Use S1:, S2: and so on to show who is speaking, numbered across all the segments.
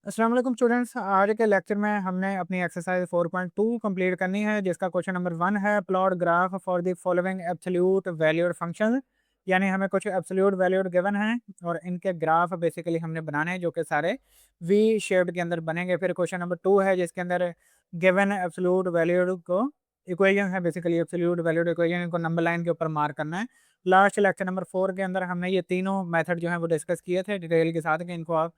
S1: अस्सलाम वालेकुम स्टूडेंट्स। आज के लेक्चर में हमने अपनी एक्सरसाइज 4.2 कंप्लीट करनी है, जिसका क्वेश्चन नंबर 1 है plot graph for the following absolute valued function. यानी हमें कुछ एब्सोल्यूट वैल्यूड गिवन हैं और इनके ग्राफ बेसिकली हमने बनाने हैं, जो कि सारे वी शेप्ड के अंदर बनेंगे। फिर क्वेश्चन नंबर 2 है जिसके अंदर गिवन एब्सोल्यूट वैल्यूड को इक्वेशन है, बेसिकली एब्सोल्यूट वैल्यूड इक्वेशन, इनको नंबर लाइन के ऊपर मार्क करना है। लास्ट लेक्चर नंबर 4 के अंदर हमने ये तीनों मेथड जो है वो डिस्कस किए थे डिटेल के साथ कि इनको आप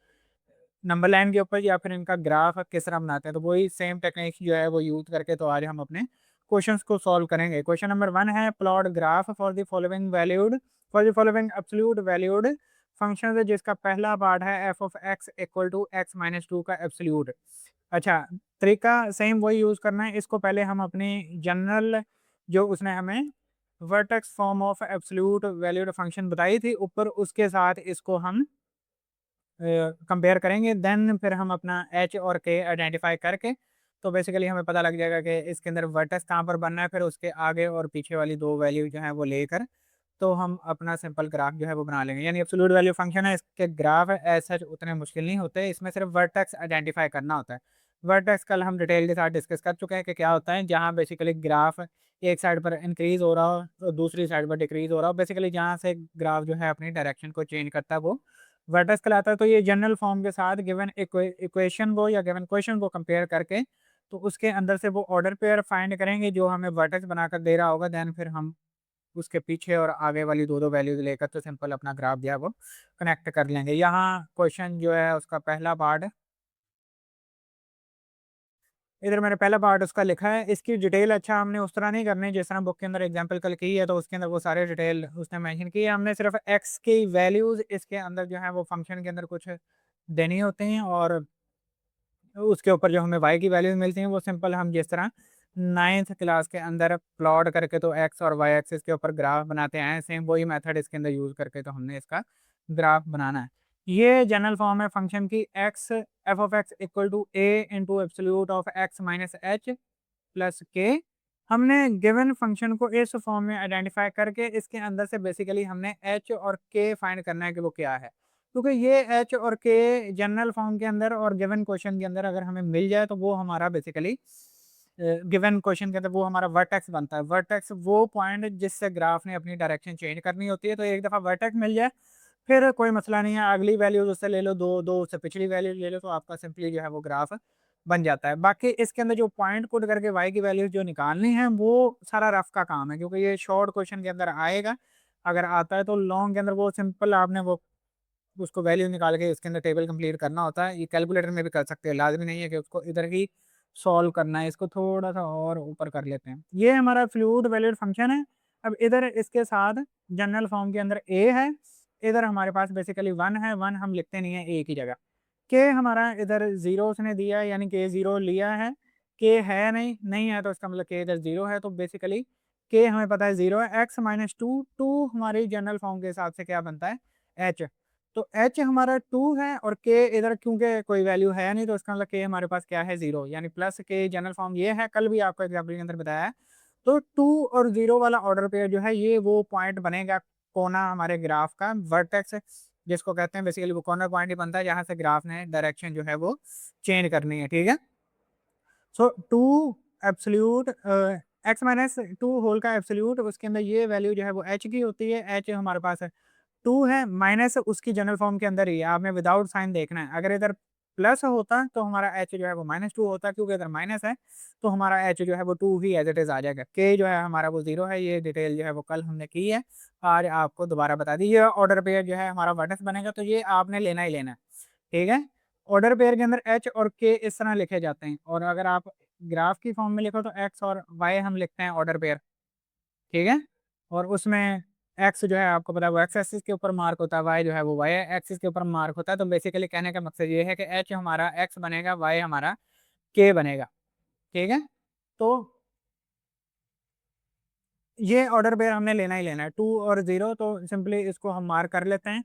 S1: नंबर लाइन के ऊपर या फिर इनका ग्राफ किस तरह बनाते हैं। तो वही सेम टेक्निक जो है वो यूज करके तो आज हम अपने क्वेश्चंस को सॉल्व करेंगे। क्वेश्चन नंबर 1 है plot graph for the following absolute valued function है, जिसका पहला पार्ट है F of x equal to X minus two का एब्सोल्यूट। अच्छा, तरीका सेम वही यूज करना है। इसको पहले हम अपनी जनरल जो उसने हमें vertex form of absolute valued function बताई थी ऊपर, उसके साथ इसको हम कंपेयर करेंगे। देन फिर हम अपना एच और के आइडेंटिफाई करके तो बेसिकली हमें पता लग जाएगा कि इसके अंदर वर्टेक्स कहाँ पर बनना है। फिर उसके आगे और पीछे वाली दो वैल्यू जो है वो लेकर तो हम अपना सिंपल ग्राफ जो है वो बना लेंगे। यानी एब्सोल्यूट वैल्यू फंक्शन है, इसके ग्राफ एज सच उतने मुश्किल नहीं होते, इसमें सिर्फ वर्टेक्स आइडेंटिफाई करना होता है। वर्टेक्स कल हम डिटेल के साथ डिस्कस कर चुके हैं कि क्या होता है, जहाँ बेसिकली ग्राफ एक साइड पर इंक्रीज हो रहा हो तो दूसरी साइड पर डिक्रीज हो रहा हो, बेसिकली जहाँ से ग्राफ जो है अपनी डायरेक्शन को चेंज करता है वो वर्टेक्स कहलाता है। तो ये जनरल फॉर्म के साथ गिवन इक्वेशन को या गिवन क्वेश्चन को कंपेयर करके तो उसके अंदर से वो ऑर्डर पेयर फाइंड करेंगे जो हमें वर्टेक्स बनाकर दे रहा होगा। देन फिर हम उसके पीछे और आगे वाली दो दो वैल्यूज लेकर तो सिंपल अपना ग्राफ दिया वो कनेक्ट कर लेंगे। यहाँ क्वेश्चन जो है उसका पहला पार्ट, इधर मैंने पहला पार्ट उसका लिखा है। इसकी डिटेल अच्छा हमने उस तरह नहीं करनी जिस तरह बुक के अंदर एग्जांपल कल की है, तो उसके अंदर वो सारे डिटेल उसने मेंशन की है। हमने सिर्फ एक्स की वैल्यूज इसके अंदर जो है वो फंक्शन के अंदर कुछ देनी होती हैं और उसके ऊपर जो हमें वाई की वैल्यूज मिलती हैं वो सिंपल हम जिस तरह नाइन्थ क्लास के अंदर प्लॉट करके तो एक्स और वाई एक्सिस के ऊपर ग्राफ बनाते हैं, सेम वही मेथड इसके अंदर यूज करके तो हमने इसका ग्राफ बनाना है। ये जनरल फॉर्म है फंक्शन की X F of x equal to A into absolute of X minus H plus K. हमने गिवन फंक्शन को इस फॉर्म में आइडेंटिफाई करके इसके अंदर से बेसिकली हमने एच और के फाइंड करना है कि वो क्या है, क्योंकि ये एच और के जनरल फॉर्म के अंदर और गिवन क्वेश्चन के अंदर अगर हमें मिल जाए तो वो हमारा बेसिकली गिवन क्वेश्चन के अंदर वो हमारा वर्टेक्स बनता है। वर्टेक्स वो पॉइंट जिससे ग्राफ ने अपनी डायरेक्शन चेंज करनी होती है। तो एक दफ़ा वर्टेक्स मिल जाए फिर कोई मसला नहीं है, अगली वैल्यूज उससे ले लो, दो दो उससे पिछली वैल्यू ले लो, तो आपका सिंपली जो है वो ग्राफ बन जाता है। बाकी इसके अंदर जो पॉइंट पुट करके वाई की वैल्यूज जो निकालनी है वो सारा रफ का काम है, क्योंकि ये शॉर्ट क्वेश्चन के अंदर आएगा। अगर आता है तो लॉन्ग के अंदर वो सिंपल आपने वो उसको वैल्यू निकाल के इसके अंदर टेबल कंप्लीट करना होता है। ये कैलकुलेटर में भी कर सकते हैं, लाजमी नहीं है कि उसको इधर ही सॉल्व करना है। इसको थोड़ा सा और ऊपर कर लेते हैं। ये हमारा फ्लूइड वैल्यूड फंक्शन है। अब इधर इसके साथ जनरल फॉर्म के अंदर ए है, इधर हमारे पास बेसिकली वन है, वन हम लिखते नहीं है ए की जगह। के हमारा इधर जीरो उसने दिया है, यानी के जीरो लिया है। के है नहीं, नहीं है तो इसका मतलब के इधर जीरो है, तो बेसिकली के हमें पता है जीरो है। एक्स माइनस टू, टू हमारी जनरल फॉर्म के हिसाब से क्या बनता है एच। तो एच हमारा टू है और के इधर क्योंकि कोई वैल्यू है नहीं तो इसका मतलब के हमारे पास क्या है जीरो, यानी प्लस के जनरल फॉर्म ये है, कल भी आपको एग्जाम्पल के अंदर बताया है। तो टू और जीरो वाला ऑर्डर पेयर जो है ये वो पॉइंट बनेगा कोना हमारे ग्राफ का, वर्टेक्स जिसको कहते हैं बेसिकली वो कॉर्नर पॉइंट ही बनता है जहां से ग्राफ ने डायरेक्शन जो है वो चेंज करनी है। ठीक है, so two absolute x minus two whole का एब्सोल्यूट, उसके अंदर ये वैल्यू जो है वो एच की होती है। एच हमारे पास है टू है, माइनस उसकी जनरल फॉर्म के अंदर ही है, आपने विदाउट साइन देखना है। अगर इधर प्लस होता तो हमारा एच जो है वो माइनस टू होता, क्योंकि अगर माइनस है तो हमारा एच जो है वो टू ही एज इट इज आ जाएगा। के जो है हमारा वो जीरो है, ये डिटेल जो है वो कल हमने की है, आज आपको दोबारा बता दी। ये ऑर्डर पेयर जो है हमारा वर्टेक्स बनेगा, तो ये आपने लेना ही लेना है। ठीक है, ऑर्डर पेयर के अंदर एच और के इस तरह लिखे जाते हैं, और अगर आप ग्राफ की फॉर्म में लिखो तो एक्स और वाई हम लिखते हैं ऑर्डर पेयर। ठीक है, और उसमें एक्स जो है आपको पता है वो एक्स एक्सिस के ऊपर मार्क होता है, वाई जो है वो वाई एक्सिस के ऊपर मार्क होता है। तो बेसिकली कहने का मकसद ये है कि एच हमारा एक्स बनेगा, वाई हमारा के बनेगा। ठीक है, तो ये ऑर्डर पेयर हमने लेना ही लेना है, टू और जीरो। तो सिंपली इसको हम मार्क कर लेते हैं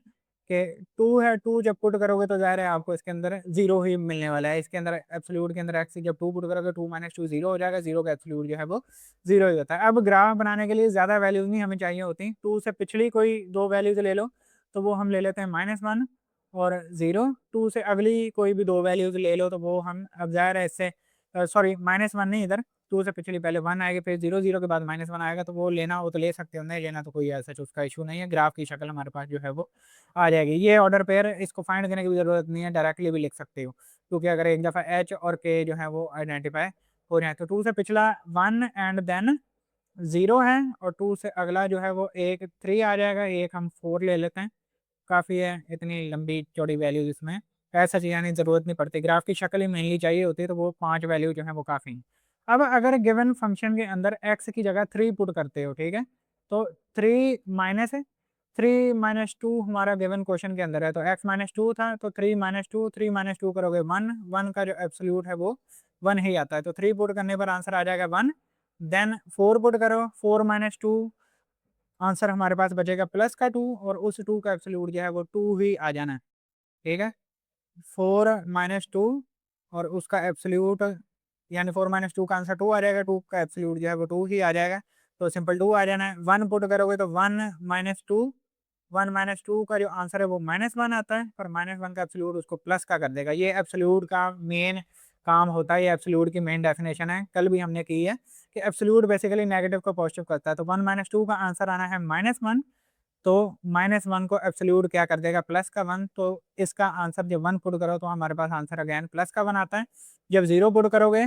S1: कि टू है, टू जब पुट करोगे तो जाहिर है आपको इसके अंदर जीरो ही मिलने वाला है। इसके अंदर एब्सोल्यूट के अंदर एक्स जब टू पुट करोगे टू माइनस टू जीरो हो जाएगा, जीरो का एब्सोल्यूट जो है वो जीरो ही होता है। अब ग्राफ बनाने के लिए ज़्यादा वैल्यूज नहीं हमें चाहिए होती, टू से पिछली कोई दो वैल्यूज ले लो, तो वो हम ले लेते हैं माइनस वन और 0, 2 से अगली कोई भी 2 वैल्यूज़ ले लो तो वो हम अब ज़ाहिर है इससे सॉरी -1 नहीं इधर 2 से पिछली पहले 1 आएगी फिर 0, 0 के बाद -1 आएगा तो वो लेना हो तो ले सकते हो, नहीं लेना तो कोई ऐसा उसका इश्यू नहीं है। ग्राफ की शक्ल हमारे पास जो है वो आ जाएगी। ये ऑर्डर पेयर इसको फाइंड करने की भी ज़रूरत नहीं है, डायरेक्टली भी लिख सकते हो। क्योंकि अगर एक दफ़ा एच और के जो है वो आइडेंटिफ़ाई हो जाए तो 2 से पिछला 1 एंड देन 0 है और 2 से अगला जो है वो एक 3 आ जाएगा, एक हम 4 ले लेते हैं। काफ़ी है, इतनी लंबी चौड़ी वैल्यूज़ इसमें ऐसा चीज़ाने की ज़रूरत नहीं पड़ती। ग्राफ की शक्ल ही मेनली चाहिए होती है तो वो 5 वैल्यू जो है वो काफ़ी हैं। अब अगर गिवन फंक्शन के अंदर x की जगह 3 पुट करते हो, ठीक है? तो 3 माइनस है, 3 माइनस 2 हमारा गिवन क्वेश्चन के अंदर है तो x माइनस 2 था तो 3 माइनस 2, 3 माइनस 2 करोगे 1, 1 का जो एब्सोल्यूट है वो 1 ही आता है। तो 3 पुट करने पर आंसर आ जाएगा 1, देन 4 पुट करो, 4 माइनस 2 आंसर हमारे पास बचेगा प्लस का 2 और उस 2 का एब्सोल्यूट जो है वो 2 ही आ जाना है, ठीक है? 4 माइनस 2 और उसका एब्सोल्यूट यानी 4 माइनस 2 का आंसर 2 आ जाएगा, 2 का एब्सोल्यूट जो है वो 2 ही आ जाएगा। तो सिंपल 2 आ जाना है। 1 पुट करोगे तो 1 माइनस 2, 1 माइनस 2 का जो आंसर है वो -1 आता है, पर -1 का एब्सोल्यूट उसको प्लस का कर देगा। ये एब्सोल्यूट का मेन काम होता है, ये एब्सोल्यूट की मेन डेफिनेशन है, कल भी हमने की है कि एब्सोल्यूट बेसिकली नेगेटिव को पॉजिटिव करता है। तो 1 माइनस 2 का आंसर आना है -1, तो -1 को एब्सोल्यूट क्या कर देगा प्लस का 1, तो इसका आंसर जब 1 पुट करो तो हमारे पास आंसर अगेन प्लस का 1 आता है। जब 0 पुट करोगे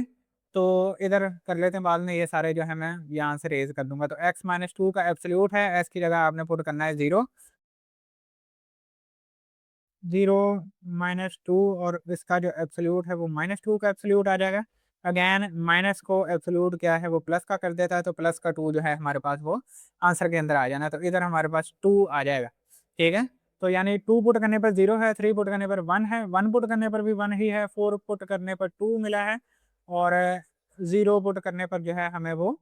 S1: तो इधर कर लेते हैं बाद में, ये सारे जो है मैं यहाँ से रेज कर दूंगा। तो x माइनस 2 का एब्सोल्यूट है, s की जगह आपने पुट करना है 0, 0 माइनस 2 और इसका जो एब्सोल्यूट है वो -2 का एब्सोल्यूट आ जाएगा। अगेन माइनस को एब्सोल्यूट क्या है वो प्लस का कर देता है, तो प्लस का 2 जो है हमारे पास वो आंसर के अंदर आ जाना है। तो इधर हमारे पास 2 आ जाएगा, ठीक है? तो यानी 2 पुट करने पर 0 है, 3 पुट करने पर 1 है, 1 पुट करने पर भी 1 ही है, 4 पुट करने पर 2 मिला है और 0 पुट करने पर जो है हमें वो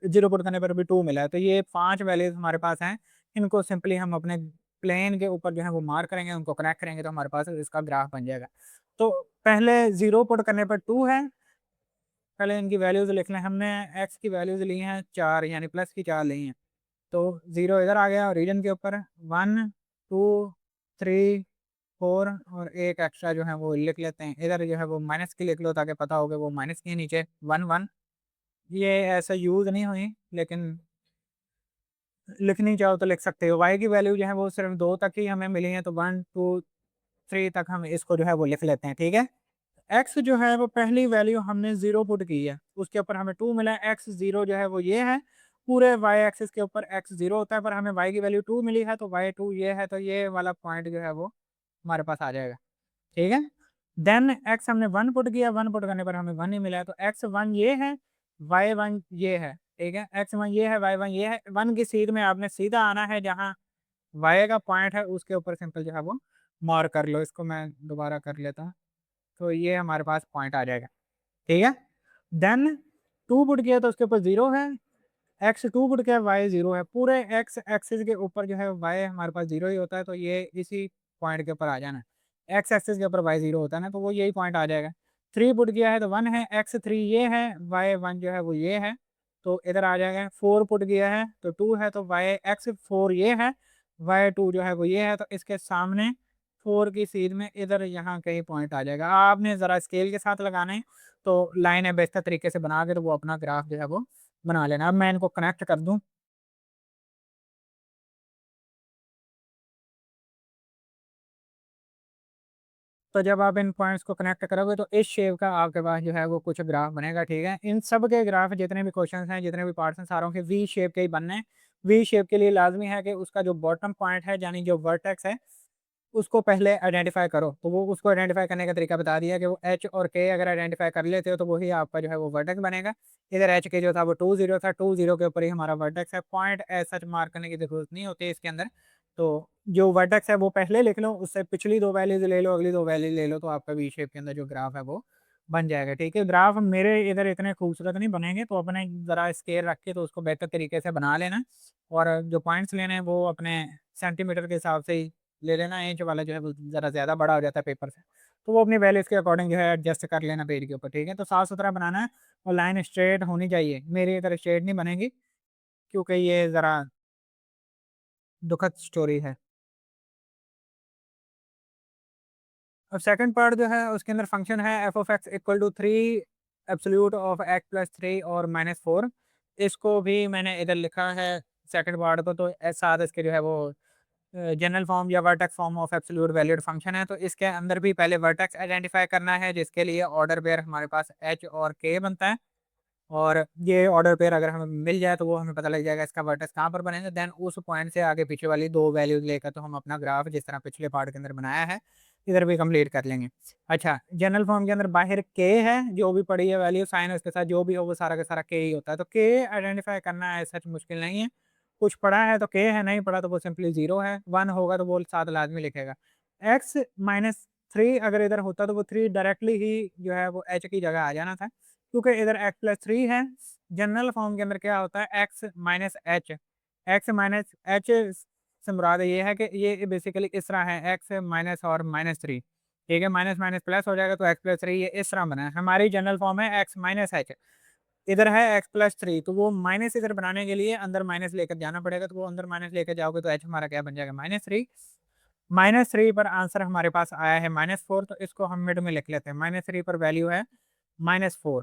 S1: 0 पुट करने पर भी 2 मिला है। तो ये 5 वैल्यूज़ हमारे पास हैं। इनको सिंपली हम अपने प्लेन के ऊपर जो है वो मार्क करेंगे, उनको कनेक्ट करेंगे तो हमारे पास इसका ग्राफ बन जाएगा। तो पहले 0 पुट करने पर 2 है, पहले इनकी वैल्यूज़ लिख लें। हमने x की वैल्यूज़ ली हैं 4 यानी प्लस की 4 ली हैं। तो 0 इधर आ गया और रीजन के ऊपर 1, 2, 3, 4 और एक एक्स्ट्रा जो है वो लिख लेते हैं। इधर जो है वो माइनस की लिख लो ताकि पता हो कि वो माइनस की है नीचे 1, 1। ये ऐसा यूज़ नहीं हुई, लेकिन लिखनी चाहो तो लिख सकते हो। y की वैल्यू जो है वो सिर्फ 2 तक ही हमें मिली है तो 1, 2, 3 तक हम इसको जो है वो लिख लेते हैं, ठीक है? x जो है वो पहली वैल्यू हमने 0 पुट की है, उसके ऊपर हमें 2 मिला है। x 0 जो है वो ये है, पूरे y एक्सिस के ऊपर x 0 होता है, पर हमें y की वैल्यू 2 मिली है तो y 2 ये है, तो ये वाला पॉइंट जो है वो हमारे पास आ जाएगा, ठीक है? देन x हमने 1 पुट किया, 1 पुट करने पर हमें 1 ही मिला है, तो x 1 ये है, y 1 ये है, ठीक है? x 1 ये है, y 1 ये है। 1 की सीध में आपने सीधा आना है, जहाँ y का पॉइंट है उसके ऊपर सिंपल जो है वो मार्क कर लो। इसको मैं दोबारा कर लेता हूँ, तो ये हमारे पास पॉइंट आ जाएगा, ठीक है? देन 2 पुट किया तो उसके ऊपर 0 है, x 2 पुट किया, y 0 है। पूरे x एक्सिस के ऊपर जो है y हमारे पास 0 ही होता है, तो ये इसी पॉइंट के ऊपर आ जाना है। x एक्सिस के ऊपर y 0 होता है ना, तो वो यही पॉइंट आ जाएगा। 3 पुट किया है तो 1 है, x 3 ये है, y 1 जो है वो ये है, तो इधर आ जाएगा। 4 पुट किया है तो 2 है, तो y x 4 ये है, y 2 जो है वो ये है, तो इसके सामने 4 की सीध में इधर यहाँ कहीं पॉइंट आ जाएगा। आपने ज़रा स्केल के साथ लगाना है, तो लाइन है बेहतर तरीके से बना के तो वो अपना ग्राफ जो है वो बना लेना। अब मैं इनको कनेक्ट कर दूँ, तो जब आप इन पॉइंट्स को कनेक्ट करोगे तो इस शेप का आपके पास जो है वो कुछ ग्राफ बनेगा, ठीक है? इन सब के ग्राफ जितने भी क्वेश्चंस हैं, जितने भी पार्ट्स हैं, सारों के वी शेप के ही बनने हैं। वी शेप के लिए लाज़मी है कि उसका जो बॉटम पॉइंट है यानी जो वर्टेक्स है उसको पहले आइडेंटिफ़ाई करो। तो वो उसको आइडेंटिफ़ाई करने का तरीका बता दिया कि वो एच और के अगर आइडेंटिफ़ाई कर लेते हो तो वही आपका जो है वो वर्टेक्स बनेगा। इधर एच के जो था वो 2, 0 था, 2, 0 के ऊपर ही हमारा वर्टेक्स है। पॉइंट एज़ सच मार्क करने की ज़रूरत नहीं होती है इसके अंदर। तो जो वर्टेक्स है वो पहले लिख लो, उससे पिछली 2 वैल्यूज़ ले लो, अगली 2 वैल्यूज़ ले लो, तो आपका वी शेप के अंदर जो ग्राफ है वो बन जाएगा, ठीक है? ग्राफ मेरे इधर इतने खूबसूरत नहीं बनेंगे, तो अपने ज़रा स्केल रख के तो उसको बेहतर तरीके से बना लेना और जो पॉइंट्स लेने हैं वो अपने सेंटीमीटर के हिसाब से ही ले लेना। इंच वाला जो है वो ज़रा ज़्यादा बड़ा हो जाता है पेपर से, तो वो अपनी वैल्यूज़ के अकॉर्डिंग जो है एडजस्ट कर लेना पेज के ऊपर, ठीक है? तो साफ-सुथरा बनाना है और लाइन स्ट्रेट होनी चाहिए। मेरी इधर स्ट्रेट नहीं बनेगी क्योंकि ये ज़रा दुखद स्टोरी है। अब सेकंड पार्ट जो है उसके अंदर फंक्शन है F of x equal to 3 absolute of x plus 3 और -4। इसको भी मैंने इधर लिखा है सेकंड पार्ट को, तो साथ इसके जो है वो जनरल फॉर्म या vertex form of absolute valued function है। तो इसके अंदर भी पहले वर्टेक्स आइडेंटिफाई करना है, जिसके लिए ऑर्डर पेयर हमारे पास एच और के बनता है। और ये ऑर्डर पेयर अगर हमें मिल जाए तो वो हमें पता लग जाएगा इसका वर्टेक्स कहाँ पर बनेगा। देन उस पॉइंट से आगे पीछे वाली दो वैल्यूज लेकर तो हम अपना ग्राफ जिस तरह पिछले पार्ट के अंदर बनाया है इधर भी कंप्लीट कर लेंगे। अच्छा, जनरल फॉर्म के अंदर बाहर के है, जो भी पड़ी है वैल्यू साइन उसके साथ जो भी हो वो सारा का सारा के ही होता है। तो के आइडेंटिफाई करना है सच मुश्किल नहीं है। कुछ पढ़ा है तो के है, नहीं पढ़ा तो वो सिंपली जीरो है। वन होगा तो वो साथ लाजमी लिखेगा। एक्स माइनस थ्री अगर इधर होता तो वो थ्री डायरेक्टली ही जो है वो एच की जगह आ जाना था, क्योंकि इधर एक्स प्लस थ्री है। जनरल फॉर्म के अंदर क्या होता है x minus H. X minus H से मुराद ये है कि ये बेसिकली इस तरह है एक्स माइनस और माइनस थ्री। ठीक है, माइनस माइनस प्लस हो जाएगा तो एक्स प्लस थ्री ये इस तरह बना है। हमारी जनरल फॉर्म है एक्स माइनस एच, इधर है एक्स प्लस थ्री, तो वो माइनस इधर बनाने के लिए अंदर माइनस लेकर जाना पड़ेगा। तो वो अंदर माइनस लेकर जाओगे तो एच हमारा क्या बन जाएगा -3। -3 पर आंसर हमारे पास आया है -4, तो इसको हम मिड में लिख लेते हैं। -3 पर वैल्यू है -4।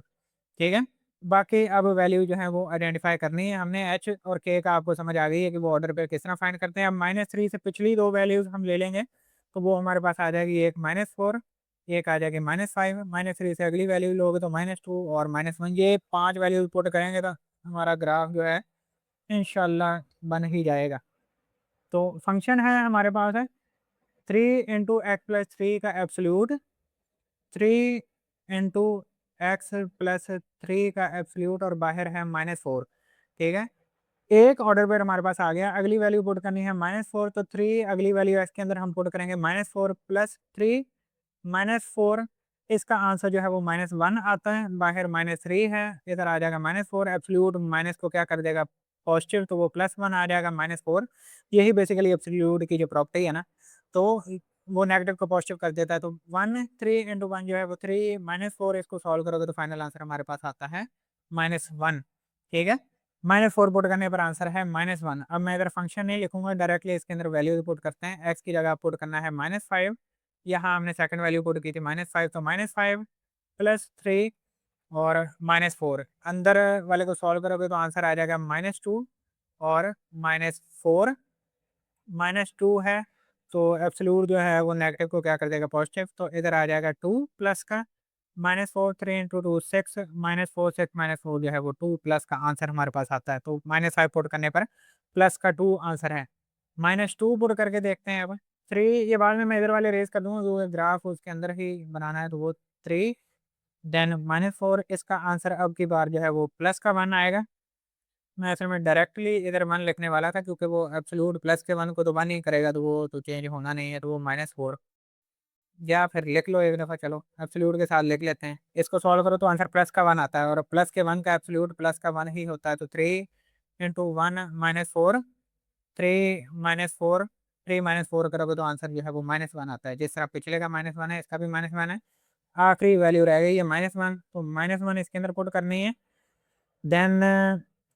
S1: ठीक है, बाकी अब वैल्यू जो है वो आइडेंटिफाई करनी है हमने। एच और के का आपको समझ आ गई है कि वो ऑर्डर पे किस तरह फाइंड करते हैं। अब -3 से पिछली दो वैल्यूज हम ले लेंगे तो वो हमारे पास आ जाएगी एक -4, एक आ जाएगी -5। -3 से अगली वैल्यू लोगे तो -2 और -1। ये पांच वैल्यूज पुट करेंगे तो हमारा ग्राफ जो है इंशाल्लाह बन ही जाएगा। तो फंक्शन है हमारे पास है 3 × x + 3 का एब्सोल्यूट, 3 × x + 3 का एब्सोल्यूट और बाहर है -4। ठीक है, एक ऑर्डर पेयर हमारे पास आ गया। अगली वैल्यू पुट करनी है -4, तो 3 अगली वैल्यू एक्स के अंदर हम पुट करेंगे -4 + 3 -4। इसका आंसर जो है वो -1 आता है, बाहर -3 है, इधर आ जाएगा -4। एब्सोल्यूट माइनस को क्या कर देगा पॉजिटिव, तो वो +1 आ जाएगा -4। यही बेसिकली एब्सोल्यूट की जो प्रॉपर्टी है ना, तो वो नेगेटिव को पॉजिटिव कर देता है। तो 3 × 1 जो है वो 3 -4, इसको सॉल्व करोगे तो फाइनल आंसर हमारे पास आता है -1। ठीक है, -4 पुट करने पर आंसर है -1। अब मैं इधर फंक्शन नहीं लिखूंगा, डायरेक्टली इसके अंदर वैल्यू पुट करते हैं। एक्स की जगह पुट करना है -5, यहाँ हमने सेकंड वैल्यू पुट की थी -5, तो -5 + 3 और -4। अंदर वाले को सॉल्व करोगे तो आंसर आ जाएगा -2 और -4। -2 है तो एब्सोल्यूट जो है वो नेगेटिव को क्या कर देगा पॉजिटिव, तो इधर आ जाएगा 2 प्लस का -4। 3 × 2 6, -4 6 -4 जो है वो 2 प्लस का आंसर हमारे पास आता है। तो -5 पुट करने पर प्लस का 2 आंसर है। -2 पुट करके देखते हैं अब। 3 ये बाद में मैं इधर वाले रेस कर दूंगा, जो ग्राफ उसके अंदर ही बनाना है तो वो 3 देन -4। इसका आंसर अब की बार जो है वो प्लस का 1 आएगा। मैं असल में डायरेक्टली इधर 1 लिखने वाला था, क्योंकि वो एब्सोल्यूट प्लस के 1 को तो 1 ही करेगा, तो वो तो चेंज होना नहीं है, तो वो -4। या फिर लिख लो एक दफ़ा, चलो एब्सोल्यूट के साथ लिख लेते हैं। इसको सॉल्व करो तो आंसर प्लस का 1 आता है, और प्लस के 1 का एब्सोल्यूट प्लस का 1 ही होता है। तो 3 × 1 -4, 3 -4, 3 -4 करोगे तो आंसर जो है वो -1 आता है। जिस तरह पिछले का -1 है, इसका भी -1 है। आखिरी वैल्यू रह गई है -1, तो -1 इसके अंदर पुट करनी है। देन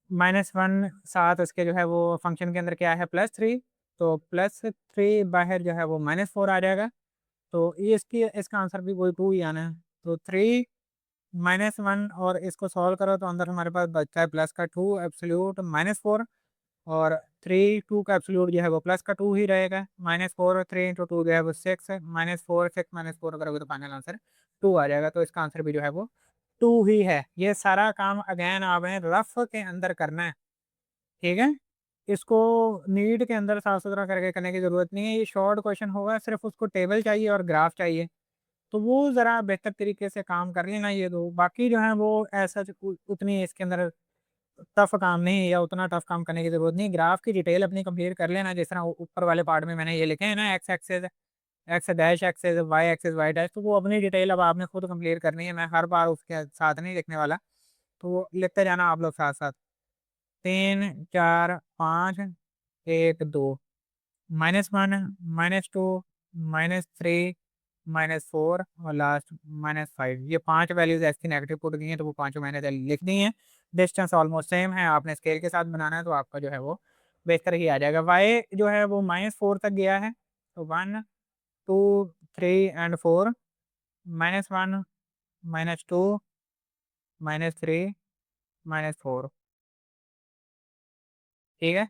S1: -1 साथ उसके जो है वो फंक्शन के अंदर क्या है +3, तो +3 बाहर जो है वो -4 आ जाएगा। तो ये इसका आंसर भी वही 2 ही आना है। तो 3 -1 और इसको सॉल्व करो तो अंदर हमारे पास बचता है प्लस का 2 एब्सोल्यूट -4, और 3 2 का एब्सोल्यूट जो है वो प्लस का 2 ही रहेगा। -4 3 × 2 जो है वो 6 है। -4 6 -4 करोगे तो फाइनल आंसर 2 आ जाएगा। तो इसका आंसर भी जो है वो 2 ही है। ये सारा काम अगेन आपने रफ के अंदर करना है। ठीक है, इसको नीट के अंदर साफ सुथरा करके करने की जरूरत नहीं है। ये शॉर्ट क्वेश्चन होगा, सिर्फ उसको टेबल चाहिए और ग्राफ चाहिए, तो वो ज़रा बेहतर तरीके से काम कर लेना। ये दो बाकी जो है वो ऐसा उतनी इसके अंदर टफ काम नहीं है, या उतना टफ काम करने की जरूरत नहीं। ग्राफ की डिटेल अपनी कंप्लीट कर लेना, जिस तरह ऊपर वाले पार्ट में मैंने ये लिखे हैं ना, X axes X dash axes Y axes Y dash, तो वो अपनी डिटेल अब आपने खुद कंप्लीट करनी है। मैं हर बार उसके साथ नहीं लिखने वाला, तो वो लिखते जाना आप लोग साथ साथ। 3 4 5 1 2, -1 -2 -3 -4 और लास्ट -5। ये पांच वैल्यूज ऐसी नेगेटिव पुट गई हैं, तो वो पांचों मैंने लिख दी हैं। डिस्टेंस ऑलमोस्ट सेम है, आपने स्केल के साथ बनाना है तो आपका जो है वो बेहतर ही आ जाएगा। वाई जो है वो -4 तक गया है, तो 1 2 3 and 4, -1, -2, -3, -4। ठीक है।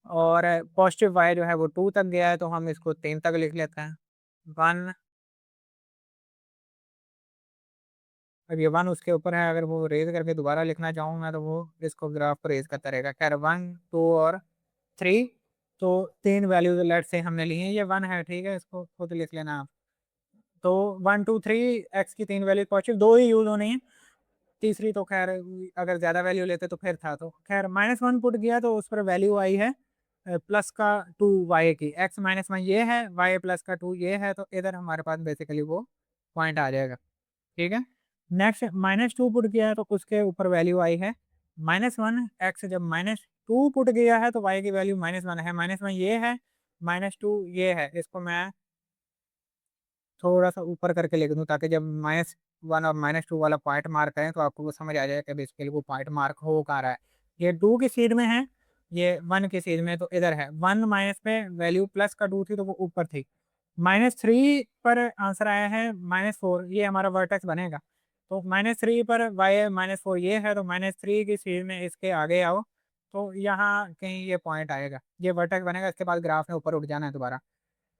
S1: और पॉजिटिव वाई जो है वो 2 तक गया है, तो हम इसको 3 तक लिख लेते हैं। 1, अब ये 1 उसके ऊपर है, अगर वो रेज़ करके दोबारा लिखना चाहूँ मैं, तो वो इसको ग्राफ को रेज़ करता रहेगा। खैर 1, 2 और 3, तो 3 वैल्यूज़ लेट्स से हमने ली हैं, ये 1 है, ठीक है? इसको खुद लिख लेना आप। तो 1, 2, 3 एक्स की 3 वैल्यू पॉजिटिव, 2 ही यूज़ होनी है। तीसरी तो खैर अगर ज़्यादा वैल्यू लेते तो फिर था, तो खैर -1 पुट किया तो उस पर वैल्यू आई है प्लस का 2 वाई की। एक्स -1 ये है, वाई प्लस का 2 ये है, तो इधर हमारे पास बेसिकली वो पॉइंट आ जाएगा। ठीक है। नेक्स्ट -2 पुट किया है तो उसके ऊपर वैल्यू आई है -1। एक्स जब -2 पुट किया है तो वाई की वैल्यू -1 है। -1 ये है, -2 ये है। इसको मैं थोड़ा सा ऊपर करके लिख दूं ताकि जब -1 और -2 वाला पॉइंट मार्क करें तो आपको वो समझ आ जाए कि बेसिकली वो पॉइंट मार्क हो कहाँ रहा है। ये 2 की सीध में है, ये 1 की सीध में, तो इधर है 1 माइनस पे वैल्यू प्लस का 2 थी तो वो ऊपर थी। -3 पर आंसर आया है -4, ये हमारा वर्टेक्स बनेगा। तो -3 पर वाई -4 ये है, तो -3 की सीध में इसके आगे आओ तो यहाँ कहीं ये पॉइंट आएगा, ये वर्टेक्स बनेगा। इसके बाद ग्राफ में ऊपर उठ जाना है दोबारा।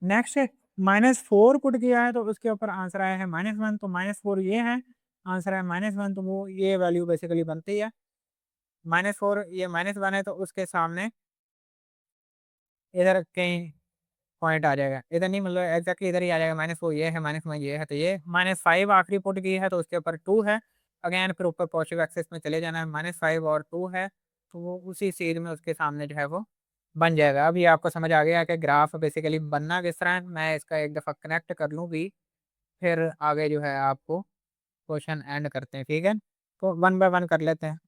S1: नेक्स्ट -4 पुट किया है तो उसके ऊपर आंसर आया है -1, तो -4 ये है, आंसर है -1, तो वो ये वैल्यू बेसिकली बनती है। -4 ये -1 है, तो उसके सामने इधर कहीं पॉइंट आ जाएगा, इधर नहीं, मतलब एग्जैक्टली इधर ही आ जाएगा। -4 ये है, -1 ये है, तो ये -5 आखिरी पुट की है तो उसके ऊपर 2 है। अगेन फिर ऊपर पॉजिटिव एक्सिस में चले जाना है, -5 और 2 है, तो वो उसी सीध में उसके सामने जो है वो बन जाएगा। अब ये आपको समझ आ गया कि ग्राफ बेसिकली बनना किस तरह है। मैं इसका एक दफ़ा कनेक्ट कर लूँ भी, फिर आगे जो है आपको क्वेश्चन एंड करते हैं, ठीक है? तो वन बाय वन कर लेते हैं।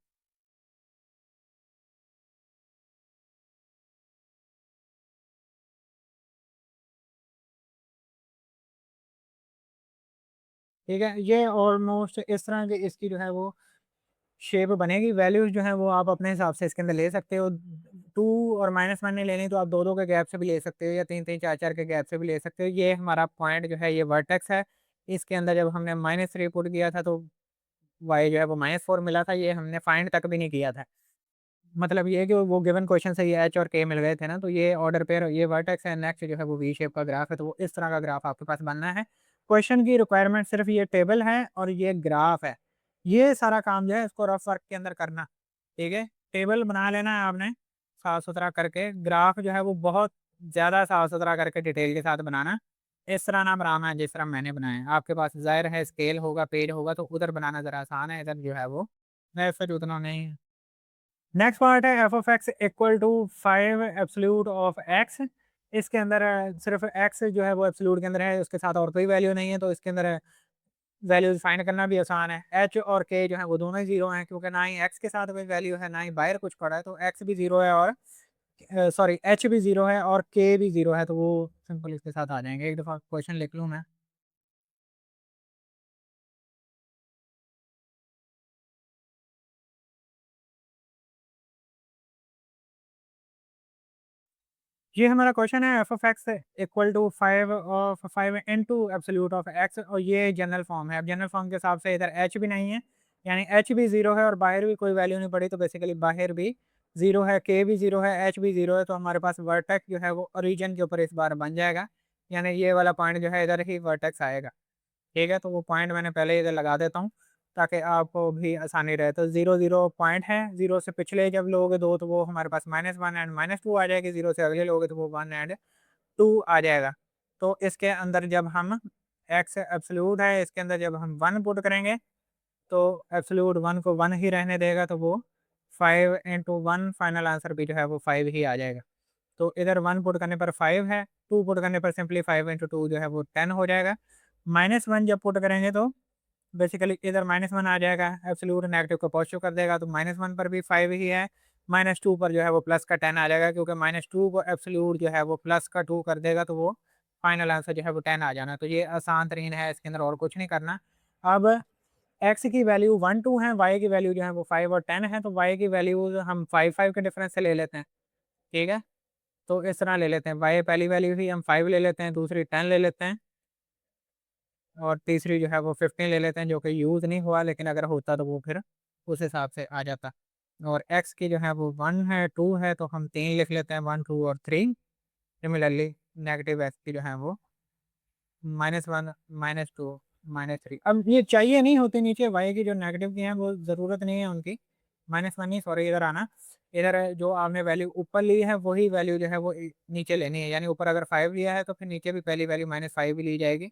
S1: ठीक है, ये ऑलमोस्ट इस तरह की इसकी जो है वो शेप बनेगी। वैल्यूज़ जो है वो आप अपने हिसाब से इसके अंदर ले सकते हो। 2 और -1 नहीं लेनी तो आप 2-2 के गैप से भी ले सकते हो, या 3-3, 4-4 के गैप से भी ले सकते हो। ये हमारा पॉइंट जो है ये वर्टेक्स है। इसके अंदर जब हमने -3 पुट किया था तो वाई जो है वो -4 मिला था, ये हमने फाइंड तक भी नहीं किया था। मतलब ये है कि वो गिवन क्वेश्चन से ये एच और के मिल गए थे ना, तो ये ऑर्डर पेयर, ये वर्टेक्स है। नेक्स्ट जो है वो वी शेप का ग्राफ है, तो वो इस तरह का ग्राफ आपके पास बनना है। क्वेश्चन की रिक्वायरमेंट सिर्फ ये टेबल है और ये ग्राफ है। ये सारा काम जो है इसको रफ वर्क के अंदर करना। ठीक है, टेबल बना लेना है आपने साफ सुथरा करके। ग्राफ जो है वो बहुत ज़्यादा साफ सुथरा करके डिटेल के साथ बनाना। इस तरह ना बनाना है जिस तरह मैंने बनाया है। आपके पास ज़ाहिर है स्केल होगा, पेज होगा, तो उधर बनाना ज़रा आसान है, इधर जो है वो फिर उतना नहीं है। नेक्स्ट पार्ट है F of x equal to 5 absolute of X. इसके अंदर सिर्फ एक्स जो है वो एब्सोल्यूट के अंदर है, उसके साथ और कोई वैल्यू नहीं है, तो इसके अंदर वैल्यूज फाइंड करना भी आसान है। एच और के जो है वो दोनों ही जीरो हैं, क्योंकि ना ही एक्स के साथ कोई वैल्यू है ना ही बाहर कुछ पड़ा है, तो एक्स भी जीरो है और सॉरी एच भी जीरो है और के भी जीरो है, तो वो सिंपल इसके साथ आ जाएंगे। एक दफ़ा क्वेश्चन लिख लूँ मैं। ये हमारा क्वेश्चन है F of x equal to 5 into absolute of X, और ये जनरल फॉर्म है। अब जनरल फॉर्म के हिसाब से इधर एच भी नहीं है, यानी एच भी जीरो है और बाहर भी कोई वैल्यू नहीं पड़ी, तो बेसिकली बाहर भी जीरो है, के भी जीरो है, एच भी जीरो है, तो हमारे पास वर्टेक्स जो है वो ओरिजिन के ऊपर इस बार बन जाएगा। यानी ये वाला पॉइंट जो है इधर ही वर्टेक्स आएगा। ठीक है, तो वो पॉइंट मैंने पहले ही इधर लगा देता हूँ ताकि आपको भी आसानी रहे। तो 0 0 पॉइंट है, 0 से पिछले जब लोगे दो तो वो हमारे पास -1 एंड -2 आ जाएगी, 0 से अगले लोगे तो वो 1 एंड 2 आ जाएगा। तो इसके अंदर जब हम एक्स एब्सोल्यूट है, इसके अंदर जब हम 1 पुट करेंगे तो एब्सोल्यूट 1 को 1 ही रहने देगा, तो वो 5 इंटू 1 फाइनल आंसर भी जो है वो 5 ही आ जाएगा। तो इधर 1 पुट करने पर 5 है, 2 पुट करने पर सिंपली 5 इंटू 2 जो है वो 10 हो जाएगा। -1 जब पुट करेंगे तो बेसिकली इधर -1 आ जाएगा, एब्सोल्यूट नेगेटिव को पॉजिटिव कर देगा, तो -1 पर भी 5 ही है। -2 पर जो है वो प्लस का 10 आ जाएगा, क्योंकि -2 को एब्सोल्यूट जो है वो प्लस का 2 कर देगा, तो वो फाइनल आंसर जो है वो 10 आ जाना। तो ये आसान तरीन है, इसके अंदर और कुछ नहीं करना। अब एक्स की वैल्यू 1 2 है, वाई की वैल्यू जो है वो 5 और 10 है, तो वाई की वैल्यूज हम 5 5 के डिफरेंस से ले लेते हैं। ठीक है, तो इस तरह ले लेते हैं। वाई पहली वैल्यू ही हम 5 ले लेते हैं, दूसरी 10 ले लेते हैं। और तीसरी जो है वो 15 ले लेते हैं, जो कि यूज़ नहीं हुआ, लेकिन अगर होता तो वो फिर उस हिसाब से आ जाता। और एक्स की जो है वो 1 है, 2 है, तो हम 3 लिख लेते हैं, 1 2 और 3। सिमिलरली नेगेटिव एक्स की जो है वो -1 -2 -3। अब ये चाहिए नहीं होती नीचे, वाई की जो नेगेटिव की हैं वो ज़रूरत नहीं है उनकी। -1 ही, सॉरी, इधर आना। इधर जो आपने वैल्यू ऊपर ली है वही वैल्यू जो है वो नीचे लेनी है, यानी ऊपर अगर 5 लिया है तो फिर नीचे भी पहली वैल्यू -5 ही ली जाएगी,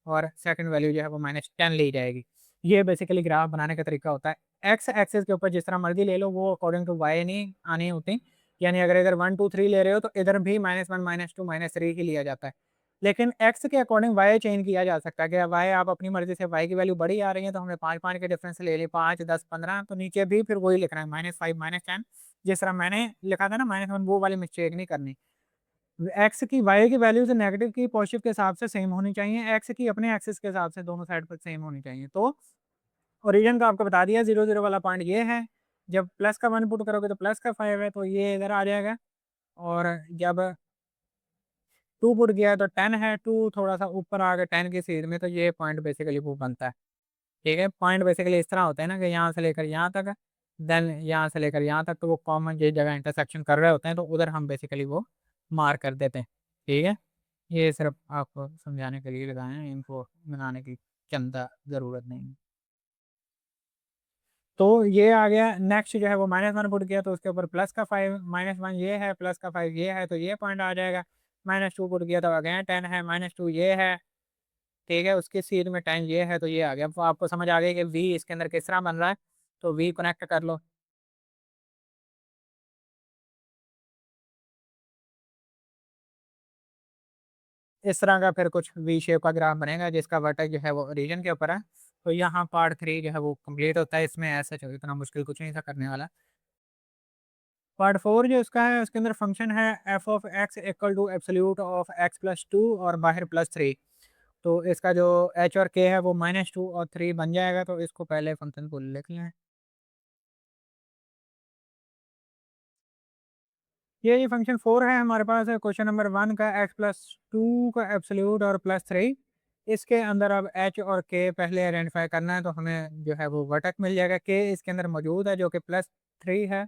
S1: और सेकंड वैल्यू जो है वो -10 ली जाएगी। ये बेसिकली ग्राफ बनाने का तरीका होता है। एक्स एक्सिस के ऊपर जिस तरह मर्जी ले लो, वो अकॉर्डिंग टू वाई नहीं आनी होती। यानी अगर इधर 1 2 3 ले रहे हो तो इधर भी -1 -2 -3 ही लिया जाता है। लेकिन एक्स के अकॉर्डिंग वाई चेंज किया जा सकता है कि वाई आप अपनी मर्जी से, वाई की वैल्यू बड़ी आ रही है तो हमने 5 5 के डिफरेंस ले ली, 5 10 15, तो नीचे भी फिर वही लिखना है, -5 -10। जिस तरह मैंने लिखा था ना -1, वो वाली मिस्टेक नहीं करनी। एक्स की वाई की वैल्यू से नेगेटिव की पॉजिटिव के हिसाब से सेम होनी चाहिए, एक्स की अपने एक्सिस के हिसाब से दोनों साइड पर सेम होनी चाहिए। तो ओरिजिन का आपको बता दिया, 0 0 वाला पॉइंट ये है। जब प्लस का 1 पुट करोगे तो प्लस का 5 है, तो ये इधर आ जाएगा। और जब 2 पुट किया है तो 10 है, 2 थोड़ा सा ऊपर आ गया 10 की सीध में, तो ये पॉइंट बेसिकली वो बनता है। ठीक है, पॉइंट बेसिकली इस तरह होते हैं ना कि यहाँ से लेकर यहाँ तक, देन यहाँ से लेकर यहाँ तक, तो वो कॉमन जिस जगह इंटरसेक्शन कर रहे होते हैं तो उधर हम बेसिकली वो मार्क कर देते हैं। ठीक है, ये सिर्फ आपको समझाने के लिए लगाए हैं, इनको बनाने की चंदा ज़रूरत नहीं है। तो ये आ गया। नेक्स्ट जो है वो -1 पुट किया तो उसके ऊपर प्लस का 5, -1 ये है, प्लस का 5 ये है, तो ये पॉइंट आ जाएगा। -2 पुट किया तो अगेन 10 है, -2 ये है। ठीक है, उसके सीध में 10 ये है, तो ये आ गया। तो आपको समझ आ गई कि वी इसके अंदर किस तरह बन रहा है, तो वी कनेक्ट कर लो। इस तरह का फिर कुछ वी शेप का ग्राफ बनेगा जिसका वर्टेक्स जो है वो रीजन के ऊपर है। तो यहाँ पार्ट 3 जो है वो कंप्लीट होता है, इसमें ऐसा इतना मुश्किल कुछ नहीं था करने वाला। पार्ट 4 जो इसका है उसके अंदर फंक्शन है F of x equal to absolute of x+2 और बाहर +3। तो इसका जो एच और के है वो -2 और 3 बन जाएगा, तो इसको पहले फंक्शन को लिख लें। ये फंक्शन 4 है हमारे पास, क्वेश्चन नंबर 1 का x+2 का एब्सोल्यूट और +3। इसके अंदर अब एच और के पहले आइडेंटिफाई करना है, तो हमें जो है वो वर्टेक्स मिल जाएगा। के इसके अंदर मौजूद है जो कि +3 है,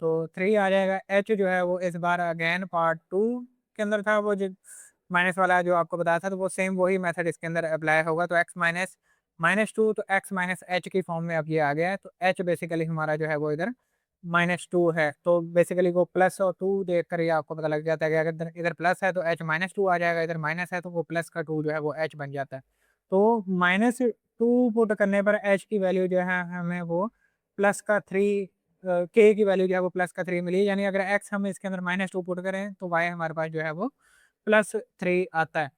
S1: तो 3 आ जाएगा। एच जो है वो इस बार अगेन पार्ट 2 के अंदर था, वो जो माइनस वाला जो आपको बताया था, तो वो सेम वही मेथड इसके अंदर अप्लाई होगा। तो x -2, तो x -h की फॉर्म में अब ये आ गया है, तो h बेसिकली हमारा जो है वो इधर -2 है। तो बेसिकली वो प्लस और 2 देख कर ही आपको पता लग जाता है कि अगर इधर इधर प्लस है तो h -2 आ जाएगा, इधर माइनस है तो वो प्लस का 2 जो है वो h बन जाता है। तो -2 पुट करने पर h की वैल्यू जो है हमें वो प्लस का 3, k की वैल्यू जो है वो प्लस का 3 मिली। यानी अगर x हम इसके अंदर -2 पुट करें तो y हमारे पास जो है वो +3 आता है।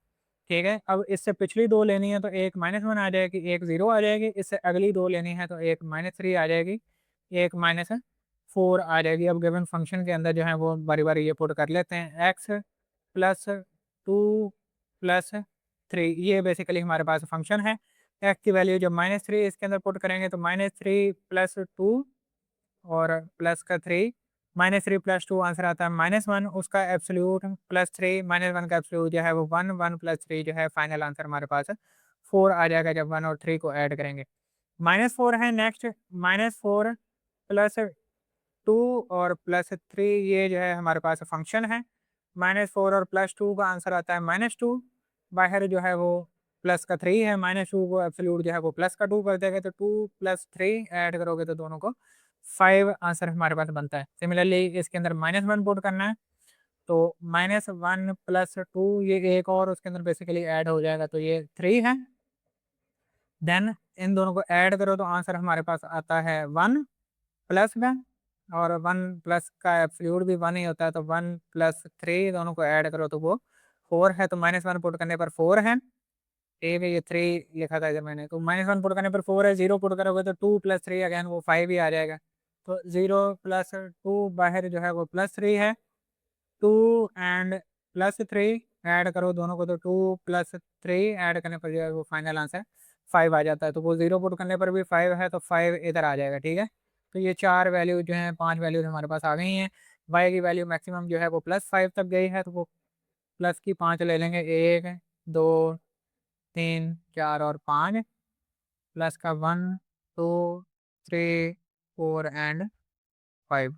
S1: ठीक है, अब इससे पिछली दो लेनी है तो एक -1 आ जाएगी, एक 0 आ जाएगी। इससे अगली दो लेनी है तो एक -3 आ जाएगी, एक -4 आ जाएगी। अब गिवन फंक्शन के अंदर जो है वो बारी बारी ये पुट कर लेते हैं, x+2+3, ये बेसिकली हमारे पास फंक्शन है। x की वैल्यू जब -3 इसके अंदर पुट करेंगे तो -3 + 2 और प्लस का 3, -3 + 2 आंसर आता है -1। उसका एब्सोल्यूट +3, -1 का एब्सोल्यूट जो है वो 1, 1 + 3 जो है फाइनल आंसर हमारे पास 4 आ जाएगा जब 1 और 3 को ऐड करेंगे। -4 है नेक्स्ट, -4 +2 और +3, ये जो है हमारे पास फंक्शन है। -4 और +2 का आंसर आता है -2। बाहर जो है वो प्लस का 3 है, -2 को एब्सोल्यूट जो है वो प्लस का 2 कर देगा, तो 2 + 3 ऐड करोगे तो दोनों को 5 आंसर हमारे पास बनता है। सिमिलरली इसके अंदर -1 पुट करना है, तो -1 + 2, ये एक और उसके अंदर बेसिकली ऐड हो जाएगा, तो ये 3 है। देन इन दोनों को ऐड करो तो आंसर हमारे पास आता है 1 प्लस का, और 1 प्लस का एब्सोल्यूट भी 1 ही होता है, तो 1 + 3 दोनों को ऐड करो तो वो 4 है। तो -1 पुट करने पर 4 है। ठीक है, ये 3 लिखा था इधर मैंने, तो -1 पुट करने पर 4 है, 0 पुट करोगे तो 2 + 3 अगेन वो 5 ही आ जाएगा। तो 0 + 2 बाहर जो है वो +3 है, 2 एंड +3 ऐड करो दोनों को, तो 2 + 3 ऐड करने पर जो है वो फाइनल आंसर 5 आ जाता है। तो वो 0 पुट करने पर भी 5 है, तो 5 इधर आ जाएगा। ठीक है, तो ये 4 वैल्यू जो है, 5 वैल्यूज हमारे पास आ गई हैं। वाई की वैल्यू मैक्सिमम जो है वो +5 तक गई है, तो वो प्लस की 5 ले लेंगे, 1 2 3, 4 और 5 प्लस का 1, 2, 3, 4 एंड 5।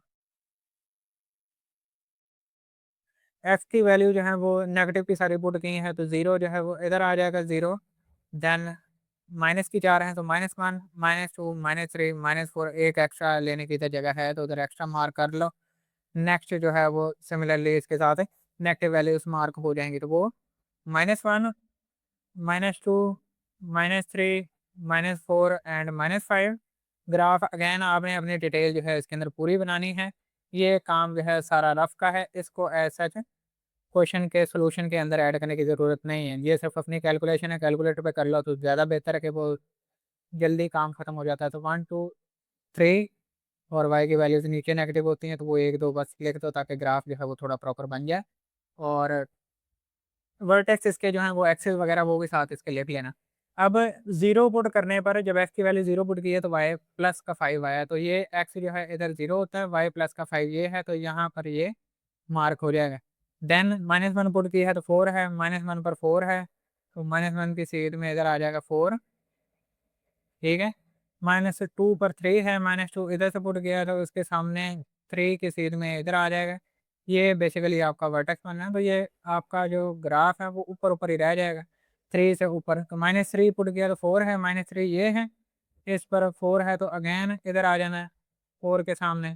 S1: एफ की वैल्यू जो है वो नेगेटिव की सारी पुट की है, तो जीरो जो है वो इधर आ जाएगा जीरो। देन माइनस की 4 है तो -1, -2, -3, -4, एक एक्स्ट्रा लेने की तो जगह है तो उधर एक्स्ट्रा मार्क कर लो। नेक्स्ट जो है वो सिमिलरली इसके साथ नेगेटिव वैल्यूज मार्क हो जाएंगी, तो वो -1, -2, -3, -4 एंड -5। ग्राफ अगेन आपने अपनी डिटेल जो है इसके अंदर पूरी बनानी है। ये काम जो है सारा रफ का है, इसको एज सच क्वेश्चन के सोल्यूशन के अंदर ऐड करने की ज़रूरत नहीं है। ये सिर्फ अपनी कैलकुलेशन है, कैलकुलेटर पे कर लो तो ज़्यादा बेहतर है कि वो जल्दी काम खत्म हो जाता है। तो 1, 2, 3 और वाई की वैल्यूज नीचे नेगेटिव होती हैं, तो वो 1, 2 बस लिख दो ताकि ग्राफ जो है वो थोड़ा प्रॉपर बन जाए। और वर्टेक्स इसके जो है वो एक्सेस वगैरह वो भी साथ इसके लिख लेना। अब जीरो पुट करने पर जब एक्स की वैल्यू जीरो पुट की है तो वाई प्लस का 5 आया, तो ये एक्स जो है इधर जीरो होता है, वाई प्लस का 5 ये है, तो यहाँ पर ये मार्क हो जाएगा। देन -1 पुट की है तो 4 है, -1 पर 4 है, तो -1 की सीध में इधर आ जाएगा 4। ठीक है। -2 पर 3 है, -2 इधर से पुट किया है तो उसके सामने 3 की सीध में इधर आ जाएगा। ये बेसिकली आपका वर्टेक्स बनना है, तो ये आपका जो ग्राफ है वो ऊपर ऊपर ही रह जाएगा 3 से ऊपर। तो -3 पुट किया तो 4 है, -3 ये है, इस पर 4 है तो अगेन इधर आ जाना है 4 के सामने।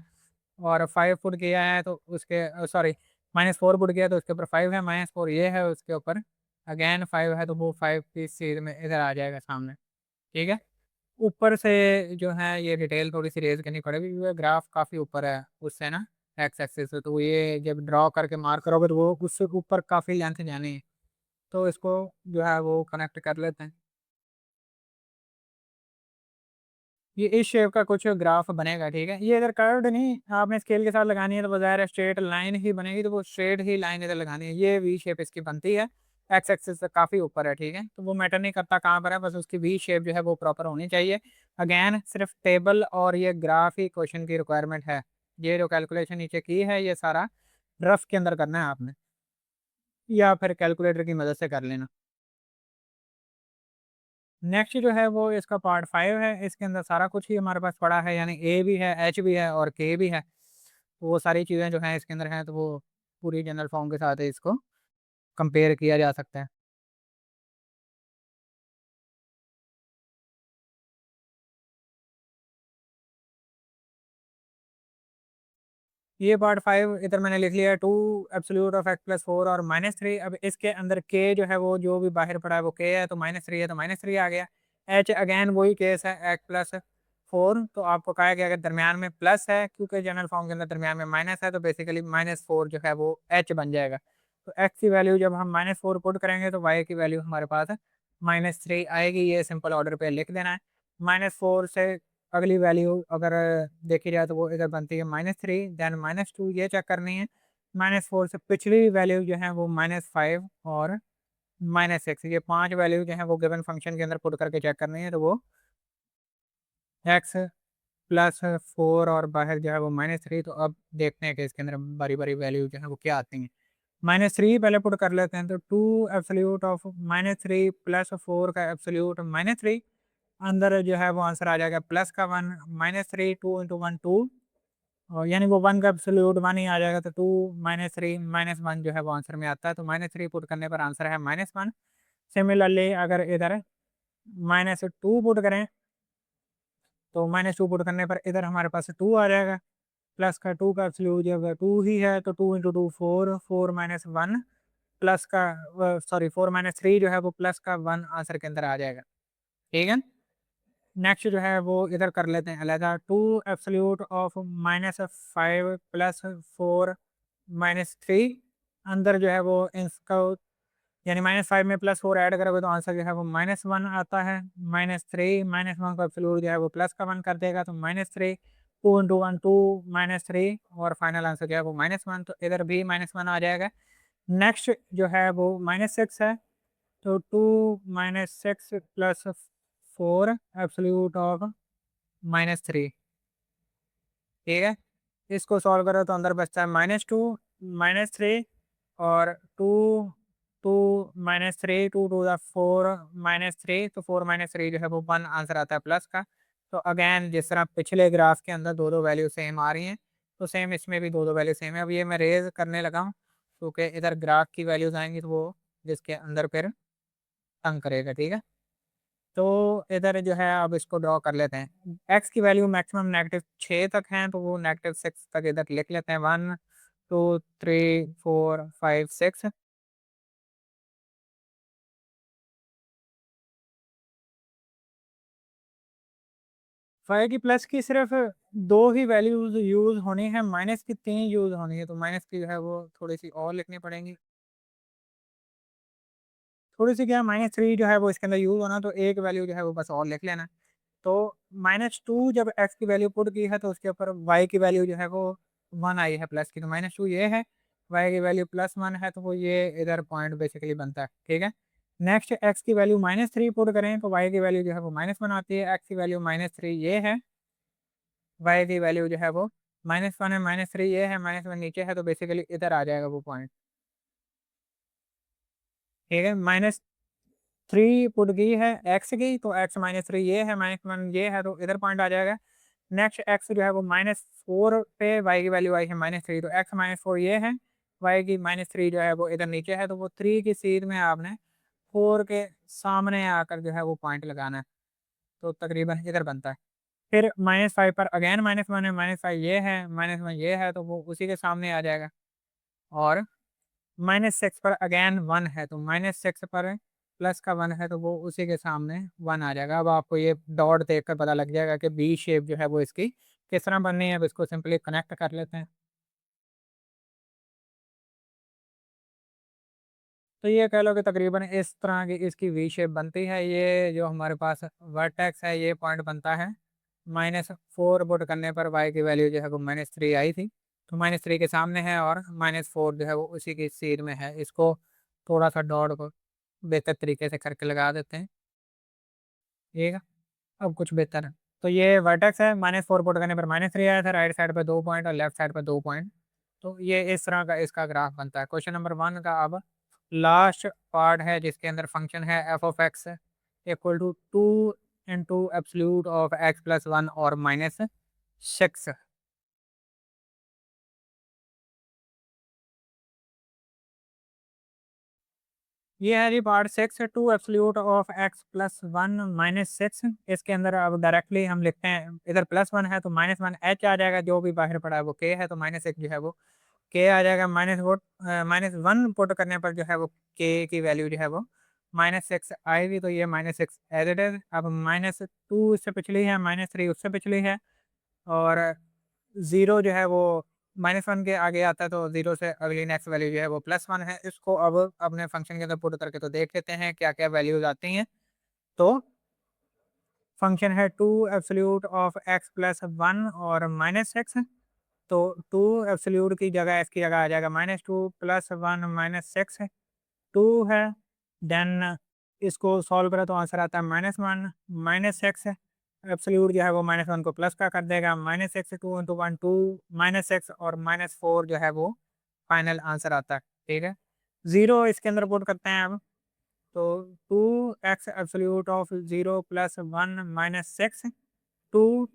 S1: और 5 पुट किया है तो उसके सॉरी -4 पुट किया तो उसके ऊपर 5 है, -4 ये है उसके ऊपर अगेन 5 है, तो वो 5 की सीध में इधर आ जाएगा सामने। ठीक है। ऊपर से जो है ये डिटेल थोड़ी सी रेज करनी पड़ेगी क्योंकि ग्राफ काफ़ी ऊपर है उससे ना, एक्स एक्सिस से, तो ये जब ड्रॉ करके मार्क करोगे तो वो उससे ऊपर काफ़ी लेंथ जानी है, तो इसको जो है वो कनेक्ट कर लेते हैं। ये इस शेप का कुछ ग्राफ बनेगा। ठीक है। ये इधर कर्व्ड नहीं, आपने स्केल के साथ लगानी है तो बजाय स्ट्रेट लाइन ही बनेगी, तो वो स्ट्रेट ही लाइन इधर लगानी है। ये वी शेप इसकी बनती है, एक्स एक्सिस से काफ़ी ऊपर है। ठीक है। तो वो मैटर नहीं करता कहाँ पर है, बस उसकी वी शेप जो है वो प्रॉपर होनी चाहिए। अगेन सिर्फ टेबल और ये ग्राफ ही क्वेश्चन की रिक्वायरमेंट है। ये जो कैलकुलेशन नीचे की है ये सारा रफ के अंदर करना है आपने, या फिर कैलकुलेटर की मदद से कर लेना। नेक्स्ट जो है वो इसका पार्ट 5 है। इसके अंदर सारा कुछ ही हमारे पास पड़ा है, यानी ए भी है, एच भी है और के भी है। तो वो सारी चीज़ें जो हैं इसके अंदर हैं, तो वो पूरी जनरल फॉर्म के साथ इसको कंपेयर किया जा सकता है। ये पार्ट 5 इधर मैंने लिख लिया है, 2 एब्सोल्यूट ऑफ एक्स प्लस 4 और -3। अब इसके अंदर के जो है वो जो भी बाहर पड़ा है वो के है, तो -3 है तो -3 आ गया। एच अगेन वही केस है, एक्स प्लस 4, तो आपको कहा गया अगर दरमियान में प्लस है, क्योंकि जनरल फॉर्म के अंदर दरमियान में माइनस है, तो बेसिकली -4 जो है वो एच बन जाएगा। तो एक्स की वैल्यू जब हम -4 पुट करेंगे तो वाई की वैल्यू हमारे पास -3 आएगी। ये सिंपल ऑर्डर पे लिख देना है। -4 से अगली वैल्यू अगर देखी जाए तो वो इधर बनती है -3, देन -2 ये चेक करनी है। -4 से पिछली वैल्यू जो है वो -5 और -6, ये 5 वैल्यू जो है वो गिवन फंक्शन के अंदर पुट करके चेक करनी है, तो वो एक्स प्लस 4 और बाहर जो है वो -3। तो अब देखते हैं कि इसके अंदर बारी बारी वैल्यू जो है वो क्या आती हैं। -3 पहले पुट कर लेते हैं, तो 2 एब्सोल्यूट ऑफ -3 प्लस 4 का एब्सोल्यूट -3, अंदर जो है वो आंसर आ जाएगा प्लस का 1, -3, 2 इंटू 1 2, और यानी वो 1 का एब्सोल्यूट 1 ही आ जाएगा, तो 2 -3 -1 जो है वो आंसर में आता है, तो -3 पुट करने पर आंसर है -1। सिमिलरली अगर इधर -2 पुट करें तो -2 पुट करने पर इधर हमारे पास 2 आ जाएगा। प्लस का 2 का एब्सोल्यूट जो है 2 ही है, तो 2 इंटू 2 4, 4 -1 प्लस का सॉरी 4 -3 जो है वो प्लस का 1 आंसर के अंदर आ जाएगा। ठीक है। नेक्स्ट जो है वो इधर कर लेते हैं अलहदा, 2 एब्सोल्यूट ऑफ -5 प्लस 4 -3, अंदर जो है वो इसका यानी -5 में +4 ऐड करोगे तो आंसर जो है वो -1 आता है। -3 -1 का एब्सोल्यूट जो है वो प्लस का 1 कर देगा, तो -3, 2 इंटू 1 2 -3 और फाइनल आंसर जो है वो -1, तो इधर भी -1 आ जाएगा। नेक्स्ट जो है वो -6 है, तो 2 -6 प्लस 4 एब्सोल्यूट ऑफ -3। ठीक है। इसको सॉल्व करो तो अंदर बचता है -2 -3 और 2 two minus three, two to the four minus three, तो फोर माइनस थ्री जो है वो वन आंसर आता है प्लस का। तो अगेन जिस तरह पिछले ग्राफ के अंदर दो दो वैल्यू सेम आ रही हैं, तो सेम इसमें भी दो दो वैल्यू सेम है। अब ये मैं रेज करने लगा हूँ क्योंकि इधर ग्राफ की वैल्यूज आएंगी तो वो जिसके अंदर फिर तंग करेगा, ठीक है। तो इधर जो है अब इसको ड्रॉ कर लेते हैं। एक्स की वैल्यू मैक्सिमम नेगेटिव 6 तक है, तो वो नेगेटिव 6 तक इधर लिख लेते हैं। 1 2 3 4 5 6। 5 की प्लस की सिर्फ दो ही वैल्यूज यूज होनी है, माइनस की तीन यूज होनी है, तो माइनस की जो है वो थोड़ी सी और लिखनी पड़ेंगी। थोड़ी सी क्या, माइनस थ्री जो है वो इसके अंदर यूज होना, तो एक वैल्यू जो है वो बस और लिख लेना। तो माइनस टू जब एक्स की वैल्यू पुट की है तो उसके ऊपर वाई की वैल्यू जो है वो वन आई है प्लस की, तो माइनस टू ये है, वाई की वैल्यू प्लस वन है, तो वो ये इधर पॉइंट बेसिकली बनता है, ठीक है। नेक्स्ट एक्स की वैल्यू माइनस थ्री पुट करें तो वाई की वैल्यू जो है वो माइनस वन आती है। एक्स की वैल्यू माइनस थ्री ये है, वाई की वैल्यू जो है वो माइनस वन है, माइनस थ्री ये है, माइनस वन नीचे है, तो बेसिकली इधर आ जाएगा वो पॉइंट, ठीक है। माइनस थ्री पुट की है एक्स की, तो एक्स माइनस थ्री ये है, माइनस वन ये है, तो इधर पॉइंट आ जाएगा। नेक्स्ट एक्स जो है वो माइनस फोर पे वाई की वैल्यू आई है माइनस थ्री, तो एक्स माइनस फोर ये है, वाई की माइनस थ्री जो है वो इधर नीचे है, तो वो थ्री की सीध में आपने फोर के सामने आकर जो है वो पॉइंट लगाना है, तो तकरीबन इधर बनता है। फिर माइनस फाइव पर अगेन माइनस वन है, माइनस फाइव ये है, माइनस वन ये है, तो वो उसी के सामने आ जाएगा। और माइनस सिक्स पर अगेन वन है, तो माइनस सिक्स पर प्लस का वन है, तो वो उसी के सामने वन आ जाएगा। अब आपको ये डॉट देखकर पता लग जाएगा कि बी शेप जो है वो इसकी किस तरह बननी है। अब इसको सिंपली कनेक्ट कर लेते हैं। तो ये कह लो कि तकरीबन इस तरह की इसकी वी शेप बनती है। ये जो हमारे पास वर्टेक्स है ये पॉइंट बनता है माइनस फोर पुट करने पर वाई की वैल्यू जो है वो माइनस थ्री आई थी, तो माइनस थ्री के सामने है, और माइनस फोर जो है वो उसी की सीध में है। इसको थोड़ा सा डॉट को बेहतर तरीके से करके लगा देते हैं, ठीक है। अब कुछ बेहतर है। तो ये वर्टेक्स है, माइनस फोर पुट करने पर माइनस थ्री आया था, राइट साइड पे दो पॉइंट और लेफ्ट साइड पे दो पॉइंट। तो ये इस तरह का इसका ग्राफ बनता है। क्वेश्चन नंबर वन का अब लास्ट पार्ट है जिसके अंदर फंक्शन है F of x equal to two into absolute of x plus one और माइनस सिक्स। ये है जी part six, two absolute of x plus one minus six. इसके अंदर अब डायरेक्टली हम लिखते हैं, इधर प्लस वन है तो माइनस वन एच आ जाएगा, जो भी बाहर पड़ा है वो के है, तो माइनस एक जो है वो के आ जाएगा। माइनस वो माइनस वन पुट करने पर जो है वो के की वैल्यू जो है वो माइनस सिक्स आएगी, तो ये minus six as it is. अब माइनस टू इससे पिछली है, माइनस थ्री उससे पिछली है, और ज़ीरो जो है वो माइनस वन के आगे आता है, तो ज़ीरो से अगली नेक्स्ट वैल्यू जो है वो प्लस वन है। इसको अब अपने फंक्शन के अंदर पुट करके तो देख लेते हैं क्या क्या वैल्यूज आती हैं। तो फंक्शन है two absolute of x plus one और माइनस एक्स, तो टू एब्सोल्यूट की जगह इसकी जगह आ जाएगा minus two plus one minus six two है। देन इसको सॉल्व करें तो आंसर आता है minus one minus six. Absolute जो है वो माइनस वन को प्लस का कर देगा, minus six two into one two minus six और माइनस फोर जो है वो फाइनल आंसर आता है, ठीक है। ज़ीरो इसके अंदर पुट करते हैं अब, तो two X absolute of zero plus one minus six, two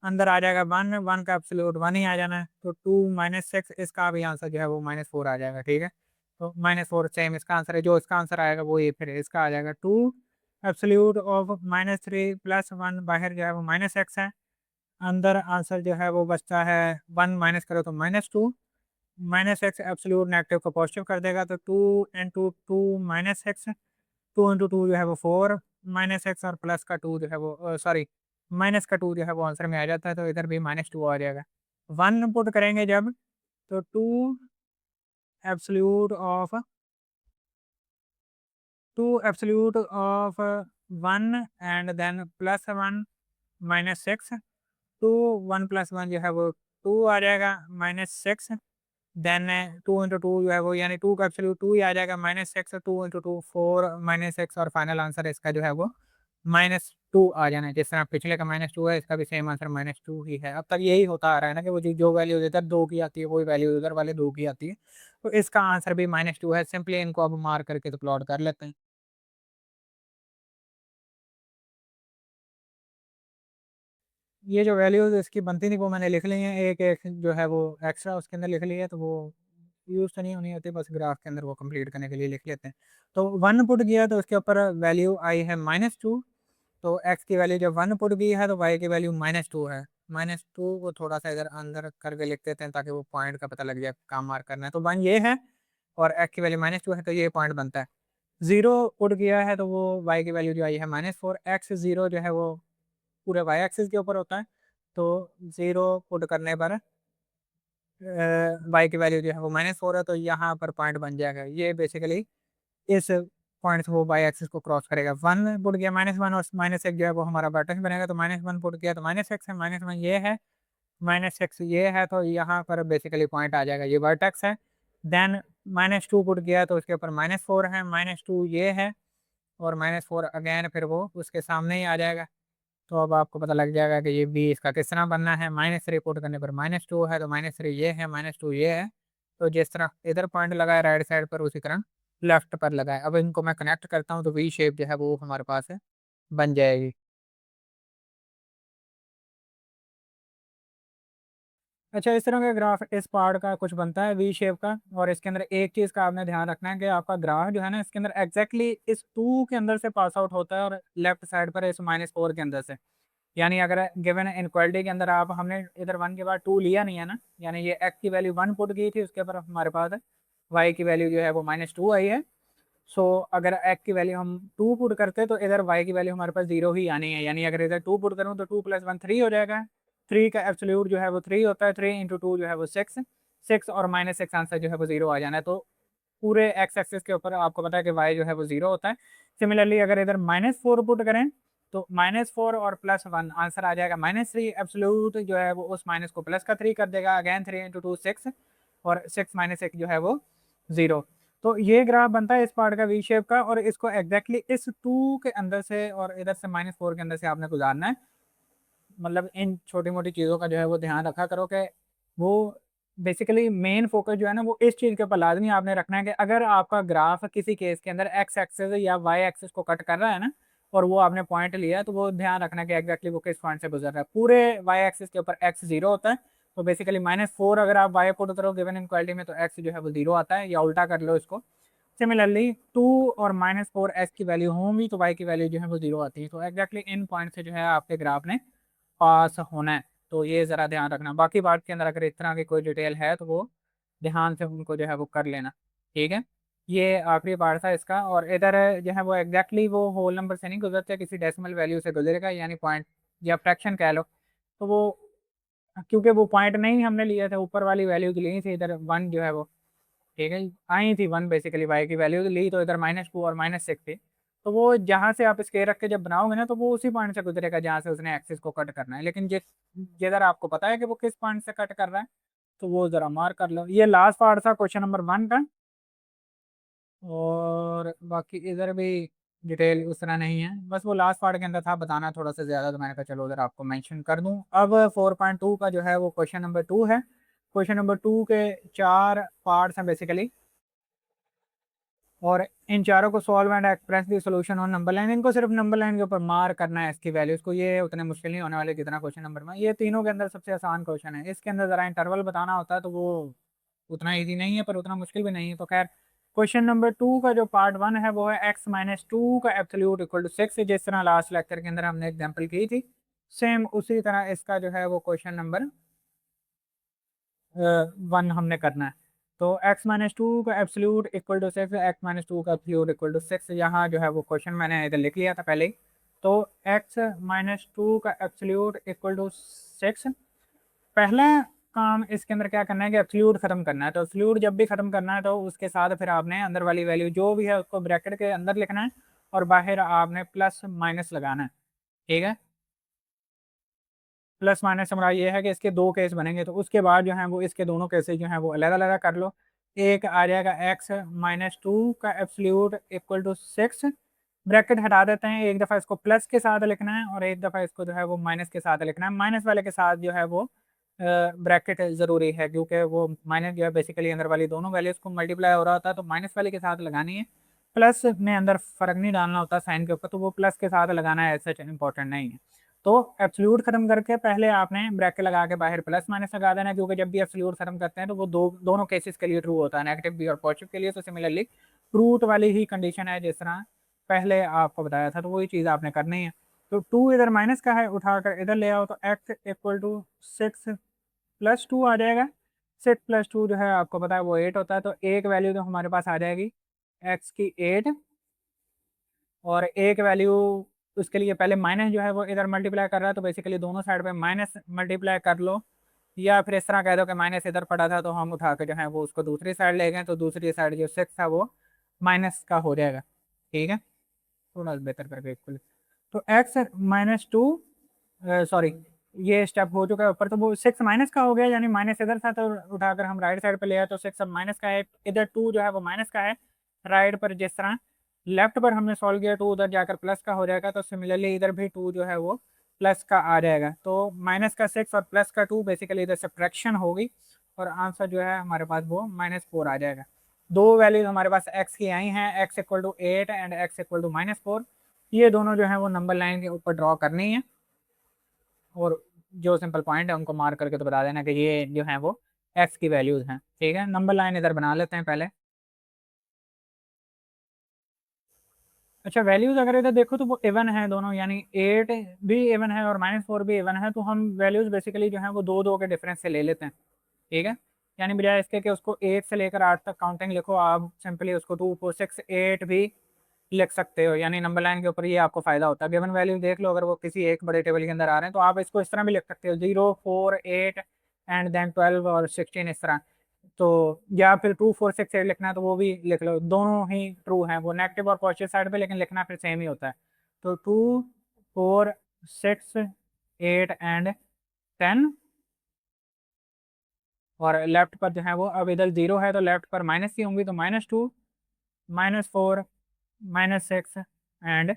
S1: अंदर आ जाएगा वन, वन का एब्सोल्यूट वन ही आ जाना है, तो टू माइनस सिक्स इसका भी आंसर जो है वो माइनस फोर आ जाएगा, ठीक है। तो माइनस फोर सेम इसका आंसर है, जो इसका आंसर आएगा वो ये फिर इसका आ जाएगा। Two absolute of minus three plus one, बाहर जो है वो माइनस एक्स है, अंदर आंसर जो है वो बचता है वन माइनस करो तो minus two, minus x absolute negative को पॉजिटिव कर देगा, तो to into to minus x, to into two जो है वो फोर माइनस एक्स, और प्लस का टू जो है वो सॉरी माइनस का टू जो है वो आंसर में आ जाता है, तो इधर भी माइनस टू आ जाएगा। वन पुट करेंगे जब, तो two absolute of two absolute of one and then plus one minus six, two one plus one जो है वो टू आ जाएगा minus six, then two into two जो है वो यानी टू का एब्सोल्यूट टू ही आ जाएगा minus six, to into to four minus six, और फाइनल आंसर इसका जो है वो -2 आ जाना है। जिस तरह पिछले का -2 है, इसका भी सेम आंसर -2 ही है। अब तक यही होता आ रहा है ना कि वो जो वैल्यू इधर 2 की आती है वही वैल्यू उधर वाले 2 की आती है। तो इसका आंसर भी -2 है। सिंपली इनको अब मार्क करके तो प्लॉट कर लेते हैं। ये जो वैल्यूज इसकी बनती थी वो मैंने लिख ली है, एक एक जो है वो एक्स्ट्रा उसके अंदर लिख ली है, तो वो यूज तो नहीं होनी होती, बस ग्राफ के अंदर वो कंप्लीट करने के लिए लिख लेते हैं। तो 1 पुट किया तो उसके ऊपर वैल्यू आई है -2। तो x की वैल्यू जब 1 पुट की है तो y की वैल्यू -2 है। -2 को थोड़ा सा इधर अंदर करके लिख देते हैं ताकि वो पॉइंट का पता लग जाए कहाँ मार्क करना है। तो 1 ये है और x की वैल्यू -2 है, तो ये पॉइंट बनता है। 0 पुट किया है तो वो y की वैल्यू जो आई है -4। x 0 जो है वो पूरे y एक्सिस के ऊपर होता है। तो 0 पुट करने पर y की वैल्यू जो है वो -4 है, तो यहाँ पर पॉइंट बन जाएगा। ये बेसिकली इस पॉइंट से वो बाई एक्सिस को क्रॉस करेगा। 1 पुट किया -1 और -1 जो है वो हमारा वर्टेक्स बनेगा। तो -1 पुट किया तो -x है, -1 ये है, -x ये है, तो यहाँ पर बेसिकली पॉइंट आ जाएगा, ये वर्टेक्स है। देन -2 पुट किया तो उसके ऊपर -4 है, -2 ये है और -4 अगेन फिर वो उसके सामने ही आ जाएगा। तो अब आपको पता लग जाएगा कि ये बी इसका किस तरह बनना है। -3 पुट करने पर -2 है, तो -3 ये है, -2 ये है। तो जिस तरह इधर पॉइंट लगाए राइट साइड पर, उसी तरह लेफ्ट पर लगाए। अब इनको मैं कनेक्ट करता हूँ तो वी शेप जो है वो हमारे पास है, बन जाएगी। अच्छा, इस तरह का ग्राफ इस पार्ट का कुछ बनता है वी शेप का। और इसके अंदर एक चीज़ का आपने ध्यान रखना है कि आपका ग्राफ जो है ना, इसके अंदर एग्जैक्टली इस 2 के अंदर से पास आउट होता है और लेफ्ट साइड पर इस -4 के अंदर से। यानी अगर गिवन इनक्वालिटी के अंदर आप हमने इधर 1 के बाद 2 लिया नहीं है ना, यानी ये x की वैल्यू 1 पुट की थी, उसके ऊपर हमारे पास है y की वैल्यू जो है वो -2 आई है। सो अगर x की वैल्यू हम 2 पुट करते तो इधर y की वैल्यू हमारे पास 0 ही आनी है। यानी अगर इधर 2 पुट करूँ तो 2 + 1 3 हो जाएगा। 3 का एब्सोल्यूट जो है वो 3 होता है। 3 × 2 जो है वो 6। 6 और -6 आंसर जो है वो 0 आ जाना है। तो पूरे एक्स एक्सिस के ऊपर आपको पता है कि y जो है वो 0 होता है। सिमिलरली अगर इधर -4 पुट करें तो -4 और +1 आंसर आ जाएगा -3। एब्सोल्यूट जो है वो उस माइनस को प्लस का 3 कर देगा। अगेन 3 × 2 6 और 6 - 1 जो है वो 0। तो ये ग्राफ बनता है इस पार्ट का वी शेप का, और इसको एग्जैक्टली इस 2 के अंदर से और इधर से -4 के अंदर से आपने गुजारना है। मतलब इन छोटी मोटी चीज़ों का जो है वो ध्यान रखा करो कि वो बेसिकली मेन फोकस जो है ना वो इस चीज़ के ऊपर लाजमी आपने रखना है कि अगर आपका ग्राफ किसी केस के अंदर एक्स एक्सिस या वाई एक्सिस को कट कर रहा है ना, और वो आपने पॉइंट लिया, तो वो ध्यान रखना कि एग्जैक्टली वो किस पॉइंट से गुजर रहा है। पूरे वाई एक्सिस के ऊपर एक्स 0 होता है। तो बेसिकली -4 अगर आप वाई पुट करो गिवन इनक्वालिटी में, तो एक्स जो है वो 0 आता है, या उल्टा कर लो इसको। सिमिलरली 2 और -4 एक्स की वैल्यू होंगी तो वाई की वैल्यू जो है वो 0 आती है। तो एग्जैक्टली इन पॉइंट से जो है आपके ग्राफ ने पास होना है। तो ये ज़रा ध्यान रखना। बाकी बात के अंदर अगर इस तरह की कोई डिटेल है तो वो ध्यान से उनको जो है वो कर लेना। ठीक है, ये आखिरी पार्ट था इसका। और इधर जो है वो एग्जैक्टली वो होल नंबर से नहीं गुजरते, किसी डेसिमल वैल्यू से गुजरेगा, यानी पॉइंट या फ्रैक्शन कह लो। तो वो क्योंकि वो पॉइंट नहीं हमने लिए थे, ऊपर वाली वैल्यू की ली थी, इधर 1 जो है वो, ठीक है, आई थी 1 बेसिकली वाई की वैल्यू ली, तो इधर -2 और -6 थी। तो वो जहाँ से आप स्केयर रख के जब बनाओगे ना, तो वो उसी पॉइंट से गुजरेगा जहाँ से उसने एक्सिस को कट करना है। लेकिन जिधर आपको पता है कि वो किस पॉइंट से कट कर रहा है, तो वो जरा मार्क कर लो। ये लास्ट पार्ट था क्वेश्चन नंबर 1 का। और बाकी इधर भी डिटेल उस तरह नहीं है, बस वो लास्ट पार्ट के अंदर था बताना थोड़ा सा ज़्यादा, तो मैंने कहा चलो उधर आपको मेंशन कर दूं। अब 4.2 का जो है वो क्वेश्चन नंबर 2 है। क्वेश्चन नंबर 2 के 4 पार्ट्स हैं बेसिकली, और इन चारों को solve and express the solution on number line. इनको सिर्फ नंबर लाइन के ऊपर मार्क करना है इसकी वैल्यूज को। ये उतने मुश्किल नहीं होने वाले जितना क्वेश्चन नंबर में। ये तीनों के अंदर सबसे आसान क्वेश्चन है। इसके अंदर जरा इंटरवल बताना होता है, तो वो उतना ईजी नहीं है पर उतना मुश्किल भी नहीं है। तो खैर, क्वेश्चन नंबर 2 का जो पार्ट 1 है वो है x-2 का एब्सोल्यूट इक्वल टू 6। जिस तरह लास्ट लेक्चर के अंदर हमने एग्जांपल की थी, सेम उसी तरह इसका जो है वो क्वेश्चन नंबर 1 हमने करना है। तो x-2 का एब्सोल्यूट इक्वल टू 6, x-2 का एब्सोल्यूट इक्वल टू 6, यहाँ जो है वो क्वेश्चन मैंने इधर लिख लिया था पहले ही। तो x-2 का एब्सोल्यूट इक्वल टू 6, पहला काम इसके अंदर क्या करना है कि एब्सोल्यूट खत्म करना है। तो एब्सोल्यूट जब भी खत्म करना है तो उसके साथ फिर आपने अंदर वाली वैल्यू जो भी है उसको ब्रैकेट के अंदर लिखना है, और बाहर आपने प्लस माइनस लगाना है। ठीक है, प्लस माइनस हमारा ये है कि इसके दो केस बनेंगे, तो उसके बाद जो है वो इसके दोनों केसेस जो हैं वो अलग अलग कर लो। एक आ जाएगा x-2 का एब्सोल्यूट इक्वल टू 6। ब्रैकेट हटा देते हैं, एक दफ़ा इसको प्लस के साथ लिखना है और एक दफ़ा इसको जो है वो माइनस के साथ लिखना है। माइनस वाले के साथ जो है वो ब्रैकेट ज़रूरी है, क्योंकि वो माइनस जो है बेसिकली अंदर वाली दोनों वैल्यूज़ को मल्टीप्लाई हो रहा होता है, तो माइनस वाले के साथ लगानी है। प्लस में अंदर फ़र्क नहीं डालना होता साइन के ऊपर, तो वो प्लस के साथ लगाना है, ऐसा इंपॉर्टेंट नहीं है। तो एब्सोल्यूट खत्म करके पहले आपने ब्रैकेट लगा के बाहर प्लस माइनस लगा देना है, क्योंकि जब भी एब्सोल्यूट खत्म करते हैं तो वो दोनों केसेस के लिए ट्रू होता है, नेगेटिव भी और पॉजिटिव के लिए। तो सिमिलरली रूट वाली ही कंडीशन है जिस तरह पहले आपको बताया था, तो वही चीज़ आपने करनी है। तो टू इधर माइनस का है, उठाकर इधर ले आओ, तो एक्स इक्वल टू 6 + 2 आ जाएगा। 6 + 2 जो है आपको पता है वो 8 होता है, तो एक वैल्यू तो हमारे पास आ जाएगी एक्स की 8, और एक वैल्यू उसके लिए पहले माइनस जो है वो इधर मल्टीप्लाई कर रहा है, तो बेसिकली दोनों साइड पे माइनस मल्टीप्लाई कर लो, या फिर इस तरह कह दो कि माइनस इधर पड़ा था तो हम उठा के जो है वो उसको दूसरी साइड ले गए, तो दूसरी साइड जो 6 था वो माइनस का हो जाएगा। ठीक है, थोड़ा बेहतर करके इक्वल। तो x-2, सॉरी ये स्टेप हो चुका है ऊपर, तो वो 6 माइनस का हो गया, यानी माइनस इधर था तो उठाकर हम राइट साइड पे ले आए, तो 6 अब माइनस का है, इधर 2 जो है वो माइनस का है। राइट पर जिस तरह लेफ्ट पर हमने सॉल्व किया 2 उधर जाकर प्लस का हो जाएगा, तो सिमिलरली इधर भी 2 जो है वो प्लस का आ जाएगा। तो माइनस का 6 और प्लस का 2 बेसिकली इधर सब्ट्रैक्शन होगी, और आंसर जो है हमारे पास वो -4 आ जाएगा। दो वैल्यूज हमारे पास x की आई हैं, x equal to 8 and x equal to -4। ये दोनों जो है वो नंबर लाइन के ऊपर ड्रॉ करनी है, और जो सिंपल पॉइंट है उनको मार्क करके तो बता देना कि ये जो है वो x की वैल्यूज हैं। ठीक है, नंबर लाइन इधर बना लेते हैं पहले। अच्छा, वैल्यूज अगर इधर देखो तो वो इवन है दोनों, यानी 8 भी इवन है और -4 भी इवन है, तो हम वैल्यूज बेसिकली जो है वो दो दो के डिफरेंस से ले लेते हैं। ठीक है, यानी बजाय इसके कि उसको 1 से लेकर 8 तक काउंटिंग लिखो, आप सिंपली उसको 2 4 6 8 भी लिख सकते हो, यानी नंबर लाइन के ऊपर ये आपको फायदा होता है। गिवन वैल्यू देख लो, अगर वो किसी एक बड़े टेबल के अंदर आ रहे हैं तो आप इसको इस तरह भी लिख सकते हो, 0 4 8 एंड देन 12 और 16 इस तरह। तो या फिर 2 4 6 8 लिखना है तो वो भी लिख लो, दोनों ही ट्रू हैं, वो नेगेटिव और पॉजिटिव साइड पे, लेकिन लिखना फिर सेम ही होता है। तो 2 4 6 8 एंड 10, और लेफ्ट पर जो है वो अब इधर 0 है तो लेफ्ट पर माइनस ही होंगी, तो -2 -4 -6 एंड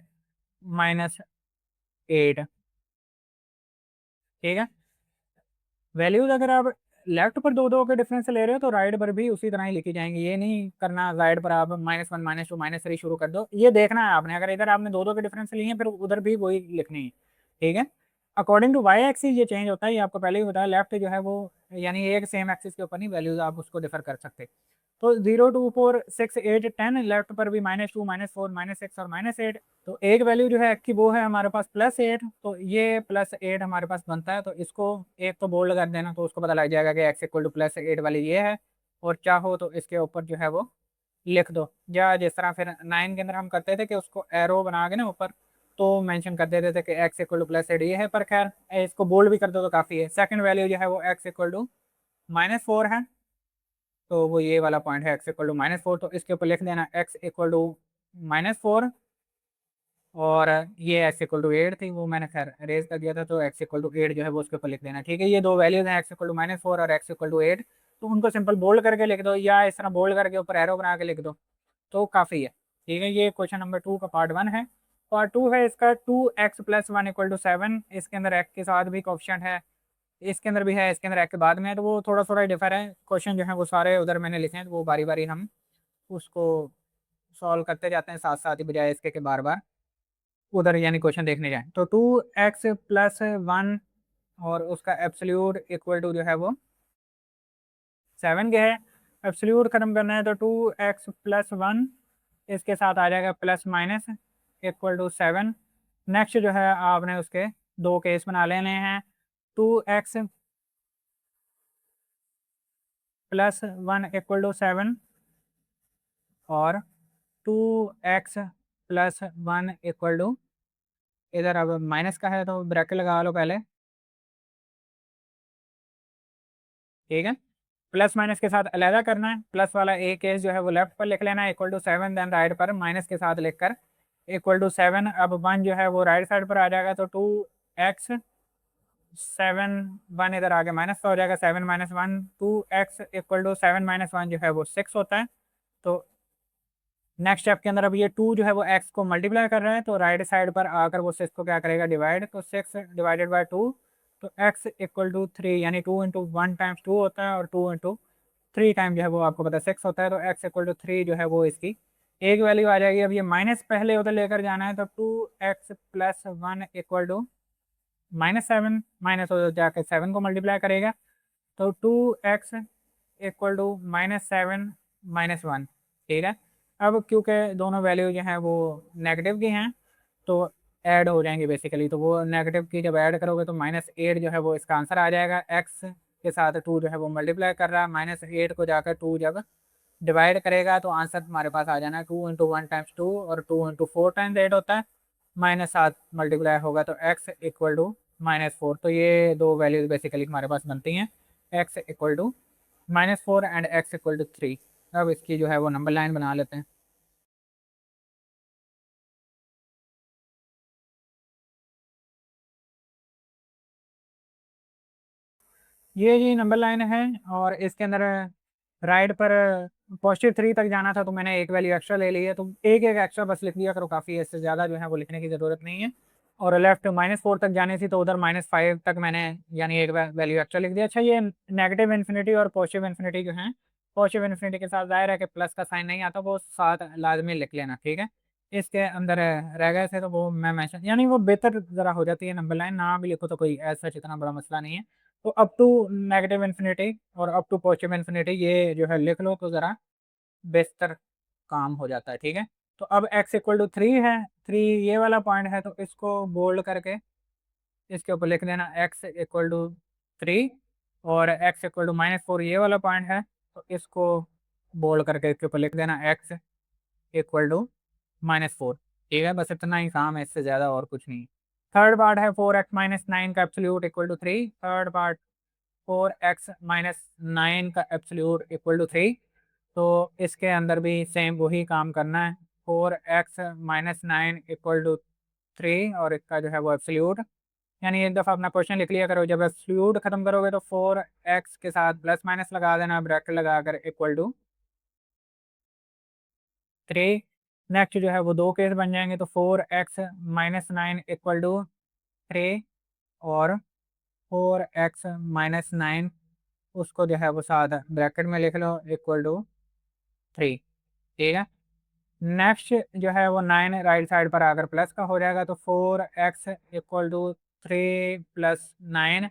S1: -8। ठीक है, वैल्यूज अगर आप लेफ्ट पर दो दो के डिफरेंस से ले रहे हो तो राइट पर भी उसी तरह ही लिखी जाएंगी, ये नहीं करना राइट पर आप -1 -2 -3 शुरू कर दो, ये देखना है आपने, अगर इधर आपने दो दो के डिफरेंस से लिए हैं फिर उधर भी वही लिखनी है। ठीक है, अकॉर्डिंग टू वाई एक्सिस ये चेंज होता है, ये आपको पहले ही बताया, लेफ्ट जो है वो यानी एक सेम एक्सिस के ऊपर नहीं वैल्यूज आप उसको डिफर कर सकते। तो 0 2 4 6 8 10, लेफ्ट पर भी -2 -4 -6 और -8। तो एक वैल्यू जो है एक्स की वो है हमारे पास +8, तो ये +8 हमारे पास बनता है, तो इसको एक तो बोल्ड कर देना, तो उसको पता लग जाएगा कि x इक्वल टू +8 वाली ये है, और चाहो तो इसके ऊपर जो है वो लिख दो, या जिस तरह फिर 9 के अंदर हम करते थे कि उसको एरो बना के ना ऊपर तो मेंशन कर देते थे कि x इक्वल टू +8 ये है, पर खैर इसको बोल्ड भी कर दो तो काफ़ी है। सेकंड वैल्यू जो है वो x इक्वल टू -4 है, तो वो ये वाला पॉइंट है x इक्वल टू -4, तो इसके ऊपर लिख देना x इक्वल टू -4, और ये x इक्वल टू 8 थी, वो मैंने खैर रेज कर दिया था, तो x इक्वल टू 8 जो है वो उसके ऊपर लिख देना। ठीक है, ये दो वैल्यूज हैं x इक्वल टू -4 और x इक्वल टू 8, तो उनको सिंपल बोल्ड करके लिख दो, या इस तरह बोल्ड करके ऊपर एरो बना के लिख दो, तो काफ़ी है। ठीक है, ये क्वेश्चन नंबर 2 का पार्ट 1 है। पार्ट 2 है इसका 2x + 1 = 7, इसके अंदर x के साथ भी कोफिशिएंट है, इसके अंदर भी है, इसके अंदर x के बाद में है, तो वो थोड़ा थोड़ा डिफर है। क्वेश्चन जो है वो सारे उधर मैंने लिखे हैं, तो वो बारी बारी हम उसको सॉल्व करते जाते हैं साथ साथ ही, बजाय इसके कि बार बार उधर यानी क्वेश्चन देखने जाएं। तो 2x + 1 और उसका एब्सोल्यूट इक्वल टू जो है वो 7 के है। एब्सोल्यूट खत्म करना है तो 2x + 1 इसके साथ आ जाएगा plus minus equal to 7। Next जो है आपने उसके दो केस बना लेने हैं, 2x + 1 = 7, और 2x + 1 = इधर अब माइनस का है तो ब्रैकेट लगा लो पहले। ठीक है, प्लस माइनस के साथ अलहदा करना है, प्लस वाला एक केस जो है वो लेफ्ट पर लिख लेना है इक्वल टू 7, देन राइट पर माइनस के साथ लिखकर इक्वल टू 7। अब 1 जो है वो राइट साइड पर आ जाएगा, तो 2x 7 1 इधर आगे माइनस का हो जाएगा, 7 - 1 2x = 7 - 1 जो है वो 6 होता है। तो नेक्स्ट स्टेप के अंदर अब ये 2 जो है वो x को मल्टीप्लाई कर रहा है, तो राइट साइड पर आकर वो 6 को क्या करेगा, डिवाइड। तो 6 डिवाइडेड बाय 2, तो x इक्वल टू 3, यानी 2 इंटू 1 टाइम्स 2 होता है और 2 इंटू 3 टाइम जो है वो आपको पता है 6 होता है। तो x इक्वल टू 3 जो है वो इसकी एक वैल्यू आ जाएगी। अब ये माइनस पहले उधर लेकर जाना है, तो 2x plus 1 equal to -7, minus हो जाकर 7 को मल्टीप्लाई करेगा, तो 2x इक्वल टू -7 -1। ठीक है, अब क्योंकि दोनों वैल्यू जो हैं वो नेगेटिव की हैं, तो ऐड हो जाएंगी बेसिकली। तो वो नेगेटिव की जब ऐड करोगे तो -8 जो है वो इसका आंसर आ जाएगा। x के साथ 2 जो है वो मल्टीप्लाई कर रहा है, -8 को जाकर 2 जब डिवाइड करेगा तो आंसर तुम्हारे पास आ जाना है 2 इंटू 1 टाइम्स 2 और 2 इंटू 4 टाइम्स 8 होता है। -7 मल्टीप्लाई होगा तो x इक्वल टू -4। तो ये दो वैल्यूज बेसिकली हमारे पास बनती हैं, x equal to -4 and x equal to 3। अब इसकी जो है वो नंबर लाइन बना लेते हैं। ये जी नंबर लाइन है, और इसके अंदर राइट पर +3 तक जाना था तो मैंने एक वैल्यू एक्स्ट्रा ले ली है, तो एक एक एक्स्ट्रा बस लिख दिया करो, काफ़ी है, इससे ज़्यादा जो है वो लिखने की ज़रूरत नहीं है। और लेफ्ट -4 तक जानी थी तो उधर -5 तक मैंने यानी एक वैल्यू एक्स्ट्रा लिख दिया। अच्छा, ये नेगेटिव इन्फिनिटी और पॉजिटिव इन्फिनिटी जो है, पॉजिटिव इन्फिनिटी के साथ जाहिर है कि प्लस का साइन नहीं आता, वो साथ लाजमी लिख लेना, ठीक है। इसके अंदर रह गए थे तो वो मैं मेंशन, यानी वो बेहतर ज़रा हो जाती है नंबर लाइन, ना भी लिखो तो कोई ऐसा इतना बड़ा मसला नहीं है। तो अप टू नेगेटिव इन्फिनिटी और अप टू पॉजिटिव इन्फिनिटी ये जो है लिख लो तो ज़रा बेहतर काम हो जाता है, ठीक है। तो अब x इक्वल टू 3 है, 3 ये वाला पॉइंट है, तो इसको बोल्ड करके इसके ऊपर लिख देना x इक्वल टू 3, और x इक्वल टू -4 ये वाला पॉइंट है, तो इसको बोल्ड करके इसके ऊपर लिख देना x इक्वल टू -4। ठीक है, बस इतना ही काम है, इससे ज़्यादा और कुछ नहीं। थर्ड पार्ट है 4x-9 का absolute equal to 3। Third part 4x-9 का एब्सोल्यूट इक्वल टू 3। तो इसके अंदर भी सेम वही काम करना है, 4x-9 इक्वल टू 3, और इसका जो है वो एब्सोल्यूट, यानी एक दफ़ा अपना क्वेश्चन लिख लिया करो, जब एब्सोल्यूट खत्म करोगे तो 4x के साथ प्लस माइनस लगा देना, ब्रैकेट लगाकर इक्वल टू 3। नेक्स्ट जो है वो दो केस बन जाएंगे, तो 4x-9 इक्वल टू 3, और 4x-9 उसको जो है वो साथ ब्रैकेट में लिख लो इक्वल टू 3। ठीक है, नेक्स्ट जो है वो 9 राइट साइड पर आकर प्लस का हो जाएगा, तो 4x equal to 3 plus 9,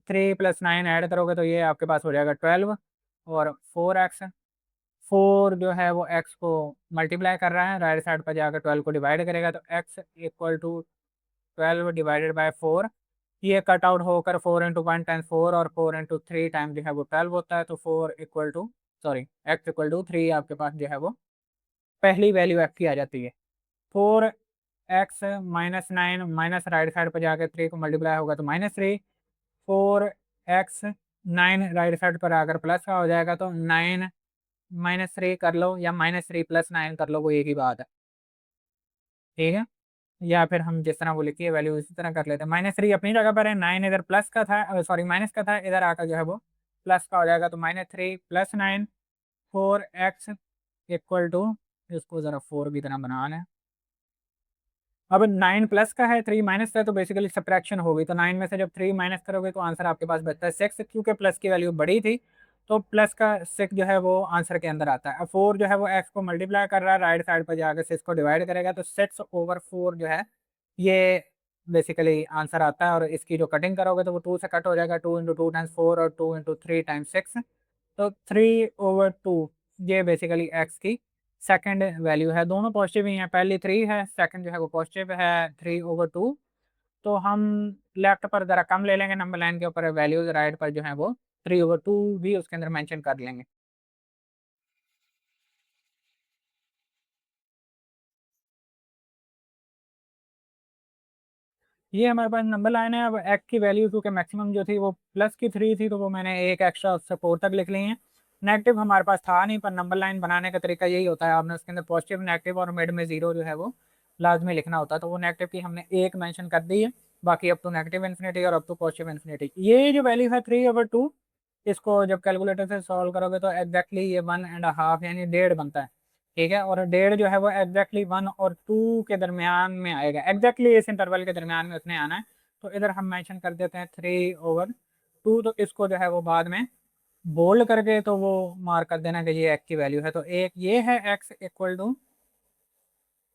S1: 3 plus 9 add करोगे तो ये आपके पास हो जाएगा 12, और 4x, 4 जो है वो x को मल्टीप्लाई कर रहा है, राइट साइड पर जाकर 12 को डिवाइड करेगा, तो x equal to 12 divided by 4। ये कट आउट होकर 4 इंटू 1 टाइम्स 4 और 4 इंटू 3 टाइम जो है वो 12 होता है, तो 4 equal to, sorry, x equal to 3 आपके पास जो है वो पहली वैल्यू f की आ जाती है। 4x-9 माइनस राइट साइड पर जाकर 3 को मल्टीप्लाई होगा तो -3, 4x-9 राइट साइड पर आकर प्लस का हो जाएगा, तो 9 -3 कर लो या -3 प्लस 9 कर लो, वो एक ही बात है, ठीक है। या फिर हम जिस तरह वो लिखी है वैल्यू इसी तरह कर लेते हैं। -3 अपनी जगह पर है, 9 इधर प्लस का था, सॉरी माइनस का था, इधर आकर जो है वो प्लस का हो जाएगा, तो -3 प्लस 9, 4x इक्वल टू, इसको ज़रा 4 की तरह बना लें। अब 9 प्लस का है, 3 माइनस का है, तो बेसिकली सब्ट्रैक्शन होगी, तो 9 में से जब 3 माइनस करोगे तो आंसर आपके पास बचता है 6, क्योंकि प्लस की वैल्यू बड़ी थी तो प्लस का 6 जो है वो आंसर के अंदर आता है। अब 4 जो है वो x को मल्टीप्लाई कर रहा है, राइट साइड पर जाकर 6 को डिवाइड करेगा, तो 6/4 जो है ये बेसिकली आंसर आता है, और इसकी जो कटिंग करोगे तो वो 2 से कट हो जाएगा, 2 इंटू 2 टाइम्स 4 और 2 इंटू 3 टाइम्स 6, तो 3/2 ये बेसिकली x की सेकंड वैल्यू है। दोनों पॉजिटिव ही हैं, पहली 3 है, सेकंड जो है वो पॉजिटिव है 3/2। तो हम लेफ्ट पर ज़रा कम ले लेंगे नंबर लाइन के ऊपर वैल्यूज, राइट पर जो है वो 3/2 भी उसके अंदर मेंशन कर लेंगे। ये हमारे पास नंबर लाइन है। अब एक्स की वैल्यू क्योंकि मैक्सिमम जो थी वो +3 थी, तो वो मैंने एक एक्स्ट्रा उससे 4 तक लिख ली है। नेगेटिव हमारे पास था नहीं, पर नंबर लाइन बनाने का तरीका यही होता है, आपने उसके अंदर पॉजिटिव नेगेटिव और मिड में 0 जो है वो लाजमी लिखना होता है, तो वो नेगेटिव की हमने एक मेंशन कर दी है। बाकी अप टू नेगेटिव इन्फिनिटी और अप टू पॉजिटिव इन्फिनिटी, ये जो वैल्यू है 3/2, इसको जब कैलकुलेटर से सॉल्व करोगे तो एग्जैक्टली ये 1.5 यानी 1.5 बनता है। ठीक है, और डेढ़ जो है वो एग्जैक्टली 1 और 2 के दरमियान में आएगा, एग्जैक्टली इस इंटरवल के दरमियान में उसने आना है। तो इधर हम मेंशन कर देते हैं 3/2, तो इसको जो है वो बाद में बोल्ड करके तो वो मार्क कर देना कि ये एक्स की वैल्यू है। तो एक ये है एक्स इक्वल टू,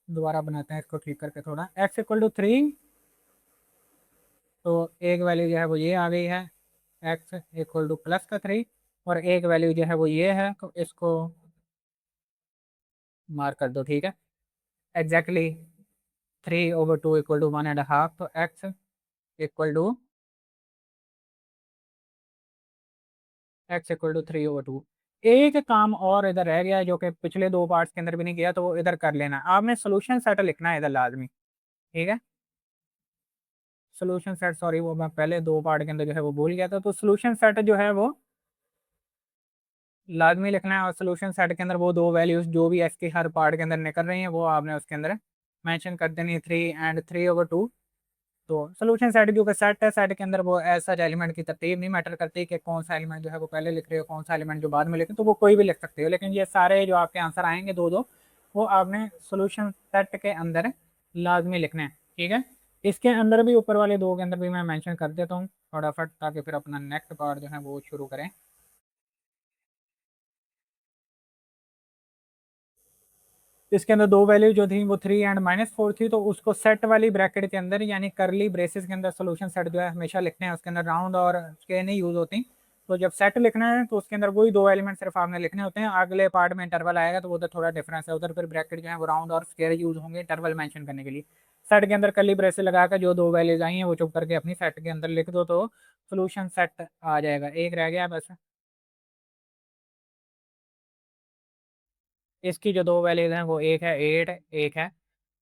S1: दोबारा बनाते हैं इसको ठीक करके थोड़ा, एक्स इक्वल टू 3, तो एक वैल्यू जो है वो ये आ गई है, एक्स इक्वल टू +3, और एक वैल्यू जो है वो ये है, तो इसको मार्क कर दो। ठीक है, एग्जैक्टली 3/2 इक्वल टू 1.5, तो एक्स इक्वल टू, x = 3/2। एक काम और इधर रह गया है जो कि पिछले दो पार्ट्स के अंदर भी नहीं किया, तो वो इधर कर लेना है। आपने सोल्यूशन सेट लिखना है इधर लाजमी। ठीक है, सोल्यूशन सेट, सॉरी वो मैं पहले दो पार्ट के अंदर जो है वो भूल गया था। तो सोल्यूशन सेट जो है वो लाजमी लिखना है, और सोल्यूशन सेट के अंदर वो दो वैल्यूज जो भी एक्स के हर पार्ट के अंदर निकल रही हैं वो आपने उसके अंदर मेंशन कर देनी है, 3 और 3/2। तो सोल्यूशन सेट जो कि सेट है, सेट के अंदर वो ऐसा एलिमेंट की तरतीब नहीं मैटर करती कि कौन सा एलिमेंट जो है वो पहले लिख रहे हो, कौन सा एलिमेंट जो बाद में लिखे, तो वो कोई भी लिख सकते हो। लेकिन ये सारे जो आपके आंसर आएंगे दो दो, वो आपने सोल्यूशन सेट के अंदर लाजमी लिखने हैं। ठीक है, इसके अंदर भी ऊपर वाले दो के अंदर भी मैं मेंशन कर देता हूँ फटाफट, ताकि फिर अपना नेक्स्ट पार्ट जो है वो शुरू करें। इसके अंदर दो वैल्यू जो थी वो 3 और -4 थी, तो उसको सेट वाली ब्रैकेट के अंदर यानी करली ब्रेसेस के अंदर सोल्यूशन सेट जो है हमेशा लिखने हैं, उसके अंदर राउंड और स्क्वायर नहीं यूज होती। तो जब सेट लिखना है तो उसके अंदर वही दो एलिमेंट सिर्फ आपने लिखने होते हैं। अगले पार्ट में इंटरवल आएगा तो उधर थोड़ा डिफरेंस है, उधर फिर ब्रैकेट जो है वो राउंड और स्क्वायर यूज होंगे इंटरवल मेंशन करने के लिए। सेट के अंदर करली ब्रेसेस लगाकर जो दो वैल्यूज आई हैं वो चुप करके अपनी सेट के अंदर लिख दो, तो सोल्यूशन सेट आ जाएगा। एक रह गया बस, इसकी जो दो वैल्यूज हैं वो एक है 8, एक है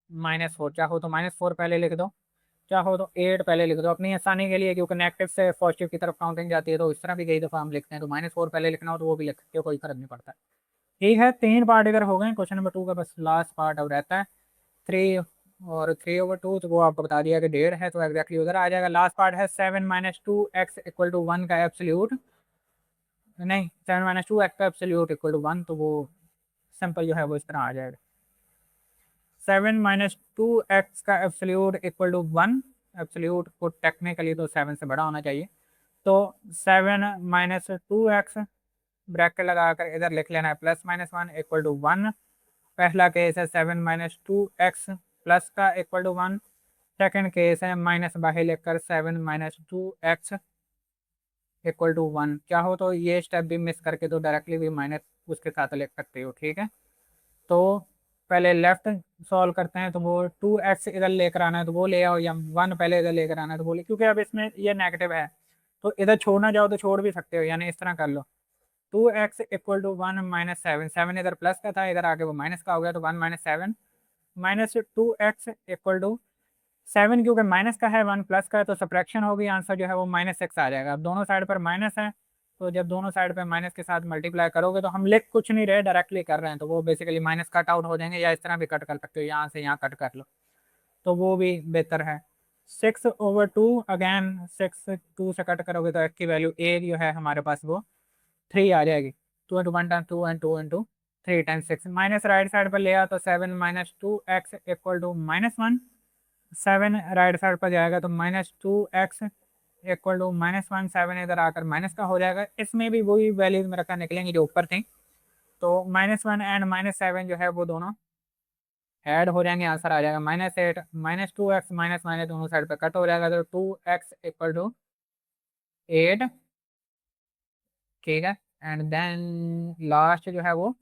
S1: -4। चाहो तो -4 पहले लिख दो, चाहो तो 8 पहले लिख दो अपनी आसानी के लिए, क्योंकि नेगेटिव से पॉजिटिव की तरफ काउंटिंग जाती है, तो इस तरह भी कई दफ़ा हम लिखते हैं। तो -4 पहले लिखना हो तो वो भी लिख सकते हो, कोई फर्क नहीं पड़ता। ठीक है, तीन पार्ट इधर हो गए, क्वेश्चन नंबर 2 का बस लास्ट पार्ट अब रहता है। 3 और 3/2, तो वो आपको बता दिया कि 1.5 है, तो एग्जैक्टली उधर आ जाएगा। लास्ट पार्ट है 7 - 2x = 1 का एब्सोल्यूट, नहीं 7 - 2x का एब्सोल्यूट इक्वल टू 1, तो वो सिंपल जो है वो इस तरह आ जाएगा। 7 - 2x का एब्सोल्यूट इक्वल टू 1, एब्सोल्यूट को टेक्निकली तो 7 से बड़ा होना चाहिए। तो 7 - 2x, ब्रैकेट लगाकर इधर लिख लेना है +-1 इक्वल टू 1। पहला केस है 7 - 2x प्लस का इक्वल टू 1। सेकेंड केस है माइनस बाहर लिखकर 7 - 2x इक्वल टू 1। चाहो तो ये स्टेप भी मिस करके तो डायरेक्टली भी माइनस उसके साथ लिख सकते हो। ठीक है, तो पहले लेफ्ट सॉल्व करते हैं, तो वो 2x इधर लेकर आना है तो वो ले आओ, या 1 पहले इधर लेकर आना है तो वो ले, क्योंकि अब इसमें ये नेगेटिव है तो इधर छोड़ना चाहो तो छोड़ भी सकते हो, यानी इस तरह कर लो। 2x = 1 - 7, 7 इधर प्लस का था, इधर आके वो माइनस का हो गया, तो 1 - 7 -2x = 7, क्योंकि माइनस का है 1 प्लस का है, तो सब्ट्रैक्शन होगी, आंसर जो है वो -6 आ जाएगा। अब दोनों साइड पर माइनस है, तो जब दोनों साइड पे माइनस के साथ मल्टीप्लाई करोगे तो हम लिख कुछ नहीं रहे, डायरेक्टली कर रहे हैं, तो वो बेसिकली माइनस कट आउट हो जाएंगे, या इस तरह भी कट कर सकते हो, यहाँ से यहाँ कट कर लो, तो वो भी बेहतर है। 6/2, अगेन 6 2 से कट करोगे तो एक्स की वैल्यू ए जो है हमारे पास वो 3 आ जाएगी। 2 × 1 time 2 and 2 × 3 times 6, minus right side पर ले आओ तो 7 - 2x = -1। 7 राइट साइड पर जाएगा तो -2x = -1, 7 इधर आकर माइनस का हो जाएगा। इसमें भी वही वैल्यूज मेरे ख्याल निकलेंगी जो ऊपर थी, तो -1 एंड -7 जो है वो दोनों ऐड हो जाएंगे, आंसर आ जाएगा -8। -2x माइनस दोनों साइड पे कट हो जाएगा, तो 2x = 8। ठीक है, एंड देन लास्ट जो है वो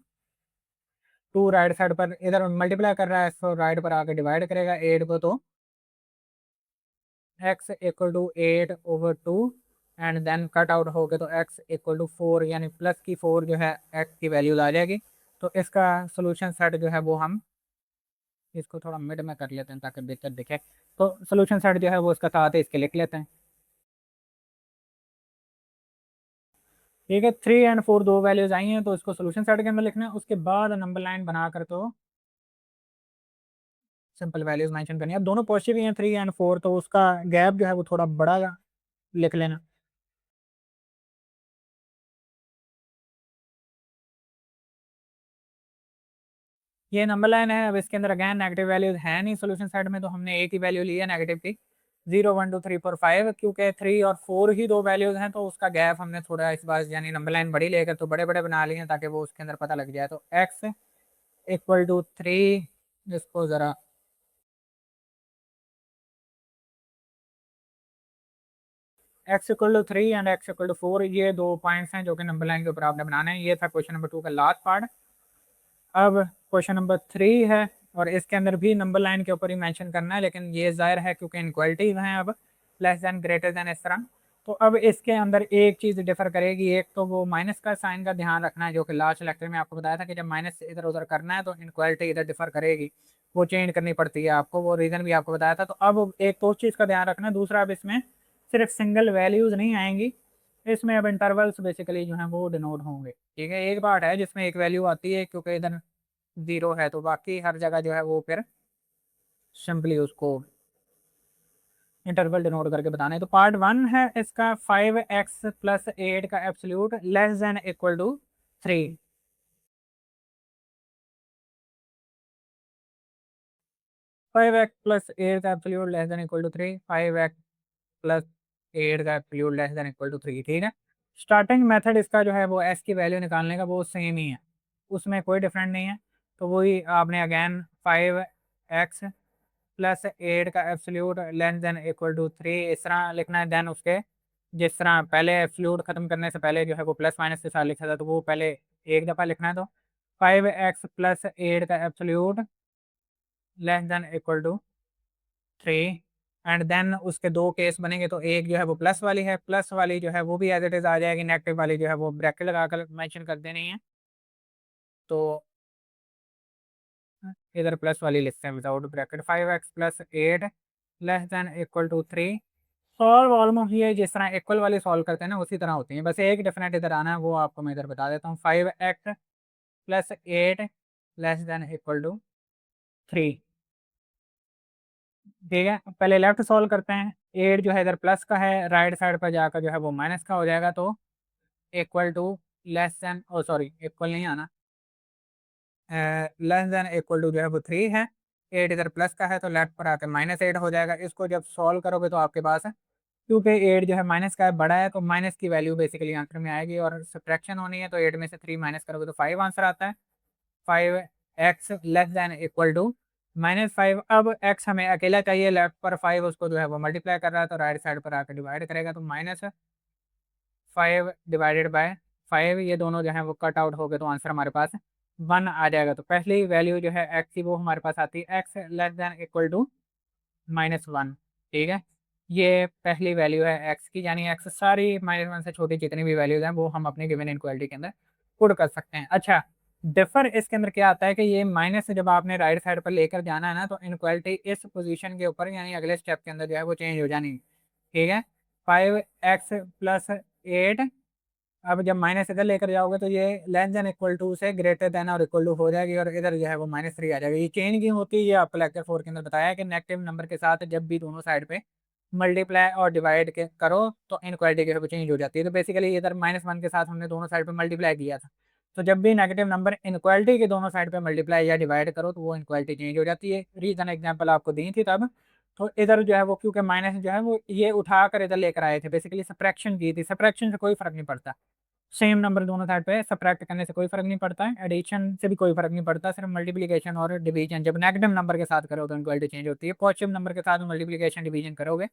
S1: 2 राइट साइड पर इधर मल्टीप्लाई कर रहा है, तो राइट पर आके डिवाइड करेगा 8 को, तो x = 8/2 and then cut out हो गए तो x = 4, यानी प्लस की 4 जो है x की वैल्यूज आ जाएगी। तो इसका सोल्यूशन सेट जो है वो हम इसको थोड़ा मिड में कर लेते हैं ताकि बेहतर दिखे। तो सोल्यूशन सेट जो है वो इसका साथ है, इसके लिख लेते हैं। ठीक है, 3 और 4 दो वैल्यूज आई हैं, तो इसको सोल्यूशन सेट के अंदर लिखना है। उसके बाद नंबर लाइन बनाकर तो सिंपल वैल्यूज मेंशन करनी है। अब दोनों पॉजिटिव ही हैं 3 और 4, तो उसका गैप जो है वो थोड़ा बड़ा लिख लेना। ये नंबर लाइन है। अब इसके अंदर अगेन नेगेटिव वैल्यूज है नहीं सोल्यूशन साइड में, तो हमने एक ही वैल्यू ली है नेगेटिव की, 0 1 2 3 4 5। क्योंकि 3 और 4 ही दो वैल्यूज हैं, तो उसका गैप हमने थोड़ा इस बार यानी नंबर लाइन बड़ी लेकर तो बड़े बड़े बना लिए हैं, ताकि वो उसके अंदर पता लग जाए। तो x इक्वल टू 3, इसको ज़रा x = 3 एंड x = 4, ये दो पॉइंट्स हैं जो कि नंबर लाइन के ऊपर आपने बनाने हैं। ये था क्वेश्चन नंबर 2 का लास्ट पार्ट। अब क्वेश्चन नंबर 3 है, और इसके अंदर भी नंबर लाइन के ऊपर ही मेंशन करना है, लेकिन ये जाहिर है क्योंकि इनक्वालिटीज हैं अब, लेस देन ग्रेटर देन इस तरह। तो अब इसके अंदर एक चीज़ डिफर करेगी, एक तो वो माइनस का साइन का ध्यान रखना है, जो कि लास्ट लेक्चर में आपको बताया था कि जब माइनस इधर उधर करना है तो इनक्वालिटी इधर डिफर करेगी, वो चेंज करनी पड़ती है आपको, वो रीज़न भी आपको बताया था। तो अब एक तो उस चीज़ का ध्यान रखना है, दूसरा अब इसमें सिर्फ सिंगल वैल्यूज़ नहीं आएंगी, इसमें अब इंटरवल्स बेसिकली जो हैं वो डिनोट होंगे। ठीक है, एक पार्ट है जिसमें एक वैल्यू आती है क्योंकि इधर 0 है, तो बाकी हर जगह जो है वो फिर सिंपली उसको इंटरवल डिनोट करके बताना है। तो पार्ट 1 है इसका, 5x + 8 का absolute less than equal to 3। 5x + 8 का absolute less than equal to 3, 5x + 8 का absolute less than equal to 3। ठीक है, स्टार्टिंग मेथड इसका जो है वो s की वैल्यू निकालने का वो सेम ही है, उसमें कोई डिफरेंट नहीं है। तो वही आपने अगेन 5x + 8 का absolute less than equal to 3 इस तरह लिखना है। देन उसके जिस तरह पहले एब्सोल्यूट खत्म करने से पहले जो है वो प्लस माइनस के साथ लिखा था, तो वो पहले एक दफ़ा लिखना है। तो 5x + 8 का absolute less than equal to 3, and then उसके दो केस बनेंगे। तो एक जो है वो प्लस वाली है, प्लस वाली जो है वो भी एज इट इज़ आ जाएगी, नेगेटिव वाली जो है वो ब्रैकेट लगा कर मेंशन कर देनी है। तो इधर प्लस वाली लिखते हैं without bracket, 5x + 8 less than equal to 3। Solve almost ये जिस तरह इक्वल वाली सॉल्व करते हैं ना उसी तरह होती है, बस एक डिफरेंट इधर आना है, वो आपको मैं इधर बता देता हूँ। 5x + 8 less than equal to 3। ठीक है, पहले लेफ्ट सॉल्व करते हैं। 8 जो है इधर प्लस का है, राइट साइड पर जाकर जो है वो माइनस का हो जाएगा। तो equal to less than, oh sorry equal नहीं आना, लेस देन इक्वल टू जो है वो 3 है। 8 इधर प्लस का है तो लेफ्ट पर आकर -8 हो जाएगा। इसको जब सॉल्व करोगे तो आपके पास है, क्योंकि 8 जो है माइनस का है, बड़ा है, तो माइनस की वैल्यू बेसिकली आंसर में आएगी, और सब्ट्रैक्शन होनी है तो 8 में से 3 माइनस करोगे तो 5 आंसर आता है। 5x > -5। अब x हमें अकेला चाहिए, लेफ्ट पर 5 उसको जो है वो मल्टीप्लाई कर रहा है, तो राइट साइड पर आकर डिवाइड करेगा, तो -5 / 5, ये दोनों जो है वो कट आउट हो गए, तो आंसर हमारे पास 1 आ जाएगा। तो पहली वैल्यू जो है x की वो हमारे पास आती है x less than equal to -1। ठीक है, ये पहली वैल्यू है x की, यानी x सारी -1 से छोटी जितनी भी वैल्यूज हैं वो हम अपने गिवन इनक्वालिटी के अंदर पुट कर सकते हैं। अच्छा, डिफर इसके अंदर क्या आता है कि ये माइनस जब आपने राइट साइड पर लेकर जाना है ना, तो इनक्वालिटी इस पोजीशन के ऊपर यानी अगले स्टेप के अंदर जो है वो चेंज हो जानी है। ठीक है, 5x + 8, अब जब माइनस इधर लेकर जाओगे तो ये लेस देन इक्वल टू से ग्रेटर देन और इक्वल टू हो जाएगी, और इधर जो है वो -3 आ जाएगी। ये चेंज क्यों होती है, ये आपको लेक्चर 4 के अंदर बताया है कि नेगेटिव नंबर के साथ जब भी दोनों साइड पे मल्टीप्लाई और डिवाइड के करो तो इनक्वालिटी जो है वो चेंज हो जाती है। तो बेसिकली इधर -1 के साथ हमने दोनों साइड पे मल्टीप्लाई किया था, तो जब भी नेगेटिव नंबर इनक्वालिटी के दोनों साइड पे मल्टीप्लाई या डिवाइड करो तो वो इनक्वालिटी चेंज हो जाती है। रीजन एग्जाम्पल आपको दी थी तब। तो इधर जो है वो क्योंकि माइनस जो है वो ये उठा कर इधर लेकर आए थे, बेसिकली सब्ट्रैक्शन की थी, सब्ट्रैक्शन से कोई फर्क नहीं पड़ता, सेम नंबर दोनों साइड पे सब्ट्रैक्ट करने से कोई फर्क नहीं पड़ता है, एडिशन से भी कोई फर्क नहीं पड़ता, सिर्फ मल्टीप्लिकेशन और डिवीजन जब नेगेटिव नंबर के साथ करो तो इनक्वालिटी चेंज होती है, पॉजिटिव नंबर के साथ मल्टीप्लिकेशन डिवीजन करोगे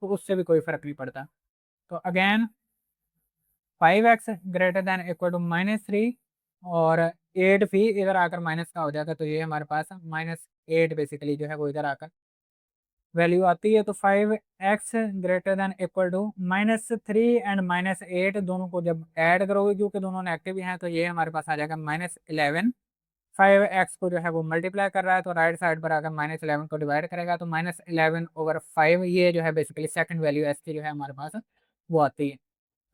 S1: तो उससे भी कोई फर्क नहीं पड़ता। तो अगेन 5x > -3, और 8 भी इधर आकर माइनस का हो जाएगा, तो ये हमारे पास -8 बेसिकली जो है वो इधर आकर वैल्यू आती है। तो 5x > -3 एंड -8 दोनों को जब ऐड करोगे, क्योंकि दोनों नेगेटिव हैं, तो ये हमारे पास आ जाएगा -11। 5x को जो है वो मल्टीप्लाई कर रहा है, तो राइट साइड पर आकर -11 को डिवाइड करेगा, तो -11/5, ये जो है बेसिकली सेकंड वैल्यू एस की जो है हमारे पास वो आती है।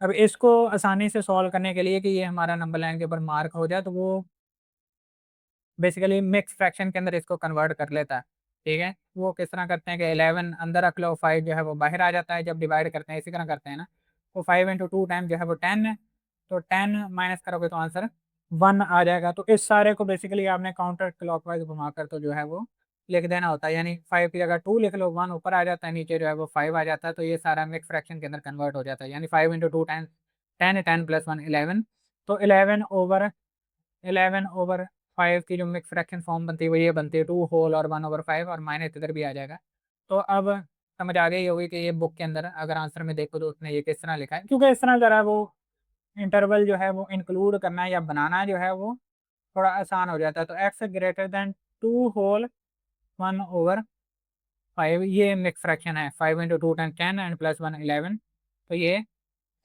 S1: अब इसको आसानी से सॉल्व करने के लिए कि ये हमारा नंबर लाइन के ऊपर मार्क हो जाए, तो वो बेसिकली मिक्स फ्रैक्शन के अंदर इसको कन्वर्ट कर लेता है। ठीक है, वो किस तरह करते हैं कि 11 अंदर रख लो, 5 जो है वो बाहर आ जाता है जब डिवाइड करते हैं, इसी तरह करते हैं ना। तो 5 × 2 टाइम जो है वो 10 है, तो 10 माइनस करोगे तो आंसर 1 आ जाएगा। तो इस सारे को बेसिकली आपने काउंटर क्लॉकवाइज घुमाकर तो जो है वो लिख देना होता है, यानी 5 की जगह 2 लिख लो, 1 ऊपर आ जाता है, नीचे जो है वो 5 आ जाता है, तो ये सारा मिक्स फ्रैक्शन के अंदर कन्वर्ट हो जाता है, यानी 5 इंटू टू 10, 10, 10 प्लस 1 11। तो 11/5 की जो मिक्स फ्रैक्शन फॉर्म बनती है वो ये बनती है 2 होल और 1/5, और माइनस इधर भी आ जाएगा। तो अब समझ आ गई होगी कि ये बुक के अंदर अगर आंसर में देखो तो उसने ये किस तरह लिखा है, क्योंकि इस तरह जरा वो इंटरवल जो है वो इंक्लूड करना या बनाना जो है वो थोड़ा आसान हो जाता है। तो एक्स ग्रेटर देन 2 होल 1/5, ये मिक्स फ्रैक्शन है, 5 इंटू टू 10 10 एंड प्लस 1 11। तो ये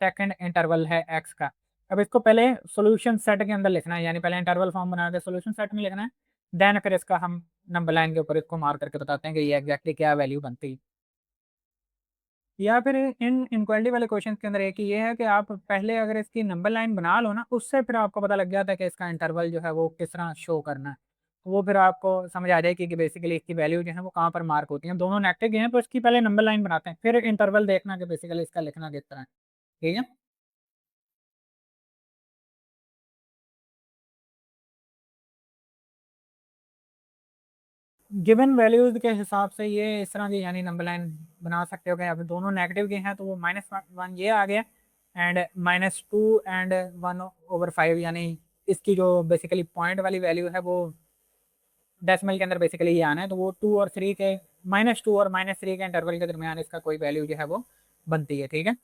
S1: सेकंड इंटरवल है एक्स का। अब इसको पहले सॉल्यूशन सेट के अंदर लिखना है, यानी पहले इंटरवल फॉर्म बना के सॉल्यूशन सेट में लिखना है, देन फिर इसका हम नंबर लाइन के ऊपर इसको मार्क करके बताते हैं कि ये एग्जैक्टली क्या वैल्यू बनती है। या फिर इन इनक्वालिटी वाले क्वेश्चन के अंदर एक ही ये है कि आप पहले अगर इसकी नंबर लाइन बना लो ना, उससे फिर आपको पता लग जाता है कि इसका इंटरवल जो है वो किस तरह शो करना है। तो वो फिर आपको समझ आ जाएगी कि बेसिकली इसकी वैल्यू जो है वो कहाँ पर मार्क होती है। दोनों नेगेटिव हैं तो इसकी पहले नंबर लाइन बनाते हैं, फिर इंटरवल देखना कि बेसिकली इसका लिखना किस तरह है। ठीक है। गिवन वैल्यूज के हिसाब से ये इस तरह की यानी नंबर लाइन बना सकते हो कि अभी दोनों नेगेटिव के हैं तो वो -1 ये आ गया, एंड -2 एंड 1/5, यानी इसकी जो बेसिकली पॉइंट वाली वैल्यू है वो डेसिमल के अंदर बेसिकली ये आना है, तो वो 2 और 3 के -2 और -3 के इंटरवल के दरमियान इसका कोई वैल्यू जो है वो बनती है। ठीक है।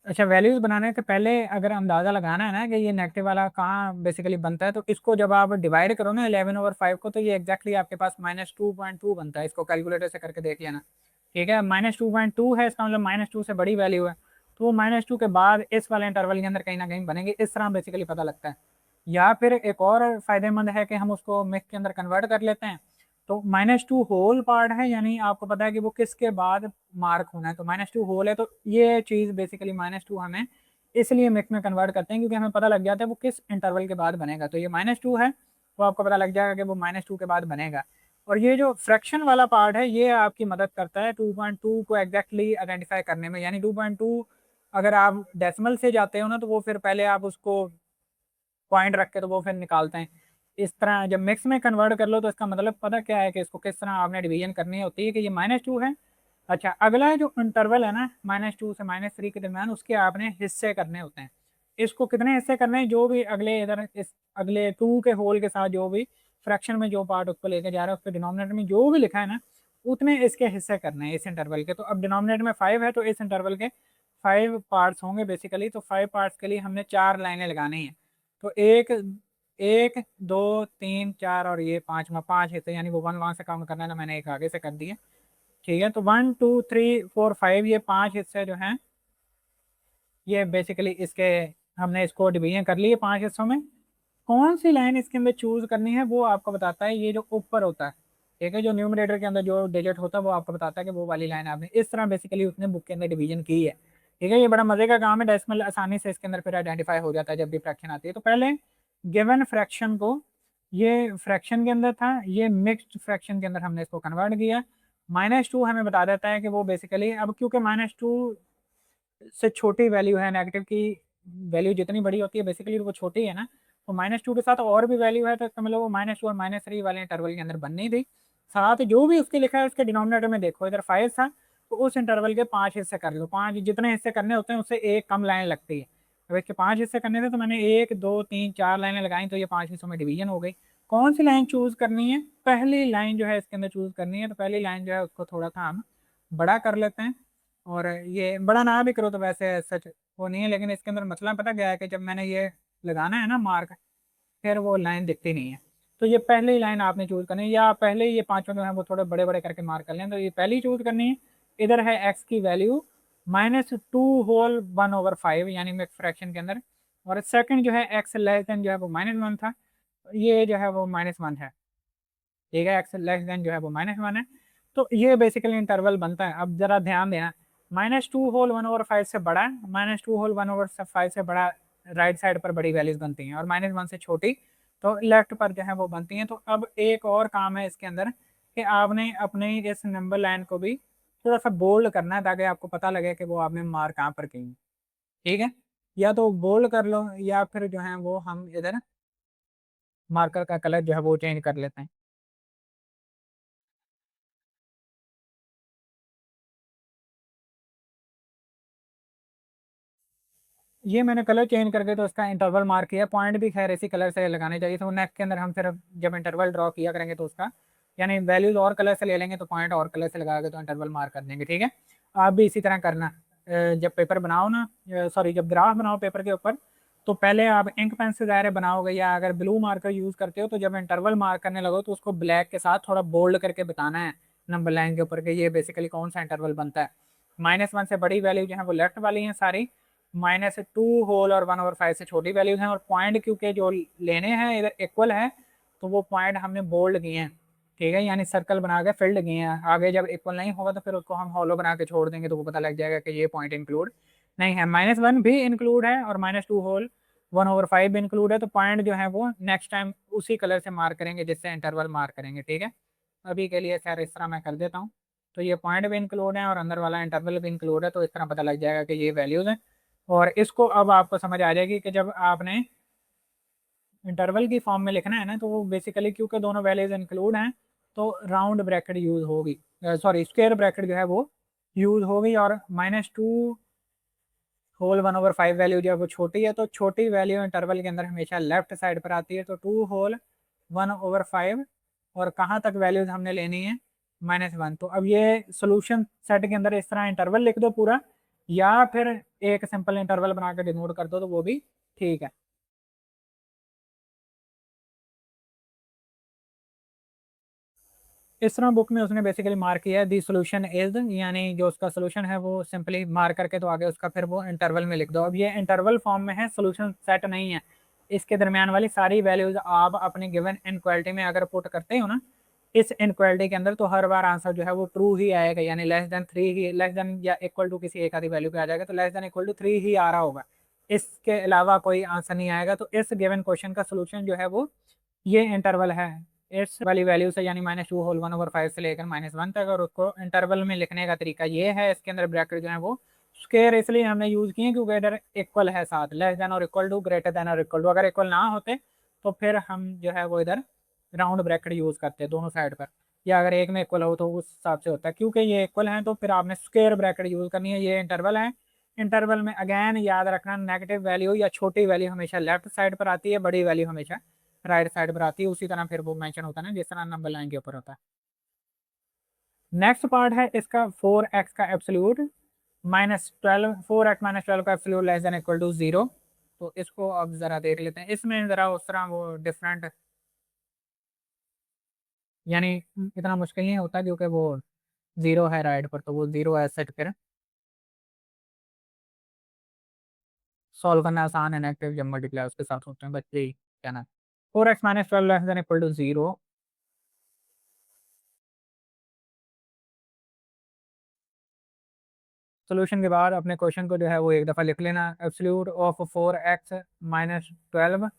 S1: अच्छा, वैल्यूज बनाने के पहले अगर अंदाजा लगाना है ना कि ये नेगेटिव वाला कहाँ बेसिकली बनता है, तो इसको जब आप डिवाइड करो ना 11/5 को, तो ये एग्जैक्टली आपके पास -2.2 बनता है। इसको कैलकुलेटर से करके देख लेना। ठीक है। -2.2 है, इसका मतलब -2 से बड़ी वैल्यू है, तो वो -2 के बाद इस वाले इंटरवल के अंदर कहीं ना कहीं बनेंगे, इस तरह बेसिकली पता लगता है। या फिर एक और फायदेमंद है कि हम उसको मिक्स के अंदर कन्वर्ट कर लेते हैं। तो -2 होल पार्ट है, यानी आपको पता है कि वो किसके बाद मार्क होना है, तो -2 होल है, तो ये चीज़ बेसिकली -2 हमें इसलिए मिक्स में कन्वर्ट करते हैं क्योंकि हमें पता लग जाता है वो किस इंटरवल के बाद बनेगा। तो ये -2 है, तो आपको पता लग जाएगा कि वो -2 के बाद बनेगा। और ये जो फ्रैक्शन वाला पार्ट है ये आपकी मदद करता है 2.2 को एग्जैक्टली आइडेंटिफाई करने में, यानी 2.2 अगर आप डेसिमल से जाते हो ना तो वो फिर पहले आप उसको पॉइंट रख के तो वो फिर निकालते हैं। इस तरह जब मिक्स में कन्वर्ट कर लो तो इसका मतलब पता क्या है कि इसको किस तरह आपने डिवीजन करनी होती है कि ये -2 है। अच्छा, अगला जो इंटरवल है ना -2 से -3 के दरमियान, उसके आपने हिस्से करने होते हैं। इसको कितने हिस्से करने हैं, जो भी अगले इधर इस अगले 2 के होल के साथ जो भी फ्रैक्शन में जो पार्ट उसको लेके जा रहा है उसके डिनोमिनेटर में जो भी लिखा है ना, उतने इसके हिस्से करने हैं इस इंटरवल के। तो अब डिनोमिनेटर में 5 है तो इस इंटरवल के 5 पार्ट्स होंगे बेसिकली, तो 5 पार्ट्स के लिए हमने 4 लाइनें लगानी है। तो एक एक दो तीन चार और ये पांचवा, 5 हिस्से, यानी वो 1 वहां से काउंट करना है ना, मैंने एक आगे से कर दिया। ठीक है। तो 1 2 3 4 5 ये 5 हिस्से जो हैं ये बेसिकली इसके हमने इसको डिवीजन कर लिए 5 हिस्सों में। कौन सी लाइन इसके अंदर चूज करनी है वो आपको बताता है ये जो ऊपर होता है। ठीक है। जो न्यूमरेटर के अंदर जो डिजिट होता है वो आपको बताता है कि वो वाली लाइन आपने इस तरह बेसिकली उसने बुक के अंदर डिवीजन की है। ठीक है। ये बड़ा मजे का काम है, डेसिमल आसानी से इसके अंदर फिर आइडेंटिफाई हो जाता है जब भी फ्रैक्शन आती है। तो पहले गिवन फ्रैक्शन को, ये फ्रैक्शन के अंदर था, ये मिक्स्ड फ्रैक्शन के अंदर हमने इसको कन्वर्ट किया। -2 हमें बता देता है कि वो बेसिकली अब क्योंकि -2 से छोटी वैल्यू है, नेगेटिव की वैल्यू जितनी बड़ी होती है बेसिकली वो छोटी है ना, तो -2 के साथ और भी वैल्यू है तो इसका मतलब वो -2 और -3 वाले इंटरवल के अंदर बननी थी। साथ जो भी उसके लिखा है उसके डिनोमिनेटर में देखो, इधर 5 था तो उस इंटरवल के 5 हिस्से कर लो, 5 जितने हिस्से करने होते हैं उससे एक कम लाइन लगती है। अब इसके 5 हिस्से करने थे तो मैंने 1 2 3 4 लाइनें लगाई, तो ये 5 हिस्सों में डिवीजन हो गई। कौन सी लाइन चूज करनी है, पहली लाइन जो है इसके अंदर चूज करनी है। तो पहली लाइन जो है उसको थोड़ा सा हम बड़ा कर लेते हैं, और ये बड़ा ना भी करो तो वैसे सच वो नहीं है, लेकिन इसके अंदर मसला पता क्या है कि जब मैंने ये लगाना है ना मार्क, फिर वो लाइन दिखती नहीं है। तो ये पहली लाइन आपने चूज करनी है, या पहले ये पांचों जो है वो थोड़े बड़े बड़े करके मार्क कर लें, तो ये पहली चूज करनी है। इधर है एक्स की वैल्यू -2 होल 1/5, यानी मिक्स फ्रैक्शन के अंदर, और सेकंड जो है एक्स लेस देन जो है वो -1 था, ये जो है वो -1 है। ठीक है। एक्स लेस देन जो है वो -1 है। तो ये बेसिकली इंटरवल बनता है। अब जरा ध्यान देना, -2 होल 1/5 से बड़ा है, -2 होल 1/5 से बड़ा राइट साइड पर बड़ी वैल्यूज बनती हैं, और -1 से छोटी तो लेफ्ट पर जो है वो बनती हैं। तो अब एक और काम है इसके अंदर कि आपने अपने इस नंबर लाइन को भी थोड़ा सा बोल्ड करना है ताकि आपको पता लगे कि वो आपने मार्क कहाँ पर की है। ठीक है। या तो बोल्ड कर लो या फिर जो है वो हम इधर मार्कर का कलर जो है वो चेंज कर लेते हैं। ये मैंने कलर चेंज करके तो इसका इंटरवल मार्क किया। पॉइंट भी खैर इसी कलर से लगाने चाहिए, तो नेक्स्ट के अंदर हम सिर्फ जब इंटरवल ड्रॉ किया करेंगे तो उसका यानी वैल्यूज और कलर से ले लेंगे, तो पॉइंट और कलर से लगा के तो इंटरवल मार्क कर देंगे। ठीक है, आप भी इसी तरह करना। जब पेपर बनाओ ना, सॉरी जब ग्राफ बनाओ पेपर के ऊपर, तो पहले आप इंक पेन से दायरे बनाओगे, या अगर ब्लू मार्कर यूज करते हो तो जब इंटरवल मार्क करने लगो तो उसको ब्लैक के साथ थोड़ा बोल्ड करके बताना है नंबर लाइन के ऊपर कि ये बेसिकली कौन सा इंटरवल बनता है। -1 से बड़ी वैल्यू जो है वो लेफ्ट वाली है सारी, -2 होल और 1/5 से छोटी वैल्यूज हैं, और पॉइंट क्योंकि जो लेने हैं इधर इक्वल है, तो वो पॉइंट हमने बोल्ड किए हैं। ठीक है, यानी सर्कल बना के फिल्ड किए हैं। आगे जब इक्वल नहीं होगा तो फिर उसको हम हॉलो बना के छोड़ देंगे, तो वो पता लग जाएगा कि ये पॉइंट इंक्लूड नहीं है। -1 भी इंक्लूड है और -2 होल 1/5 भी इंक्लूड है, तो पॉइंट जो है वो नेक्स्ट टाइम उसी कलर से मार्क करेंगे जिससे इंटरवल मार्क करेंगे। ठीक है, अभी के लिए खैर इस तरह मैं कर देता हूँ। तो ये पॉइंट भी इंक्लूड है और अंदर वाला इंटरवल भी इंक्लूड है, तो इस तरह पता लग जाएगा कि ये वैल्यूज हैं। और इसको अब आपको समझ आ जाएगी कि जब आपने इंटरवल की फॉर्म में लिखना है ना, तो वो बेसिकली क्योंकि दोनों वैल्यूज इंक्लूड हैं, तो राउंड ब्रैकेट यूज होगी, सॉरी स्क्वायर ब्रैकेट जो है वो यूज होगी। और -2 होल 1/5 वैल्यू जो है वो छोटी है, तो छोटी वैल्यू इंटरवल के अंदर हमेशा लेफ्ट साइड पर आती है, तो 2 होल 1/5। और कहाँ तक वैल्यूज हमने लेनी है, -1। तो अब ये सोल्यूशन सेट के अंदर इस तरह इंटरवल लिख दो पूरा, या फिर एक सिंपल इंटरवल बना के डिनोट कर दो तो वो भी ठीक है। इस तरह बुक में उसने बेसिकली मार्क किया है दी सोल्यूशन इज, यानी जो उसका सोल्यूशन है वो सिंपली मार्क करके तो आगे उसका फिर वो इंटरवल में लिख दो। अब ये इंटरवल फॉर्म में है, सोल्यूशन सेट नहीं है। इसके दरमियान वाली सारी वैल्यूज आप अपने गिवन इनक्वालिटी में अगर पुट करते हो ना, इस इनक्वालिटी के अंदर, तो हर बार आंसर जो है वो ट्रू ही आएगा, यानी लेस देन 3 ही, लेस देन या इक्वल टू किसी एक आधी वैल्यू पे आ जाएगा, तो लेस देन = 3 ही आ रहा होगा। इसके अलावा कोई आंसर नहीं आएगा। तो इस गिवन क्वेश्चन का सोल्यूशन जो है वो ये इंटरवल है, इस वाली वैल्यू से, यानी -2 होल 1/5 से लेकर -1 तक। और उसको इंटरवल में लिखने का तरीका ये है, इसके अंदर ब्रैकेट जो है वो स्क्वायर इसलिए हमने यूज किए क्योंकि इधर इक्वल है साथ, लेस देन और इक्वल टू, ग्रेटर देन और इक्वल टू। अगर इक्वल ना होते तो फिर हम जो है वो इधर राउंड ब्रैकेट यूज करते हैं दोनों साइड पर, या अगर एक में इक्वल हो तो उस हिसाब से होता है। क्योंकि ये इक्वल है तो फिर आपने स्क्वायर ब्रैकेट यूज करनी है। ये इंटरवल है, इंटरवल में अगेन याद रखना नेगेटिव वैल्यू या छोटी वैल्यू हमेशा लेफ्ट साइड पर आती है, बड़ी वैल्यू हमेशा राइट साइड पर आती है। उसी तरह फिर वो मेंशन होता है ना जिस तरह नंबर लाइन के ऊपर होता है। नेक्स्ट पार्ट है इसका 4x का एब्सोल्यूट -12, 4x - 12 का absolute less than equal to 0। तो इसको अब जरा देख लेते हैं। इसमें जरा उस तरह वो डिफरेंट, यानी इतना मुश्किल नहीं होता क्योंकि वो 0 है राइट पर, तो वो 0 है सेट कर सॉल्व करना आसान है। नेगेटिव जब मल्टीप्लाई उसके साथ होते हैं बच्चे ही कहना। 4x - 12 less than equal to 0। Solution के बाद अपने क्वेश्चन को जो है वो एक दफ़ा लिख लेना। Absolute of 4x - 12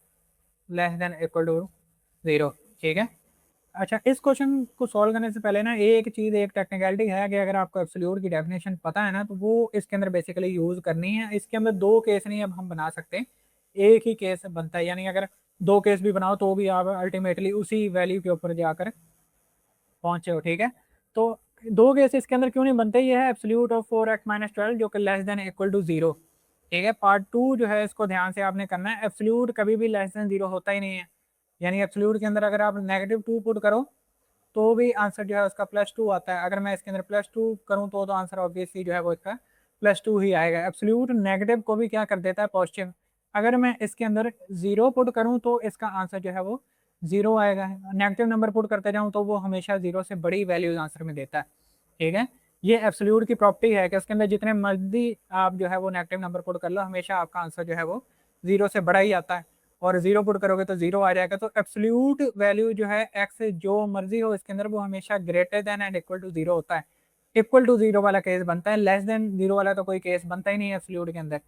S1: less than equal to 0। ठीक है, अच्छा इस क्वेश्चन को सॉल्व करने से पहले ना एक चीज़, एक टेक्निकलिटी है कि अगर आपको एब्सोल्यूट की डेफिनेशन पता है ना, तो वो इसके अंदर बेसिकली यूज़ करनी है। इसके अंदर दो केस नहीं अब हम बना सकते, एक ही केस बनता है। यानी अगर दो केस भी बनाओ तो भी आप अल्टीमेटली उसी वैल्यू के ऊपर जाकर पहुंचे हो। ठीक है, तो दो केस इसके अंदर क्यों नहीं बनते, ये है एब्सोल्यूट ऑफ 4x - 12 जो कि लेस देन इक्वल टू 0। ठीक है, पार्ट 2 जो है इसको ध्यान से आपने करना है। एब्सोल्यूट कभी भी लेस देन 0 होता ही नहीं है, यानी एब्सोल्यूट के अंदर अगर आप -2 पुट करो तो भी आंसर जो है उसका +2 आता है। अगर मैं इसके अंदर +2 करूँ तो आंसर ऑब्वियसली जो है वो इसका +2 ही आएगा। एब्सोल्यूट नेगेटिव को भी क्या कर देता है, पॉजिटिव। अगर मैं इसके अंदर 0 पुट करूँ तो इसका आंसर जो है वो 0 आएगा। नेगेटिव नंबर पुट करते जाऊँ तो वो हमेशा 0 से बड़ी वैल्यूज आंसर में देता है। ठीक है, ये एब्सोल्यूट की प्रॉपर्टी है कि उसके अंदर जितने मर्जी आप जो है वो नेगेटिव नंबर पुट कर लो, हमेशा आपका आंसर जो है वो 0 से बड़ा ही आता है। और 0 पुट करोगे तो 0 आ जाएगा। तो एब्सोल्यूट वैल्यू जो है एक्स जो मर्जी हो इसके अंदर, वो हमेशा greater than and equal to 0 होता है। इक्वल टू 0 वाला केस बनता है, लेस देन 0 वाला तो कोई केस बनता ही नहीं है एब्सोल्यूट के अंदर।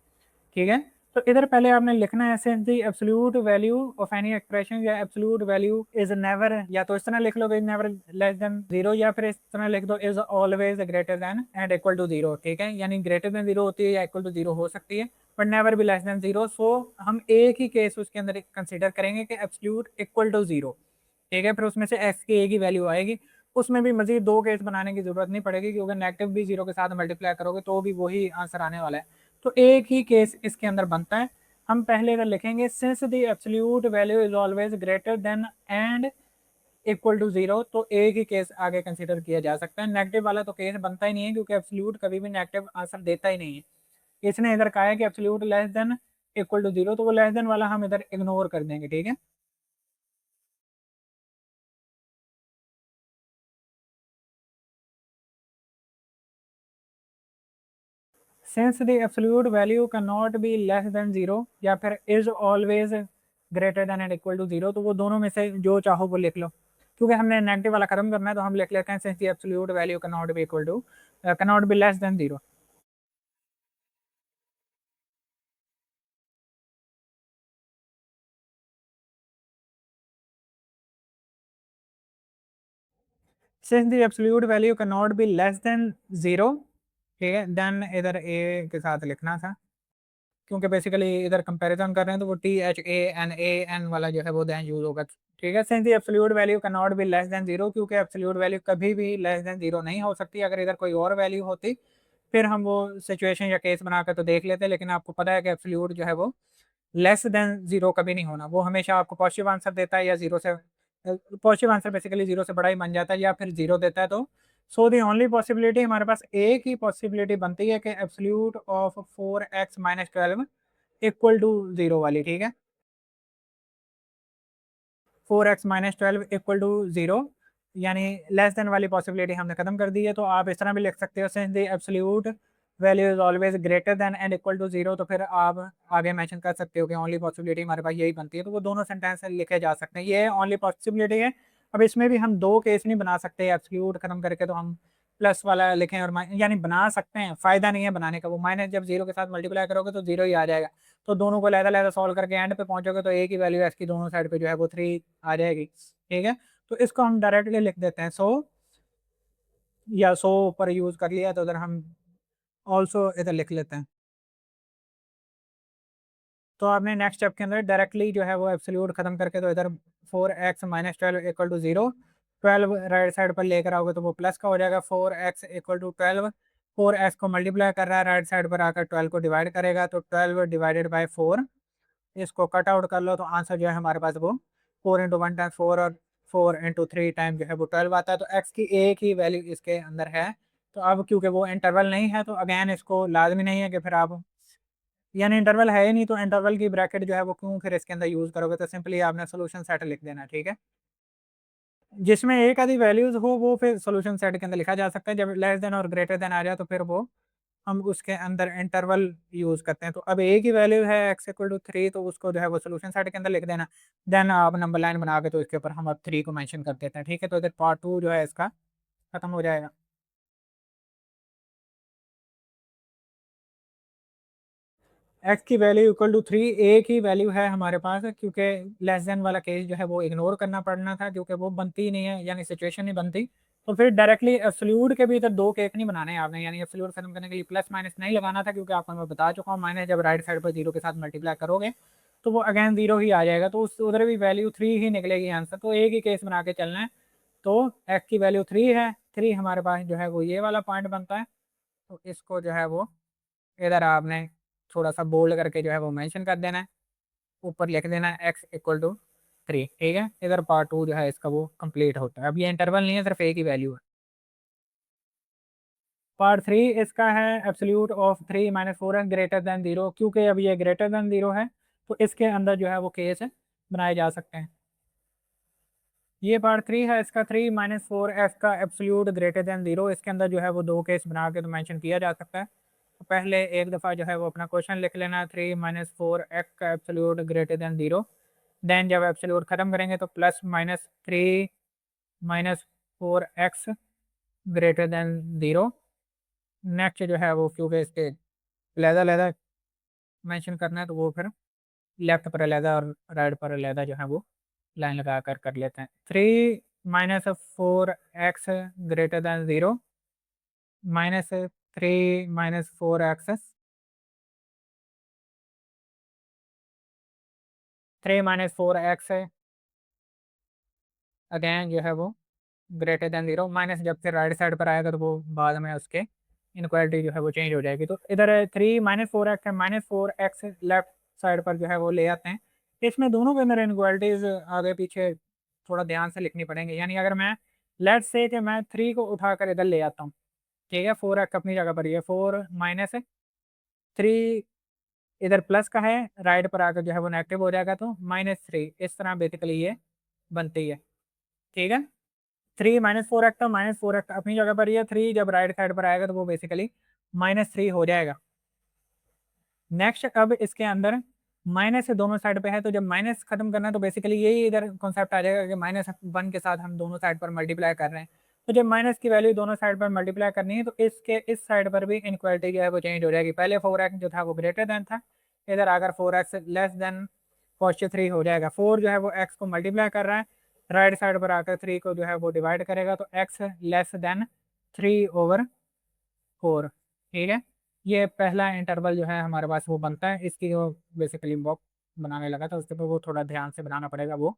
S1: ठीक है, तो इधर पहले आपने लिखना है simply absolute value of any expression, या एब्सोल्यूट वैल्यू इज नेवर, या तो इस तरह लिख लो इज नेवर लेस देन 0, या फिर इस तरह लिख दो is always greater than and equal to 0। ठीक है, यानी ग्रेटर देन 0 होती है या इक्वल टू 0 हो सकती है, but never be less than zero. So हम एक ही केस उसके अंदर कंसिडर करेंगे कि एब्सोल्यूट इक्वल टू जीरो, ठीक है। फिर उसमें से एक्स की एक ही वैल्यू आएगी, उसमें भी मजीद दो केस बनाने की जरूरत नहीं पड़ेगी, क्योंकि नेगेटिव भी जीरो के साथ मल्टीप्लाई करोगे तो भी वही आंसर आने वाला है। तो एक ही केस इसके अंदर बनता है। हम पहले अगर लिखेंगे since the absolute value is always greater than and equal to zero, तो एक ही केस आगे कंसीडर किया जा सकता है। नेगेटिव वाला तो केस बनता ही नहीं है, क्योंकि एब्सोल्यूट कभी भी नेगेटिव आंसर देता ही नहीं है। इसने इधर कहा है कि absolute less than equal to zero, तो वो लेस देन वाला हम इधर इग्नोर कर देंगे, ठीक है। Since the absolute value can not be less than zero या फिर is always greater than and equal to zero, तो वो दोनों में से जो चाहो वो लिख लो। क्योंकि हमने नेगेटिव वाला खत्म करना है, तो हम लिख लेते हैं since the absolute value can not be equal to can not be less than zero. Since the absolute value can not be less than zero, ठीक है, देन इधर ए के साथ लिखना था, क्योंकि बेसिकली इधर कंपैरिजन कर रहे हैं, तो वो THANAN वाला जो है वो देन यूज होगा, ठीक है। Since the absolute value can not be less than zero, क्योंकि एब्सोल्यूट वैल्यू कभी भी लेस देन जीरो नहीं हो सकती। अगर इधर कोई और वैल्यू होती फिर हम वो सिचुएशन या केस बनाकर तो देख लेते, लेकिन आपको पता है कि एब्सोल्यूट जो है वो लेस देन जीरो कभी नहीं होना। वो हमेशा आपको पॉजिटिव आंसर देता है या जीरो से, पॉजिटिव आंसर बेसिकली जीरो से बड़ा ही बन जाता है, या फिर जीरो देता है। तो सो दी ओनली पॉसिबिलिटी, हमारे पास एक ही पॉसिबिलिटी बनती है कि absolute of 4x-12 equal to zero वाली, ठीक है। 4x-12 इक्वल टू जीरो, यानी लेस देन वाली पॉसिबिलिटी हमने खत्म कर दी है। तो आप इस तरह भी लिख सकते हो, since the absolute value is always greater than and equal to zero, तो फिर आप आगे मेंशन कर सकते हो कि ओनली पॉसिबिलिटी हमारे पास यही बनती है। तो वो दोनों सेंटेंस लिखे जा सकते हैं, ये ओनली पॉसिबिलिटी है। अब इसमें भी हम दो केस नहीं बना सकते एब्सोल्यूट खत्म करके, तो हम प्लस वाला लिखें और यानी बना सकते हैं, फायदा नहीं है बनाने का। वो माइनस जब जीरो के साथ मल्टीप्लाई करोगे तो जीरो ही आ जाएगा। तो दोनों को अलग-अलग सॉल्व करके एंड पे पहुंचोगे तो एक ही वैल्यू एस की दोनों साइड पे जो है वो 3 आ जाएगी, ठीक है। तो इसको हम डायरेक्टली लिख देते हैं सो, या सो पर यूज कर लिया तो उधर हम ऑल्सो इधर लिख लेते हैं। तो आपने नेक्स्ट स्टेप के अंदर डायरेक्टली जो है वो एब्सोल्यूट खत्म करके तो इधर 4x-12 equal to zero, 12 right side पर लेकर आओगे तो वो प्लस का हो जाएगा। 4x इक्वल टू 12, 4x को मल्टीप्लाई कर रहा है, राइट साइड पर आकर 12 को डिवाइड करेगा, तो 12 डिवाइडेड बाई 4, इसको कट आउट कर लो तो आंसर जो है हमारे पास वो 4 × 1 टाइम 4 और 4 × 3 टाइम जो है वो 12 आता है। तो x की एक ही वैल्यू इसके अंदर है। तो अब क्योंकि वो इंटरवल नहीं है, तो अगेन इसको लाजमी नहीं है कि फिर आप, यानी इंटरवल है ही नहीं, तो इंटरवल की ब्रैकेट जो है वो क्यों फिर इसके अंदर यूज करोगे। तो सिंपली आपने सोल्यूशन सेट लिख देना, ठीक है। जिसमें एक आधी वैल्यूज हो वो फिर सोल्यूशन सेट के अंदर लिखा जा सकता है। जब लेस देन और ग्रेटर देन आ जाए तो फिर वो हम उसके अंदर इंटरवल यूज करते हैं। तो अब एक ही वैल्यू है x = 3, तो उसको जो है वो सोल्यूशन सेट के अंदर लिख देना। देन आप नंबर लाइन बना के तो इसके ऊपर हम अब 3 को मेंशन कर देते हैं, ठीक है। तो इधर पार्ट 2 जो है इसका खत्म हो जाएगा। एक्स की वैल्यू इक्वल टू 3 एक ही वैल्यू है हमारे पास, क्योंकि लेस देन वाला केस जो है वो इग्नोर करना पड़ना था, क्योंकि वो बनती ही नहीं है, यानी सिचुएशन नहीं बनती। तो फिर डायरेक्टली एब्सोल्यूट के भी इधर दो केस नहीं बनाने हैं आपने, यानी एब्सोल्यूट खत्म करने के लिए प्लस माइनस नहीं लगाना था, क्योंकि आपको मैं बता चुका हूँ माइनस जब राइट साइड पर जीरो के साथ मल्टीप्लाई करोगे तो वो अगेन जीरो ही आ जाएगा, तो उस उधर भी वैल्यू 3 ही निकलेगी आंसर। तो एक ही केस बना के चलना है। तो एक्स की वैल्यू 3 है, 3 हमारे पास जो है वो ये वाला पॉइंट बनता है। तो इसको जो है वो इधर आपने थोड़ा सा बोल्ड करके जो है वो मेंशन कर देना है, ऊपर लिख देना है x = 3, ठीक है। इधर पार्ट 2 जो है इसका वो कंप्लीट होता है। अब ये इंटरवल नहीं है, सिर्फ एक ही वैल्यू है। पार्ट 3 इसका है absolute of 3-4 greater than zero, क्योंकि अब ये ग्रेटर देन जीरो है तो इसके अंदर जो है वो केस बनाए जा सकते हैं। ये पार्ट 3 है इसका, 3-4 का एब्सोल्यूट ग्रेटर देन जीरो, इसके अंदर जो है वो दो केस बना के तो मेंशन किया जा सकता है। तो पहले एक दफ़ा जो है वो अपना क्वेश्चन लिख लेना, 3-4 का absolute greater than zero. Then जब एब्सोल्यूट खत्म करेंगे तो +3-4x greater than zero. Next जो है वो क्योंकि इसके लहदा लहदा मेंशन करना है, तो वो फिर लेफ्ट पर लहदा और राइट पर लहदा जो है वो लाइन लगा कर लेते हैं। 3-4x greater than zero, -3-4x 3 - 4x है, अगेन जो है वो ग्रेटर देन 0, माइनस जब से राइट साइड पर आएगा तो वो बाद में उसके इनक्वालिटी जो है वो चेंज हो जाएगी। तो इधर 3 - 4x है, -4x लेफ्ट साइड पर जो है वो ले आते हैं। इसमें दोनों के अंदर इनक्वालिटीज आगे पीछे थोड़ा ध्यान से लिखनी पड़ेंगी। यानी अगर मैं लेट्स से कि मैं 3 को उठाकर इधर ले आता हूँ, ठीक है, 4x अपनी जगह पर ही है, 4 - 3 इधर प्लस का है, राइट पर आकर जो है वो नेगेटिव हो जाएगा, तो -3 इस तरह बेसिकली ये बनती है। ठीक है, 3 - 4x था, -4x अपनी जगह पर ही है, 3 जब राइट साइड पर आएगा तो वो बेसिकली -3 हो जाएगा। नेक्स्ट अब इसके अंदर माइनस से दोनों साइड पे है, तो जब माइनस खत्म करना है तो बेसिकली यही इधर कॉन्सेप्ट आ जाएगा कि -1 के साथ हम दोनों साइड पर मल्टीप्लाई कर रहे हैं। तो जब माइनस की वैल्यू दोनों साइड पर मल्टीप्लाई करनी है तो इसके इस साइड पर भी इनक्वालिटी जो है वो चेंज हो जाएगी। पहले 4x जो था वो ग्रेटर देन था, इधर आकर 4x लेस देन +3 हो जाएगा। 4 जो है वो x को मल्टीप्लाई कर रहा है, राइट साइड पर आकर 3 को जो है वो डिवाइड करेगा, तो x लेस देन 3/4। ठीक है, ये पहला इंटरवल जो है हमारे पास वो बनता है। इसकी जो बेसिकली बॉक्स बनाने लगा था उसके पर वो थोड़ा ध्यान से बनाना पड़ेगा, वो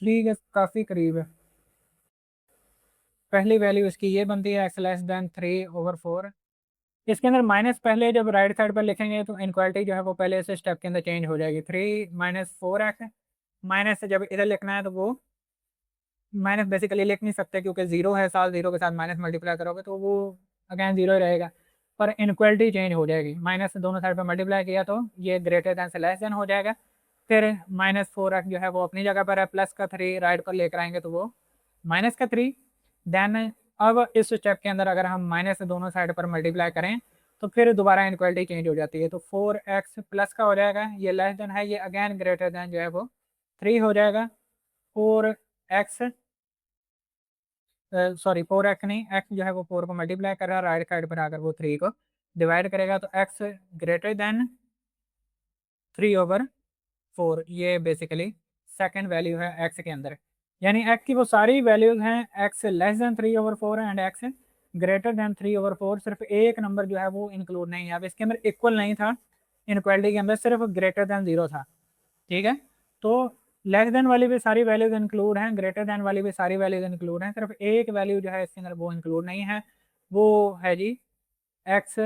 S1: ठीक है काफ़ी करीब है। पहली वैल्यू इसकी ये बनती है x लेस देन 3/4। इसके अंदर माइनस पहले जब राइट साइड पर लिखेंगे तो इनक्वालिटी जो है वो पहले से स्टेप के अंदर चेंज हो जाएगी। 3 - 4x माइनस से जब इधर लिखना है तो वो माइनस बेसिकली लिख नहीं सकते क्योंकि जीरो है, साथ जीरो के साथ माइनस मल्टीप्लाई करोगे तो वो अगेन जीरो ही रहेगा, पर इनक्वालिटी चेंज हो जाएगी। माइनस से दोनों साइड पर मल्टीप्लाई किया तो ये ग्रेटर देन से लेस देन हो जाएगा। फिर -4x जो है वो अपनी जगह पर है, प्लस का 3 राइट पर लेकर आएंगे तो वो -3। देन अब इस स्टेप के अंदर अगर हम माइनस से दोनों साइड पर मल्टीप्लाई करें तो फिर दोबारा इनक्वालिटी चेंज हो जाती है, तो 4x प्लस का हो जाएगा, ये लेस देन है, ये अगेन ग्रेटर देन जो है वो 3 हो जाएगा। 4x सॉरी 4x नहीं, x जो है वो 4 को मल्टीप्लाई कर रहा है, राइट साइड पर आकर वो 3 को डिवाइड करेगा, तो x ग्रेटर देन 3/4। ये बेसिकली सेकंड वैल्यू है x के अंदर। यानी x की वो सारी वैल्यूज हैं, x less then 3/4 and x greater than 3/4। सिर्फ एक नंबर जो है वो इंक्लूड नहीं है, अब इसके अंदर इक्वल नहीं था, इनक्वालिटी के अंदर सिर्फ ग्रेटर देन 0 था। ठीक है, तो लेस देन वाली भी सारी वैल्यूज इंक्लूड हैं, ग्रेटर देन वाली भी सारी वैल्यूज इंक्लूड हैं, सिर्फ एक वैल्यू जो है इसके अंदर वो इंक्लूड नहीं है, वो है जी x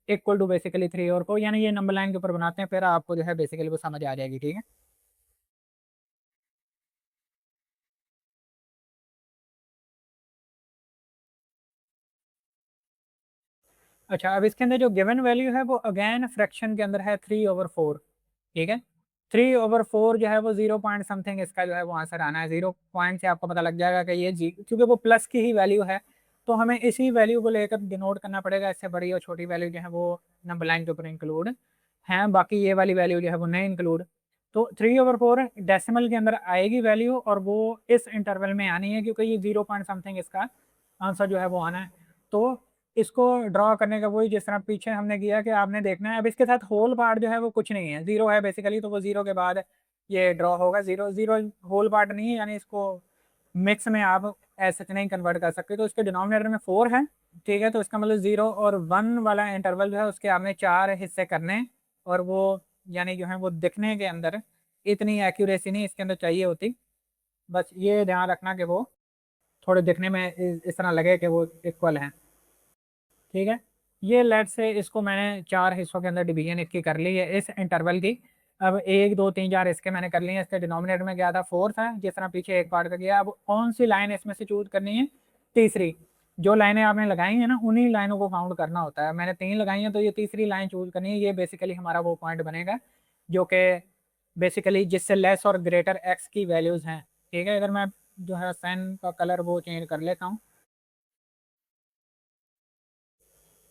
S1: इक्वल टू बेसिकली 3/4। यानी ये नंबर लाइन के ऊपर बनाते हैं, फिर आपको जो है बेसिकली वो समझ आ जाएगी। ठीक है, अच्छा अब इसके अंदर जो गिवन वैल्यू है वो अगेन फ्रैक्शन के अंदर है 3/4। ठीक है, 3/4 जो है वो 0 पॉइंट समथिंग इसका जो है वो आंसर आना है। 0 पॉइंट से आपको पता लग जाएगा कि ये जी, क्योंकि वो प्लस की ही वैल्यू है तो हमें इसी वैल्यू को लेकर डिनोट करना पड़ेगा। इससे बड़ी और छोटी वैल्यू जो है वो नंबर लाइन के ऊपर इंक्लूड हैं, बाकी ये वाली वैल्यू जो है वो नहीं इंक्लूड। तो 3/4 डेसिमल के अंदर आएगी वैल्यू और वो इस इंटरवल में आनी है, क्योंकि ये 0 पॉइंट समथिंग इसका आंसर जो है वो आना है। तो इसको ड्रॉ करने का वही जिस तरह पीछे हमने किया कि आपने देखना है। अब इसके साथ होल पार्ट जो है वो कुछ नहीं है, जीरो है बेसिकली, तो वो जीरो के बाद ये ड्रॉ होगा। जीरो जीरो होल पार्ट नहीं है, यानी इसको मिक्स में आप ऐसे नहीं कन्वर्ट कर सकते, तो इसके डिनोमिनेटर में 4 है। ठीक है, तो इसका मतलब 0 और 1 वाला इंटरवल जो है उसके आपने 4 हिस्से करने हैं, और वो यानी जो है वो दिखने के अंदर इतनी एक्यूरेसी नहीं इसके अंदर चाहिए होती। बस ये ध्यान रखना कि वो थोड़े दिखने में इस तरह लगे कि वो इक्वल हैं। ठीक है, ये लेट से इसको मैंने 4 हिस्सों के अंदर डिवीजन इसकी कर ली है इस इंटरवल की। अब 1 2 3 4 इसके मैंने कर लिए हैं। इसके डिनोमिनेटर में गया था 4 था, जिस तरह पीछे एक पार्ट का गया। अब कौन सी लाइन इसमें से चूज करनी है? तीसरी। जो लाइनें आपने लगाई हैं ना उन्हीं लाइनों को काउंट करना होता है। मैंने 3 लगाई हैं तो ये तीसरी लाइन चूज करनी है। ये बेसिकली हमारा वो पॉइंट बनेगा जो कि बेसिकली जिससे लेस और ग्रेटर एक्स की वैल्यूज हैं। ठीक है, अगर मैं जो है पेन का कलर वो चेंज कर लेता हूँ,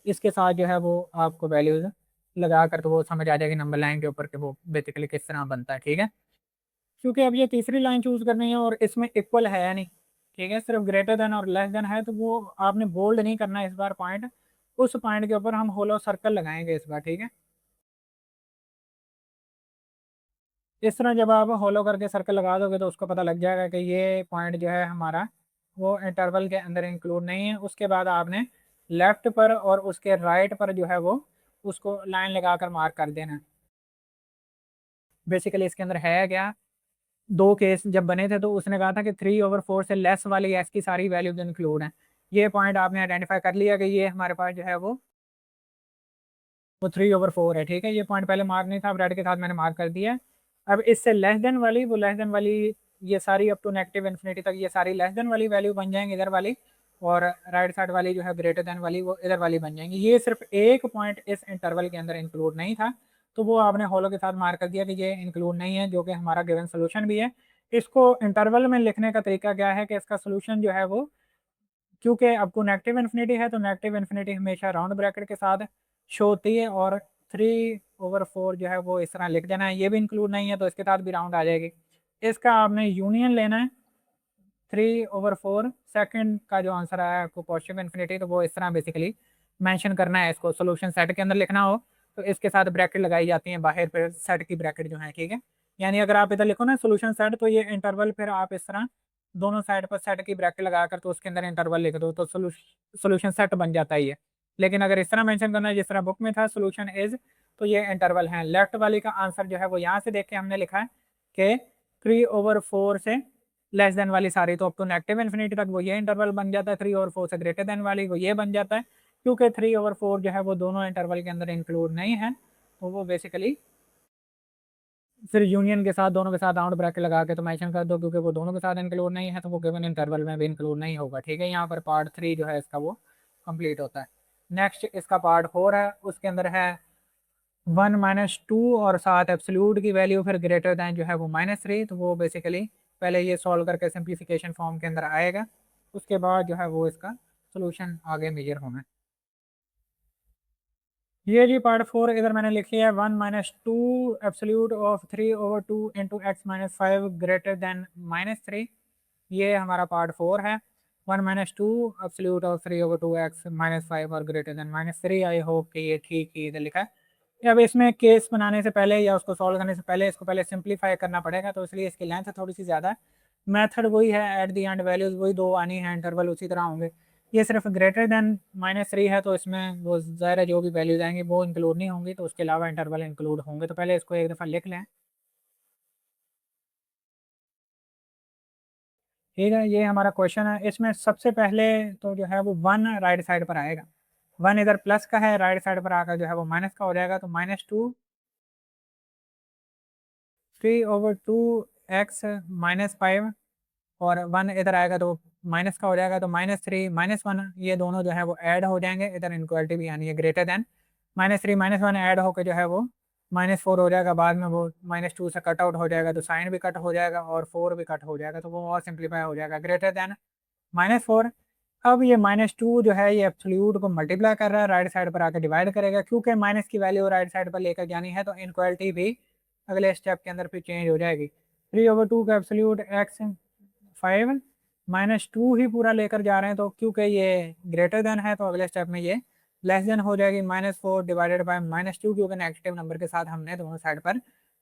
S1: इसके साथ जो है वो आपको वैल्यूज लगा कर तो वो समझ आ जाएगी नंबर लाइन के ऊपर कि वो बेसिकली किस तरह बनता है। ठीक है, क्योंकि अब ये तीसरी लाइन चूज करनी है और इसमें इक्वल है नहीं। ठीक है, सिर्फ ग्रेटर देन और लेस देन है, तो वो आपने बोल्ड नहीं करना है इस बार पॉइंट। उस पॉइंट के ऊपर हम होलो सर्कल लगाएंगे इस बार। ठीक है, इस तरह जब आप होलो करके सर्कल लगा दोगे तो उसको पता लग जाएगा कि ये पॉइंट जो है हमारा वो इंटरवल के अंदर इंक्लूड नहीं है। उसके बाद आपने लेफ्ट पर और उसके राइट पर जो है वो उसको लाइन लगाकर मार्क कर देना। बेसिकली इसके अंदर है क्या, दो केस जब बने थे तो उसने कहा था कि 3/4 से लेस वाली एस की सारी वैल्यूज इंक्लूड हैं। ये पॉइंट आपने आइडेंटिफाई कर लिया कि ये हमारे पास जो है वो 3/4 है। ठीक है, ये पॉइंट पहले मार्क नहीं था, अब रेड के साथ मैंने मार्क कर दिया है। अब इससे लेस देन वाली, वो लेस देन वाली, ये सारी अप टू नेगेटिव इन्फिनिटी तक ये सारी लेस देन वाली वैल्यू बन जाएंगी इधर वाली, और राइट साइड वाली जो है ग्रेटर देन वाली वो इधर वाली बन जाएंगी। ये सिर्फ एक पॉइंट इस इंटरवल के अंदर इंक्लूड नहीं था, तो वो आपने होलो के साथ मार्क कर दिया कि ये इंक्लूड नहीं है, जो कि हमारा गिवन सोल्यूशन भी है। इसको इंटरवल में लिखने का तरीका क्या है कि इसका सोल्यूशन जो है वो, क्योंकि आपको नेगेटिव इन्फिनिटी है तो नेगेटिव इन्फिनिटी हमेशा राउंड ब्रैकेट के साथ शो होती है, और 3/4 जो है वो इस तरह लिख देना है। ये भी इंक्लूड नहीं है तो इसके साथ भी राउंड आ जाएगी। इसका आपने यूनियन लेना है 3/4। सेकंड का जो आंसर आया आपको पॉजिटिव इन्फिनिटी, तो वो इस तरह बेसिकली मेंशन करना है। इसको सोल्यूशन सेट के अंदर लिखना हो तो इसके साथ ब्रैकेट लगाई जाती है बाहर पे, सेट की ब्रैकेट जो है। ठीक है, यानी अगर आप इधर लिखो ना सोल्यूशन सेट, तो ये इंटरवल फिर आप इस तरह दोनों साइड पर सेट की ब्रैकेट लगाकर तो उसके अंदर इंटरवल लिख दो तो सोल्यूशन सेट बन जाता है ये। लेकिन अगर इस तरह मेंशन करना है जिस तरह बुक में था सोल्यूशन इज, तो ये इंटरवल है। लेफ्ट वाली का आंसर जो है वो यहाँ से देख के हमने लिखा है कि 3/4 से लेस देन वाली सारी, तो अप टू नेगेटिव इन्फिनिटी तक वो ये इंटरवल बन जाता है। 3/4 से ग्रेटर देन वाली वो ये बन जाता है। क्योंकि 3/4 जो है वो दोनों इंटरवल के अंदर इंक्लूड नहीं है, तो वो बेसिकली फिर यूनियन के साथ दोनों के साथ राउंड ब्रैकेट लगा के तो मेंशन कर दो, क्योंकि वो दोनों के साथ इंक्लूड नहीं है तो वो गिवन इंटरवल में भी इंक्लूड नहीं होगा। ठीक है, यहाँ पर पार्ट 3 जो है इसका वो कंप्लीट होता है। नेक्स्ट इसका पार्ट 4 है, उसके अंदर है 1 - 2 और साथ एब्सोल्यूट की वैल्यू फिर ग्रेटर दैन जो है वो -3। तो वो बेसिकली पहले ये सॉल्व करके सिंप्लीफिकेशन फॉर्म के अंदर आएगा, उसके बाद जो है वो इसका सोल्यूशन आगे मेजर होना है। ये जी पार्ट 4 इधर मैंने लिखी है 1 - 2 absolute of 3/2 into x - 5 greater than -3। ये हमारा पार्ट 4 है। 1 - 2 एब्सोल्यूट ऑफ 3/2 x - 5 और ग्रेटर देन -3। आई होप कि ये ठीक ही इधर लिखा है। अब इसमें केस बनाने से पहले या उसको सॉल्व करने से पहले इसको पहले सिंप्लीफाई करना पड़ेगा, तो इसलिए इसकी लेंथ थोड़ी सी ज़्यादा है। मेथड वही है, एट दी एंड वैल्यूज वही दो आनी है, इंटरवल उसी तरह होंगे। ये सिर्फ ग्रेटर देन -3 है, तो इसमें वो ज़ाहिर है जो भी वैल्यूज आएंगी वो इंक्लूड नहीं होंगी, तो उसके अलावा इंटरवल इंक्लूड होंगे। तो पहले इसको एक दफ़ा लिख लें। ठीक है, ये हमारा क्वेश्चन है। इसमें सबसे पहले तो जो है वो 1 राइट साइड पर आएगा। 1 इधर प्लस का है, राइट साइड पर आकर जो है वो माइनस का हो जाएगा, तो -2 3/2 x - 5, और 1 इधर आएगा तो माइनस का हो जाएगा, तो -3 -1 ये दोनों जो है वो ऐड हो जाएंगे। इधर इनक्वालिटी भी आनी है, ग्रेटर देन -3 -1 ऐड होकर जो है वो -4 हो जाएगा। बाद में वो -2 से कट आउट हो जाएगा, तो साइन भी कट हो जाएगा और 4 भी कट हो जाएगा, तो वो और सिंप्लीफाई हो जाएगा ग्रेटर देन -4। अब ये -2 जो है ये एब्सोल्यूट को मल्टीप्लाई कर रहा है, राइट साइड पर आकर डिवाइड करेगा, क्योंकि माइनस की वैल्यू राइट साइड पर लेकर जानी है, तो इनक्वालिटी भी अगले स्टेप के अंदर फिर चेंज हो जाएगी। 3/2 का एब्सोल्यूट x 5 -2 ही पूरा लेकर जा रहे हैं, तो क्योंकि ये ग्रेटर देन है तो अगले स्टेप में ये लेस देन हो जाएगी। -4 डिवाइडेड बाय -2, क्योंकि नेगेटिव नंबर के साथ हमने दोनों साइड पर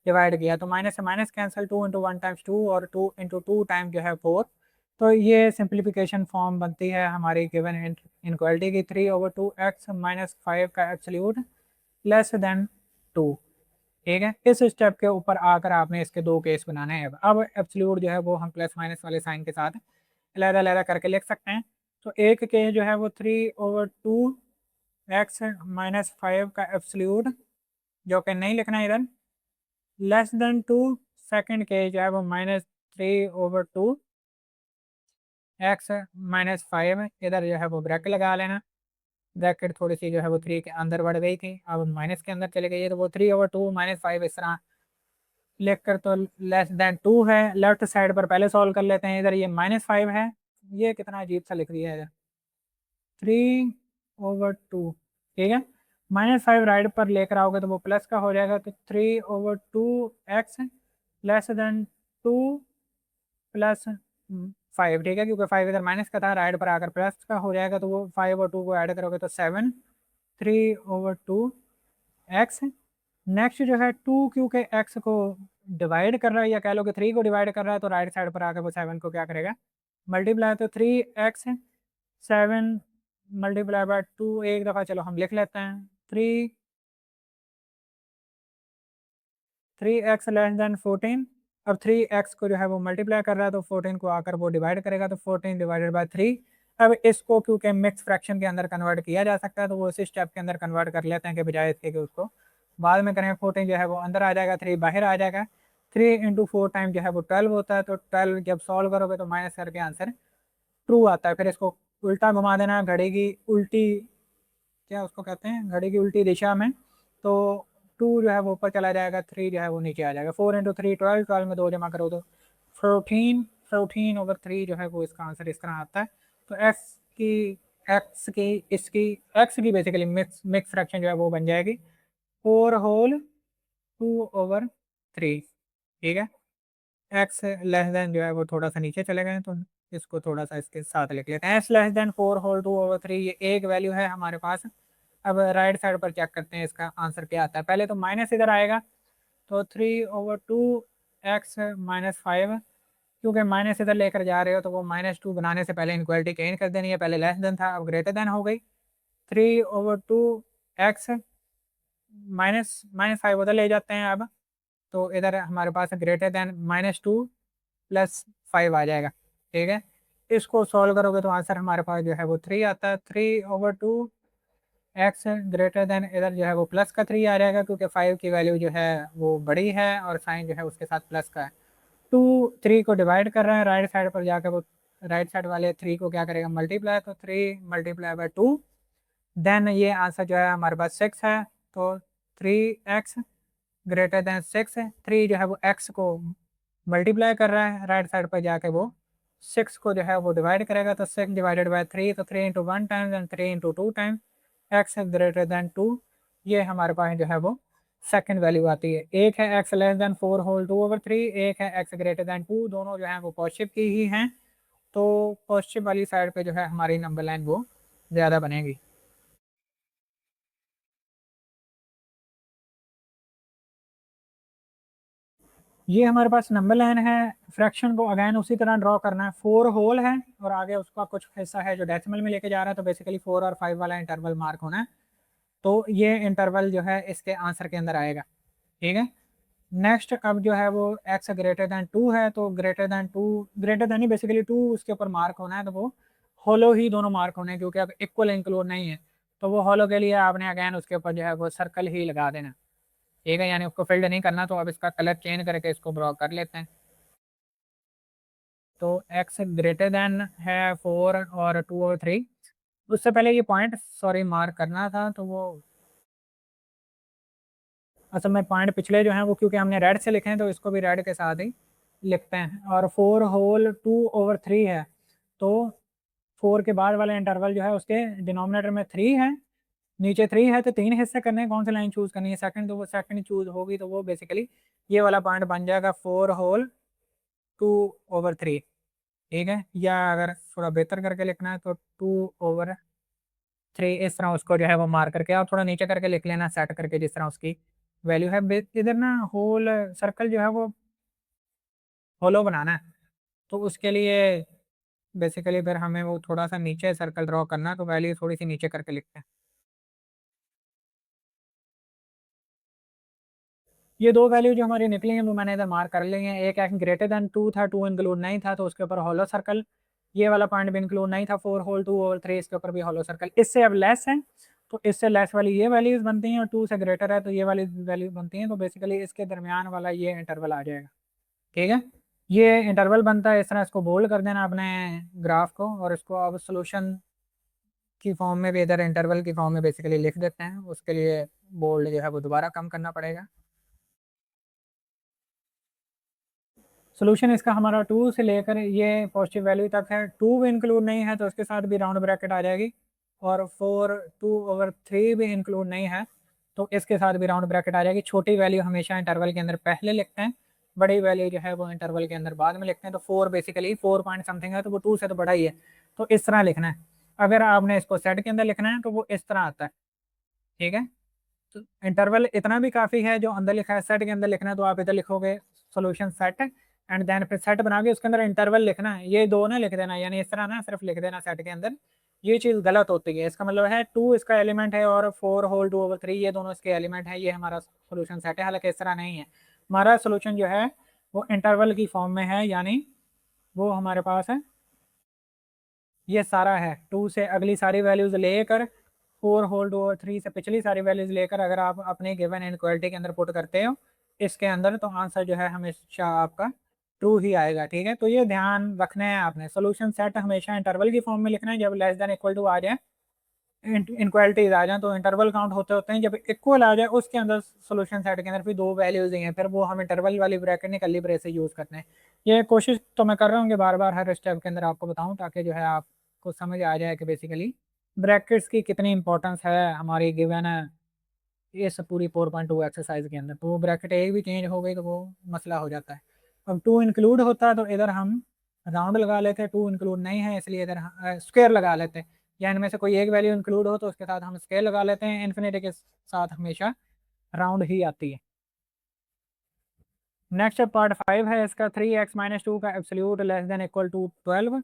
S1: डिवाइड किया, तो माइनस से माइनस कैंसिल, 2 × 1 टाइम्स 2 और 2 × 2 टाइम जो है 4। तो ये सिंप्लीफिकेशन फॉर्म बनती है हमारी गिवन इनक्वालिटी की। 3/2 x - 5 का एब्सोल्यूट लेस देन 2। ठीक है, इस स्टेप के ऊपर आकर आपने इसके दो केस बनाने हैं। अब एब्सोल्यूट जो है वो हम प्लस माइनस वाले साइन के साथ अलग अलग करके लिख सकते हैं। तो एक केस जो है वो 3/2 x - 5 का एब्सोल्यूट, जो कि नहीं लिखना है इधर, लेस देन 2। सेकेंड केस जो है वो -3/2 x - 5, इधर जो है वो ब्रैकेट लगा लेना। ब्रैकेट थोड़ी सी जो है वो 3 के अंदर बढ़ गई थी, अब माइनस के अंदर चले गई है, तो वो 3/2 -5 इस तरह लिख कर तो लेस देन 2 है। लेफ्ट साइड पर पहले सॉल्व कर लेते हैं। इधर ये -5 है, ये कितना अजीब सा लिख दिया है, 3/2। ठीक है, -5 राइट पर लेकर आओगे तो वो प्लस का हो जाएगा, तो 3/2 x लेस देन 2 प्लस 5। ठीक है, क्योंकि 5 इधर माइनस का था, राइट पर आकर प्लस का हो जाएगा, तो वो 5 और 2 को ऐड करोगे तो 7। 3/2 एक्स। नेक्स्ट जो है 2, क्योंकि एक्स को डिवाइड कर रहा है, या कह लो कि 3 को डिवाइड कर रहा है, तो राइट साइड पर आकर वो 7 को क्या करेगा, मल्टीप्लाई। तो 3x 7 मल्टीप्लाई बाय 2, एक दफ़ा चलो हम लिख लेते हैं। 3 3x लेस देन 14 अब 3x को जो है वो मल्टीप्लाई कर रहा है तो 14 को आकर वो डिवाइड करेगा, तो 14 डिवाइडेड बाय 3। अब इसको क्योंकि मिक्स फ्रैक्शन के अंदर कन्वर्ट किया जा सकता है तो वो इसी स्टेप के अंदर कन्वर्ट कर लेते हैं कि बजाय इसके कि उसको बाद में करें। 14 जो है वो अंदर आ जाएगा, 3 बाहर आ जाएगा। 3 इंटू 4 टाइम जो है वो 12 होता है, तो 12 जब सॉल्व करोगे तो माइनस करके आंसर ट्रू आता है। फिर इसको उल्टा घुमा देना, घड़ी की उल्टी, क्या उसको कहते हैं, घड़ी की उल्टी दिशा में, तो 2 जो है वो ऊपर चला जाएगा, 3 जो है वो नीचे आ जाएगा। 4 इंटू 3 12, 12 में 2 जमा करो तो 14, 14/3 जो है वो इसका आंसर इस तरह आता है। तो की इसकी एक्स की बेसिकली मिक्स फ्रैक्शन जो है वो बन जाएगी 4/2/3। ठीक है, एक्स लेस देन जो है वो थोड़ा सा नीचे चले गए, तो इसको थोड़ा सा इसके साथ लिख लेते हैं। एस लेस देन 4/2/3, ये एक वैल्यू है हमारे पास। अब राइट साइड पर चेक करते हैं इसका आंसर क्या आता है। पहले तो माइनस इधर आएगा, तो 3/2x-5, क्योंकि माइनस इधर लेकर जा रहे हो तो वो -2 बनाने से पहले इनक्वालिटी चेंज कर देनी है। पहले लेस देन था, अब ग्रेटर देन हो गई। 3/2x माइनस माइनस 5 उधर ले जाते हैं अब, तो इधर हमारे पास ग्रेटर देन -2 + 5 आ जाएगा। ठीक है, इसको सॉल्व करोगे तो आंसर हमारे पास जो है वो 3 आता है। 3/2x ग्रेटर देन, इधर जो है वो प्लस का 3 आ जाएगा क्योंकि 5 की वैल्यू जो है वो बड़ी है और साइन जो है उसके साथ प्लस का है। 2 3 को डिवाइड कर रहे हैं, राइट साइड पर जाकर वो राइट साइड वाले 3 को क्या करेगा, मल्टीप्लाई, तो 3 × 2, देन ये आंसर जो है हमारे पास 6 है। तो 3x ग्रेटर देन 6 है। 3 जो है वो x को मल्टीप्लाई कर रहा है, राइट साइड पर जाके वो 6 को जो है वो डिवाइड करेगा, तो 6/3, तो 3 into 1 times and 3 into 2 times x greater than 2। ये हमारे पास जो है वो सेकंड वैल्यू आती है। एक है एक्स लेस देन 4/2/3, एक है एक्स ग्रेटर देन 2, दोनों जो है वो पॉजिटिव की ही हैं, तो पॉजिटिव वाली साइड पे जो है हमारी नंबर लाइन वो ज़्यादा बनेगी। ये हमारे पास नंबर लाइन है। फ्रैक्शन को अगेन उसी तरह ड्रॉ करना है। 4 होल है और आगे उसका कुछ हिस्सा है जो डेसिमल में लेके जा रहा है, तो बेसिकली 4 और 5 वाला इंटरवल मार्क होना है, तो ये इंटरवल जो है इसके आंसर के अंदर आएगा। ठीक है, नेक्स्ट अब जो है वो x ग्रेटर देन 2 है, तो ग्रेटर देन 2, ग्रेटर देन ही बेसिकली 2 उसके ऊपर मार्क होना है, तो वो होलो ही दोनों मार्क होने हैं क्योंकि अब इक्वल इंक्लूड नहीं है, तो वो होलो के लिए आपने अगेन उसके ऊपर जो है वो सर्कल ही लगा देना। ठीक है, यानी उसको फिल्ड नहीं करना, तो अब इसका कलर चेंज करके इसको ड्रॉ कर लेते हैं। तो x ग्रेटर देन है 4 और 2 और 3। उससे पहले ये पॉइंट सॉरी मार्क करना था, तो वो असल में पॉइंट पिछले जो हैं वो क्योंकि हमने रेड से लिखे हैं तो इसको भी रेड के साथ ही लिखते हैं। और 4/2/3 है, तो 4 के बाद वाला इंटरवल जो है उसके डिनोमिनेटर में 3 है, नीचे 3 है, तो 3 हिस्से करने हैं, कौन सी लाइन चूज करनी है, सेकंड, तो वो सेकंड चूज होगी, तो वो बेसिकली ये वाला पॉइंट बन जाएगा 4/2/3। ठीक है, या अगर थोड़ा बेहतर करके लिखना है तो 2/3 इस तरह उसको जो है वो मार करके, आप थोड़ा नीचे करके लिख लेना सेट करके जिस तरह उसकी वैल्यू है। इधर ना होल सर्कल जो है वो होलो बनाना है, तो उसके लिए बेसिकली फिर हमें वो थोड़ा सा नीचे सर्कल ड्रॉ करना है, तो वैल्यू थोड़ी सी नीचे करके लिखते हैं। ये दो वैल्यू जो हमारी निकली हैं वो मैंने इधर मार्क कर ली हैं। एक एक्स ग्रेटर देन 2 था, 2 इंक्लूड नहीं था, तो उसके ऊपर हॉलो सर्कल, ये वाला पॉइंट भी इंक्लूड नहीं था, 4/2/3, इसके ऊपर भी हॉलो सर्कल। इससे अब लेस है, तो इससे लेस वाली ये वैल्यूज बनती हैं, और 2 से ग्रेटर है तो ये वाली वैल्यू बनती हैं, तो बेसिकली इसके दरमियान वाला ये इंटरवल आ जाएगा। ठीक है, ये इंटरवल बनता है इस तरह, इसको बोल्ड कर देना अपने ग्राफ को, और इसको अब सोल्यूशन की फॉर्म में भी इधर इंटरवल की फॉर्म में बेसिकली लिख देते हैं। उसके लिए बोल्ड जो है वो दोबारा कम करना पड़ेगा। सोल्यूशन इसका हमारा 2 से लेकर ये पॉजिटिव वैल्यू तक है। 2 भी इंक्लूड नहीं है तो उसके साथ भी राउंड ब्रैकेट आ जाएगी, और 4/2/3 भी इंक्लूड नहीं है तो इसके साथ भी राउंड ब्रैकेट आ जाएगी। छोटी वैल्यू हमेशा इंटरवल के अंदर पहले लिखते हैं, बड़ी वैल्यू जो है वो इंटरवल के अंदर बाद में लिखते हैं। तो 4 बेसिकली 4 पॉइंट समथिंग है, तो वो 2 से तो बड़ा ही है, तो इस तरह लिखना है। अगर आपने इसको सेट के अंदर लिखना है तो वो इस तरह आता है। ठीक है, तो इंटरवल इतना भी काफ़ी है जो अंदर लिखा है, सेट के अंदर लिखना है तो आप इधर लिखोगे सोल्यूशन सेट, एंड देन फिर सेट बना के उसके अंदर इंटरवल लिखना है। ये दो ना लिख देना, यानी इस तरह ना सिर्फ लिख देना सेट के अंदर, ये चीज़ गलत होती है। इसका मतलब है 2 इसका एलिमेंट है और 4/2/3 ये दोनों इसके एलिमेंट है, ये हमारा सोल्यूशन सेट है, हालांकि इस तरह नहीं है। हमारा सोल्यूशन जो है वो इंटरवल की फॉर्म में है, यानी वो हमारे पास है ये सारा है 2 से अगली सारी वैल्यूज लेकर 4 होल टू और 3 से पिछली सारी वैल्यूज लेकर अगर आप अपने गिवन इनक्वालिटी के अंदर पुट करते हो इसके अंदर, तो आंसर जो है हमेशा आपका ट्रू ही आएगा। ठीक है, तो ये ध्यान रखना है आपने। सोल्यूशन सेट हमेशा इंटरवल की फॉर्म में लिखना है। जब लेस देन इक्वल टू आ जाए, इनक्वालिटीज आ जाए, तो इंटरवल काउंट होते होते हैं, जब इक्वल आ जाए उसके अंदर सोल्यूशन सेट के अंदर फिर 2 वैल्यूज ही हैं, फिर वो हम इंटरवल वाली ब्रैकेट नहीं कर्ली ब्रेसेस यूज करते हैं। ये कोशिश तो मैं कर रहा हूँ कि बार बार हर स्टेप के अंदर आपको बताऊं, ताकि जो है आपको समझ आ जाए कि बेसिकली ब्रैकेट्स की कितनी इंपॉर्टेंस है हमारी गिवन इस पूरी 4.2 एक्सरसाइज के अंदर। तो वो ब्रैकेट एक भी चेंज हो गई तो वो मसला हो जाता है। अब 2 इंक्लूड होता है तो इधर हम राउंड लगा लेते हैं, 2 इंक्लूड नहीं है इसलिए इधर स्क्वायर लगा लेते हैं, या इनमें से कोई एक वैल्यू इंक्लूड हो तो उसके साथ हम स्क्वायर लगा लेते हैं। इन्फिनिटी के साथ हमेशा राउंड ही आती है। नेक्स्ट पार्ट 5 है इसका, 3x-2 का absolute less than equal to 12।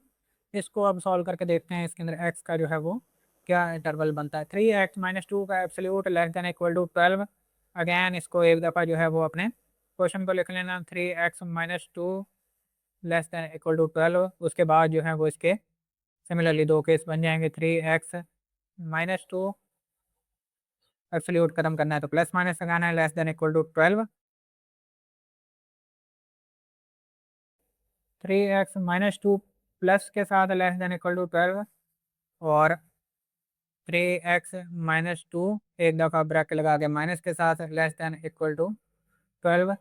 S1: इसको अब सॉल्व करके देखते हैं, इसके अंदर x का जो है वो क्या इंटरवल बनता है। 3x-2 का absolute less than equal to 12। Again इसको एक दफ़ा जो है वो अपने क्वेश्चन को लिख लेना, 3x-2 less than equal to 12। उसके बाद जो है वो इसके सिमिलरली 2 केस बन जाएंगे। 3x-2 एब्सोल्यूट खत्म करना है तो प्लस माइनस लगाना है, less than equal to 12। 3x-2 plus के साथ लेस देन इक्वल टू 12, और 3x-2 एक दफ़ा ब्रैकेट लगा के माइनस के साथ less than equal to 12।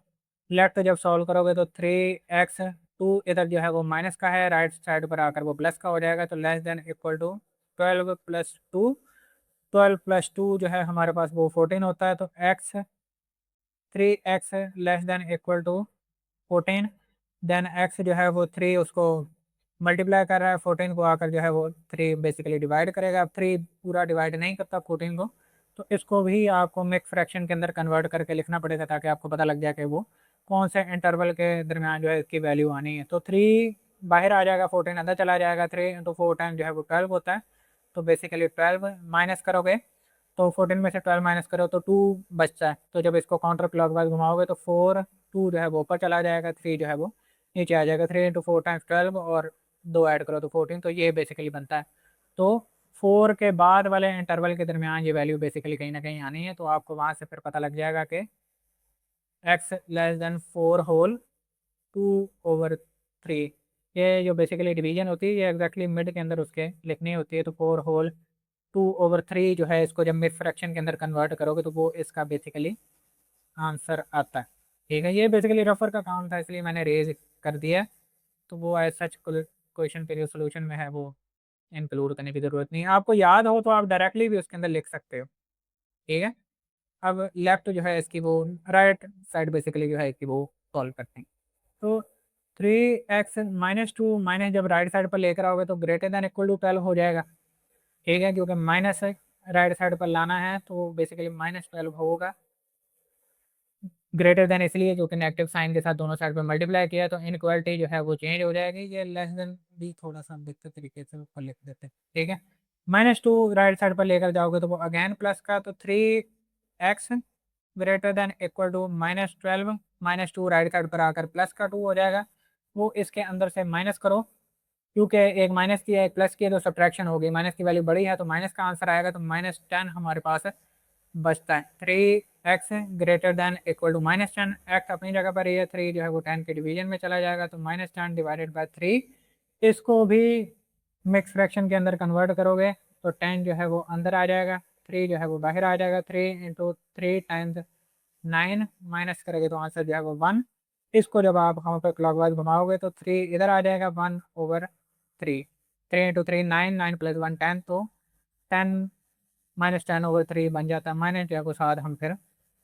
S1: Left जब सॉल्व करोगे तो 3x-2 इधर जो है वो माइनस का है, राइट साइड पर आकर वो प्लस का हो जाएगा, तो less than equal to 12 plus 2। 12 plus 2 जो है हमारे पास वो 14 होता है, तो x 3x less than equal to 14। Then x जो है वो 3 उसको मल्टीप्लाई कर रहा है 14 को, आकर जो है वो 3 बेसिकली डिवाइड करेगा। अब 3 पूरा डिवाइड नहीं करता 14 को, तो इसको भी आपको मिक्स फ्रैक्शन के अंदर कन्वर्ट करके लिखना पड़ेगा, ताकि आपको पता लग जाए कि वो कौन से इंटरवल के दरमियान जो है इसकी वैल्यू आनी है। तो 3 बाहर आ जाएगा, 14 अंदर चला जाएगा, 3 इंटू 4 टाइम जो है वो 12 होता है। तो बेसिकली 12 माइनस करोगे तो 14 में से 12 माइनस करो तो 2 बचता है। तो जब इसको काउंटर क्लॉकवाइज घुमाओगे तो 4 2 जो है वो ऊपर चला जाएगा, 3 जो है वो नीचे आ जाएगा। 3 इंटू 4 टाइम्स 12 और 2 ऐड करो तो 14। तो ये बेसिकली बनता है। तो 4 के बाद वाले इंटरवल के दरमियान ये वैल्यू बेसिकली कहीं ना कहीं आनी है, तो आपको वहाँ से फिर पता लग जाएगा कि x लेस देन 4 होल 2/3। ये जो बेसिकली डिवीजन होती है ये एग्जैक्टली मिड के अंदर उसके लिखनी होती है। तो 4 होल 2/3 जो है इसको जब मिड फ्रैक्शन के अंदर कन्वर्ट करोगे तो वो इसका बेसिकली आंसर आता है। ठीक है, ये बेसिकली रफर का काम था इसलिए मैंने रेज कर दिया। तो वो एज सच क्वेश्चन के जो सोल्यूशन में है वो इंक्लूड करने की ज़रूरत नहीं है। आपको याद हो तो आप डायरेक्टली भी उसके अंदर लिख सकते हो। ठीक है, अब लेफ्ट जो है इसकी वो राइट साइड बेसिकली जो है इसकी वो सॉल्व करते हैं। तो 3x-2 माइनस जब राइट साइड पर लेकर आओगे तो ग्रेटर देन इक्वल टू 12 हो जाएगा। ठीक है, क्योंकि माइनस राइट साइड पर लाना है तो बेसिकली -12 होगा। ग्रेटर देन इसलिए क्योंकि नेगेटिव साइन के साथ दोनों साइड पर मल्टीप्लाई किया, तो इनक्वालिटी जो है वो चेंज हो जाएगी। ये लेस देन भी थोड़ा सा देखते तरीके से ऊपर लिख देते हैं। ठीक है, -2 राइट साइड पर लेकर जाओगे तो वो अगेन प्लस का, तो 3x greater than equal to -12। -2 right side पर आकर प्लस का 2 हो जाएगा। वो इसके अंदर से माइनस करो, क्योंकि एक माइनस की है एक प्लस की है तो सब्ट्रैक्शन होगी। माइनस की वैल्यू बड़ी है तो माइनस का आंसर आएगा, तो -10 हमारे पास बचता है। 3x greater than equal to -10। x अपनी जगह पर ही है, 3 जो है वो 10 के डिवीजन में चला जाएगा, तो -10 डिवाइडेड बाय 3। इसको भी मिक्स फ्रैक्शन के अंदर कन्वर्ट करोगे तो 10 जो है वो अंदर आ जाएगा, 3 जो है वो बाहर आ जाएगा। 3 इंटू 3 टाइम्स 9 माइनस करोगे तो आंसर जो है वो 1। इसको जब आप हम पे क्लॉकवाइज घुमाओगे तो 3 इधर आ जाएगा, 1/3। 3 इंटू 3 9, 9 प्लस 1 10, तो 10 -10/3 बन जाता है। माइनस जो को साथ हम फिर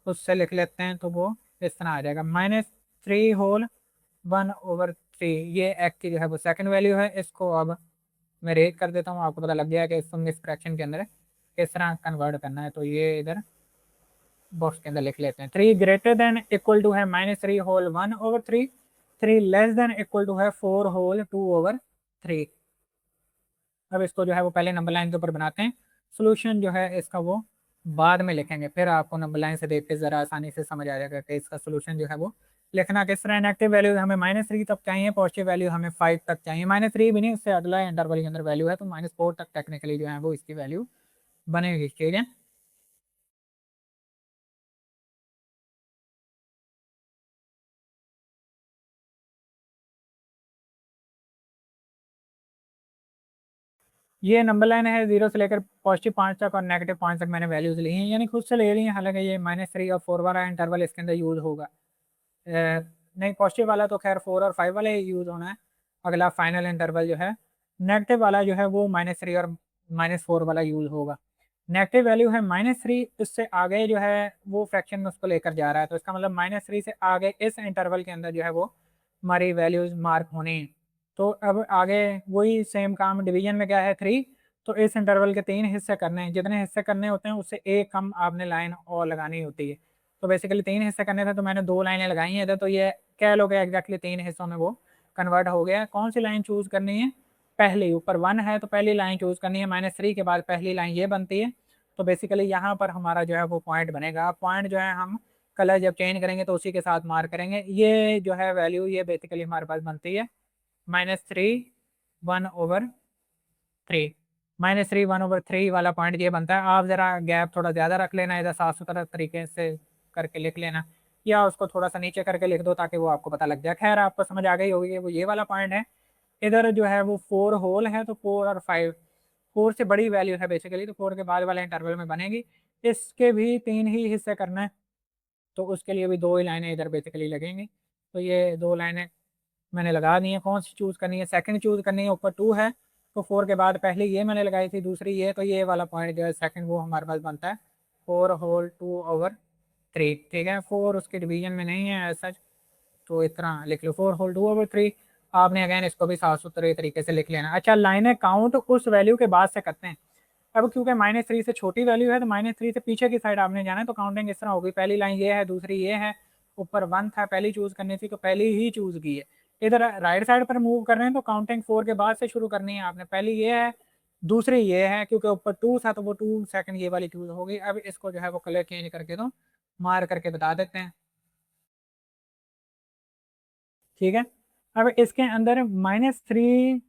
S1: उससे लिख लेते हैं, तो वो इस तरह आ जाएगा -3 होल 1/3। ये एक्स की जो है वो सेकंड वैल्यू है। इसको अब मैं रेज कर देता हूँ, आपको पता लग गया कि इसको मिस फ्रैक्शन के अंदर किस तरह कन्वर्ट करना है। तो ये इधर बॉक्स के अंदर लिख लेते हैं। 3 ग्रेटर देन इक्वल टू है -3 whole 1/3। 3 less than equal to है 4 होल 2/3। अब इसको जो है वो पहले नंबर लाइन के ऊपर बनाते हैं। सोल्यूशन जो है इसका वो बाद में लिखेंगे, फिर आपको नंबर लाइन से देख के ज़रा आसानी से समझ आ जाएगा कि इसका सोल्यूशन जो है वो लिखना किस तरह, नेगेटिव वैल्यू हमें -3 तक चाहिए, पॉजिटिव वैल्यू हमें 5 तक चाहिए। -3 भी नहीं, उससे अगला इंटरवल के अंदर वैल्यू है, तो -4 तक टेक्निकली जो है वो इसकी वैल्यू बनेगी। ठीक है, ये नंबर लाइन है 0 से लेकर +5 तक और -5 तक मैंने वैल्यूज ली हैं, यानी खुद से ले ली हैं। हालांकि ये -3 और 4 वाला इंटरवल इसके अंदर यूज होगा। नहीं, पॉजिटिव वाला तो खैर 4 और 5 वाला ही यूज होना है। अगला फाइनल इंटरवल जो है नेगेटिव वाला जो है वो -3 और -4 वाला यूज होगा। नेगेटिव वैल्यू है -3, इससे आगे जो है वो फ्रैक्शन में उसको लेकर जा रहा है, तो इसका मतलब -3 से आगे इस इंटरवल के अंदर जो है वो हमारी वैल्यूज मार्क होनी है। तो अब आगे वही सेम काम, डिवीजन में क्या है 3, तो इस इंटरवल के 3 हिस्से करने हैं, जितने हिस्से करने होते हैं उससे एक कम आपने लाइन और लगानी होती है। तो बेसिकली 3 हिस्से करने थे, तो मैंने 2 लाइनें लगाई हैं इधर, तो ये कह लो कि एग्जैक्टली 3 हिस्सों में वो कन्वर्ट हो गया। कौन सी लाइन चूज करनी है, पहली ऊपर 1 है तो पहली लाइन चूज करनी है, -3 के बाद पहली लाइन ये बनती है। तो बेसिकली यहाँ पर हमारा जो है वो पॉइंट बनेगा। पॉइंट जो है हम कलर जब चेंज करेंगे तो उसी के साथ मार्क करेंगे। ये जो है वैल्यू ये बेसिकली हमारे पास बनती है -3 1/3। -3 1/3 वाला पॉइंट ये बनता है। आप जरा गैप थोड़ा ज्यादा रख लेना, इधर साफ सुथरा तरीके से करके लिख लेना, या उसको थोड़ा सा नीचे करके लिख दो ताकि वो आपको पता लग जाए। खैर आपको समझ आ गई होगी कि वो ये वाला पॉइंट है। इधर जो है वो 4 होल है, तो 4 और 5, 4 से बड़ी वैल्यू है बेसिकली, तो 4 के बाद वाले इंटरवल में बनेगी। इसके भी 3 ही हिस्से करना है, तो उसके लिए भी 2 ही लाइनें इधर बेसिकली लगेंगी। तो ये 2 लाइनें मैंने लगा दी है। कौन सी चूज़ करनी है, सेकंड चूज़ करनी है। ऊपर 2 है तो 4 के बाद पहले ये मैंने लगाई थी, दूसरी ये, तो ये वाला पॉइंट जो है सेकंड वो हमारे पास बनता है 4 होल 2/3। ठीक है, 4 उसके डिवीजन में नहीं है सच, तो इतना लिख लो 4 होल 2/3। आपने अगेन इसको भी साफ सुथरे तरीके से लिख लेना। अच्छा, लाइनें काउंट उस वैल्यू के बाद से करते हैं। अब क्योंकि -3 से छोटी वैल्यू है तो -3 से पीछे की साइड आपने जाना है, तो काउंटिंग इस तरह होगी, पहली लाइन ये है, दूसरी ये है, ऊपर 1 था, पहली चूज करनी थी तो पहली ही चूज की है। इधर राइट साइड पर मूव कर रहे हैं तो काउंटिंग 4 के बाद से शुरू करनी है आपने। पहली ये है, दूसरी ये है, क्योंकि ऊपर 2 था तो वो 2 सेकंड ये वाली चूज होगी। अब इसको जो है वो कलर चेंज करके तो मार करके बता देते हैं। ठीक है, अब इसके अंदर -3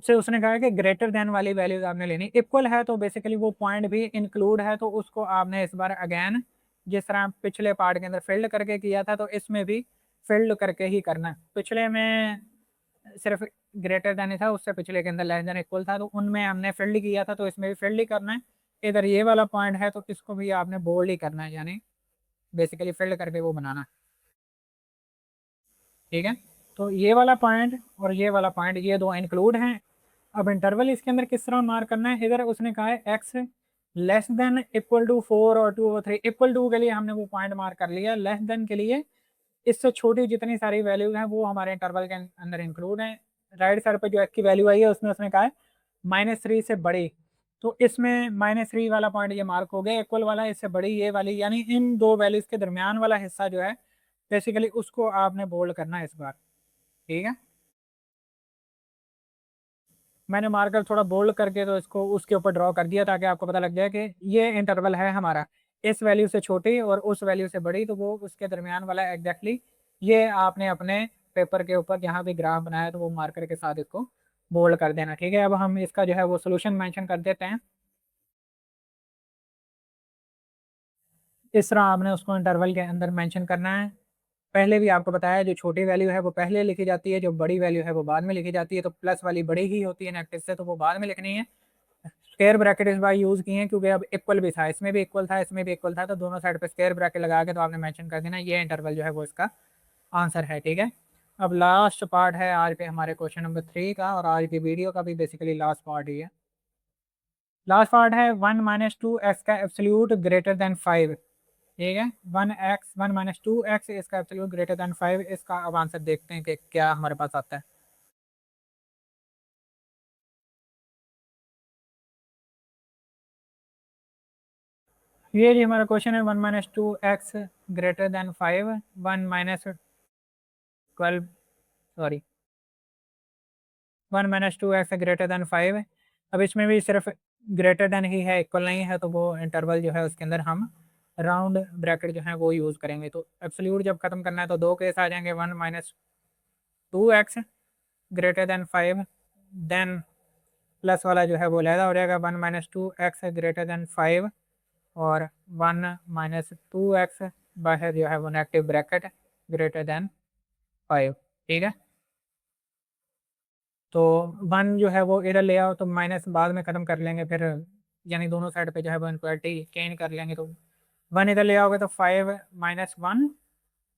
S1: से उसने कहा है कि ग्रेटर देन वाली वैल्यूज आपने लेनी। इक्वल है तो बेसिकली वो पॉइंट भी इंक्लूड है, तो उसको आपने इस बार अगेन जिस तरह पिछले पार्ट के अंदर फिल्ड करके किया था, तो इसमें भी फिल्ड करके ही करना है। पिछले में सिर्फ ग्रेटर देन ही था, उससे पिछले के अंदर लेस देन इक्वल था, तो उनमें हमने फिल्ड किया था, तो इसमें भी फिल्ड ही करना है। इधर ये वाला पॉइंट है तो इसको भी आपने बोल्ड ही करना है, यानी बेसिकली फिल्ड करके वो बनाना है। ठीक है, तो ये वाला पॉइंट और ये वाला पॉइंट ये दो इंक्लूड हैं। अब इंटरवल इसके अंदर किस तरह मार्क करना है, इधर उसने कहा है x < 4 और 2/3। =2 के लिए हमने वो पॉइंट मार्क कर लिया, लेस देन के लिए इससे छोटी जितनी सारी वैल्यूज हैं वो हमारे इंटरवल के अंदर इंक्लूड हैं। राइट साइड पर जो x की वैल्यू आई है उसमें उसने कहा है -3 से बड़ी, तो इसमें -3 वाला पॉइंट ये मार्क हो गया। इक्वल वाला इससे बड़ी ये वाली, यानी इन दो वैल्यूज के दरमियान वाला हिस्सा जो है बेसिकली उसको आपने बोल्ड करना है इस बार। ठीक है, मैंने मार्कर थोड़ा बोल्ड करके तो इसको उसके ऊपर ड्रॉ कर दिया ताकि आपको पता लग जाए कि ये इंटरवल है हमारा, इस वैल्यू से छोटी और उस वैल्यू से बड़ी, तो वो उसके दरमियान वाला एग्जैक्टली ये आपने अपने पेपर के ऊपर जहाँ भी ग्राफ बनाया तो वो मार्कर के साथ इसको बोल्ड कर देना। ठीक है, अब हम इसका जो है वो सोल्यूशन मेंशन कर देते हैं। इस तरह आपने उसको इंटरवल के अंदर मेंशन करना है। पहले भी आपको बताया जो छोटी वैल्यू है वो पहले लिखी जाती है, जो बड़ी वैल्यू है वो बाद में लिखी जाती है। तो प्लस वाली बड़ी ही होती है नेगेटिव से, तो वो बाद में लिखनी है। स्क्वायर ब्रैकेट इस बार यूज किए हैं क्योंकि अब इक्वल भी था, इसमें भी इक्वल था, इसमें भी इक्वल था, तो दोनों साइड पे स्क्वायर ब्रैकेट लगा के तो आपने मेंशन कर देना ये इंटरवल जो है वो इसका आंसर है। ठीक है, अब लास्ट पार्ट है आज के हमारे क्वेश्चन नंबर 3 का, और आज की वीडियो का भी बेसिकली लास्ट पार्ट ही है। लास्ट पार्ट है 1 - 2x का एब्सोल्यूट ग्रेटर देन 5। ठीक है, 1 - 2x इसका एब्सोल्यूट ग्रेटर देन 5, इसका अब आंसर देखते हैं कि क्या हमारे पास आता है। ये जी हमारा क्वेश्चन है 1 - 2x greater than 5, 1 - 12, sorry 1 - 2x greater than 5। अब इसमें भी सिर्फ ग्रेटर देन ही है, इक्वल नहीं है, तो वो इंटरवल जो है उसके अंदर हम राउंड ब्रैकेट जो है वो यूज़ करेंगे। तो एब्सोल्यूट जब खत्म करना है तो दो केस आ जाएंगे, 1 - 2x greater than 5, then plus वाला जो है वो लहदा हो जाएगा 1 - 2x ग्रेटर देन 5, और 1 - 2x बाहर जो है वो नेगेटिव ब्रैकेट ग्रेटर देन 5। ठीक है, तो 1 जो है वो इधर ले आओ तो माइनस बाद में ख़त्म कर लेंगे फिर, यानी दोनों साइड पे जो है वो इनक्वालिटी चेंज कर लेंगे। तो 1 इधर ले आओगे तो 5 - 1,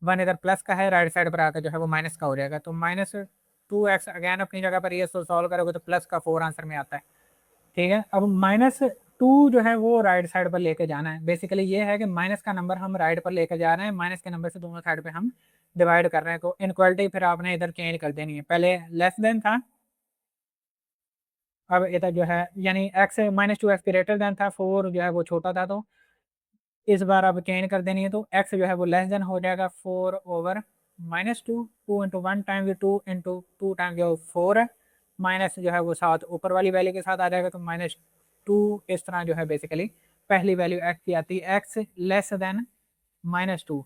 S1: 1 इधर प्लस का है, राइट साइड पर आकर जो है वो माइनस का हो जाएगा। तो -2x अगैन अपनी जगह पर, ये सॉल्व करोगे तो प्लस का 4 आंसर में आता है। ठीक है, अब -2 जो है वो राइट साइड पर लेके जाना है। बेसिकली ये है कि माइनस का नंबर हम राइट पर लेके जा रहे हैं, माइनस के नंबर से दोनों साइड पे हम डिवाइड कर रहे हैं। तो इनक्वालिटी फिर आपने इधर चेंज कर देनी है, पहले लेस देन था, अब इधर जो है यानी x -2x ग्रेटर देन था, 4 जो है वो छोटा था, तो इस बार अब चेंज कर देनी है। तो x जो है वो लेस देन हो जाएगा 4/-2, 2 इंटू 1 टाइम्स 2 टाइम्स जो 4 है, माइनस जो है वो साथ ऊपर वाली वैल्यू के साथ आ जाएगा, तो -2 इस तरह जो है बेसिकली पहली वैल्यू x की आती है, x लेस देन -2।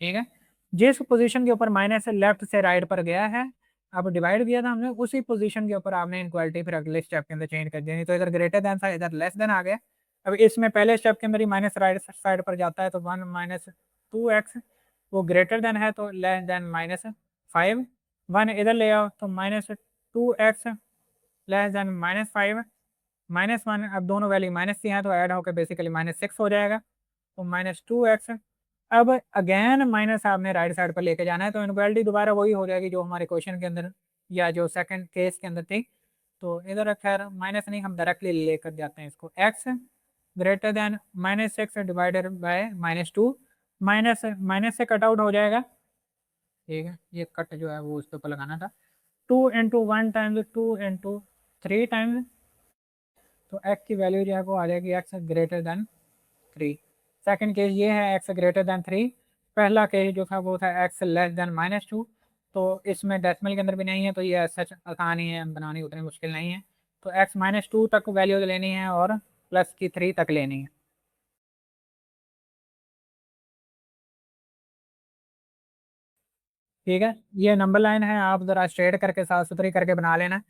S1: ठीक है, जिस पोजीशन के ऊपर माइनस से लेफ्ट से राइट पर गया है, अब डिवाइड किया था हमने, उसी पोजीशन के ऊपर आपने इनक्वालिटी फिर अगले स्टेप के अंदर चेंज कर देनी। तो इधर ग्रेटर देन था, इधर लेस देन आ गया। अब इसमें पहले स्टेप के अंदर ही माइनस राइट साइड पर जाता है, तो 1 - 2x वो ग्रेटर देन है तो लेस देन -5। 1 इधर ले आओ तो -2x लेस देन -5, -1, अब दोनों वैल्यू माइनस की हैं तो ऐड होकर बेसिकली -6 हो जाएगा। तो -2x, अब अगेन माइनस आपने राइट साइड पर लेके जाना है, तो इनक्वालिटी दोबारा वही हो जाएगी जो हमारे क्वेश्चन के अंदर या जो सेकंड केस के अंदर थी। तो इधर खैर माइनस नहीं, हम डायरेक्टली लेकर जाते हैं इसको, x greater than -6 divided by -2, minus minus से कट आउट हो जाएगा। ठीक है, ये कट जो है वो उसके ऊपर लगाना था। 2 × 1 टाइम्स 2 × 3 टाइम्स, तो x की वैल्यू जो है वो आ जाएगी x greater than 3। Second case ये है x ग्रेटर देन 3, पहला केस जो था वो था x लेस देन -2। तो इसमें डेसिमल के अंदर भी नहीं है, तो ये सच आसान ही है बनानी, उतनी मुश्किल नहीं है। तो x -2 तक वैल्यू लेनी है और प्लस की 3 तक लेनी है। ठीक है, ये नंबर लाइन है, आप ज़रा स्ट्रेट करके साफ सुथरी करके बना लेना,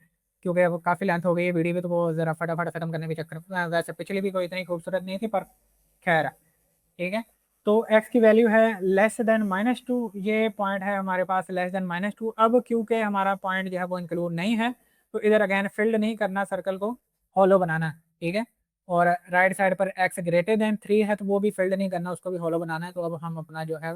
S1: क्योंकि वो काफ़ी लेंथ हो गई है वीडियो भी, तो वो ज़रा फटाफट ख़त्म करने के चक्कर में, वैसे पिछली भी कोई इतनी खूबसूरत नहीं थी पर खैर है। ठीक है, तो x की वैल्यू है लेस देन -2, ये पॉइंट है हमारे पास लेस देन -2। अब क्योंकि हमारा पॉइंट जो है वो इंक्लूड नहीं है, तो इधर अगेन फिल्ड नहीं करना, सर्कल को हॉलो बनाना। ठीक है, और राइट साइड पर x ग्रेटर देन 3 है, तो वो भी फिल्ड नहीं करना, उसको भी हॉलो बनाना है। तो अब हम अपना जो है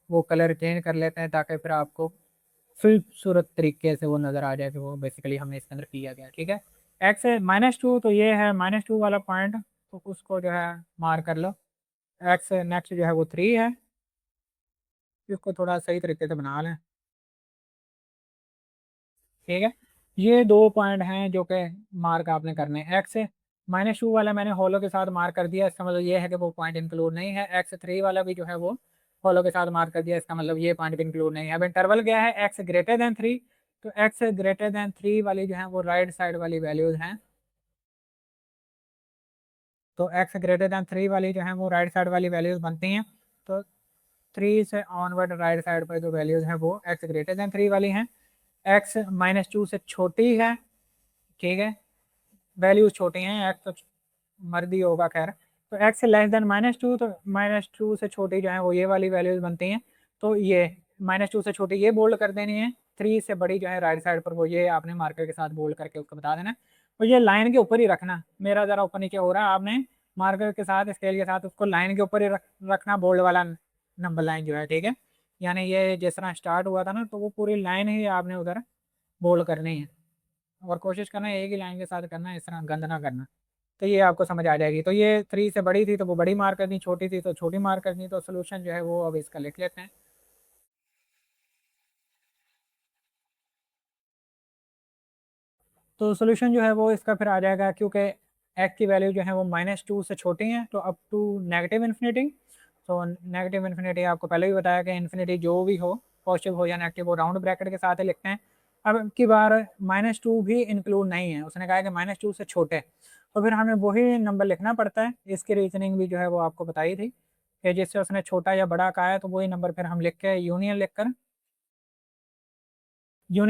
S1: वो कलर चेंज कर लेते हैं, ताकि फिर आपको खूबसूरत तरीके से वो नज़र आ जाए कि वो बेसिकली हमने इसके अंदर किया गया। ठीक है, x है -2, तो ये है -2 वाला पॉइंट, तो उसको जो है मार्क कर लो। एक्स नेक्स्ट जो है वो 3 है, इसको थोड़ा सही तरीके से बना लें। ठीक है, ये दो पॉइंट हैं जो कि मार्क आपने करने हैं। एक्स -2 वाला मैंने हॉलो के साथ मार्क कर दिया, इसका मतलब ये है कि वो पॉइंट इंक्लूड नहीं है। x3 वाला भी जो है वो हॉलो के साथ मार्क कर दिया, इसका मतलब ये पॉइंट भी इंक्लूड नहीं है। अब इंटरवल क्या है, x ग्रेटर देन 3, तो x ग्रेटर देन 3 वाली जो है वो राइट साइड वाली वैल्यूज हैं। तो x ग्रेटर देन 3 वाली जो है वो राइट साइड वाली वैल्यूज बनती हैं। तो 3 से ऑनवर्ड राइट साइड पर जो वैल्यूज हैं वो x ग्रेटर देन 3 वाली हैं। x -2 से छोटी है। ठीक है, वैल्यूज छोटी हैं, x तो मर्दी होगा खैर। तो x लेस देन -2, तो -2 से छोटी जो है वो ये वाली वैल्यूज बनती हैं। तो ये -2 से छोटी ये बोल्ड कर देनी है, 3 से बड़ी जो है राइट साइड पर वो ये आपने मार्कर के साथ बोल्ड करके उसको बता देना। तो ये लाइन के ऊपर ही रखना, मेरा ज़रा ऊपर नीचे हो रहा है, आपने मार्कर के साथ स्केल के साथ उसको लाइन के ऊपर ही रखना, बोल्ड वाला नंबर लाइन जो है। ठीक है, यानी ये जिस तरह स्टार्ट हुआ था ना, तो वो पूरी लाइन ही आपने उधर बोल्ड करनी है, और कोशिश करना है एक ही लाइन के साथ करना है, इस तरह गंद ना करना। तो ये आपको समझ आ जाएगी। तो ये 3 से बड़ी थी तो वो बड़ी मार्क करनी, छोटी थी तो छोटी मार्क करनी। तो सोल्यूशन जो है वो अब इसका लिख लेते हैं। तो सोल्यूशन जो है वो इसका फिर आ जाएगा, क्योंकि एक्स की वैल्यू जो है वो -2 से छोटी है, तो अप टू नेगेटिव इन्फिनिटी। तो नेगेटिव इन्फिनिटी आपको पहले भी बताया कि इन्फिनिटी जो भी हो, पॉजिटिव हो या नेगेटिव हो, राउंड ब्रैकेट के साथ ही लिखते हैं। अब की बार -2 भी इंक्लूड नहीं है, उसने कहा है कि -2 से छोटे, तो फिर हमें वही नंबर लिखना पड़ता है। इसकी रीजनिंग भी जो है वो आपको बताई थी कि जिससे उसने छोटा या बड़ा कहा है तो वही नंबर फिर हम लिख के यूनियन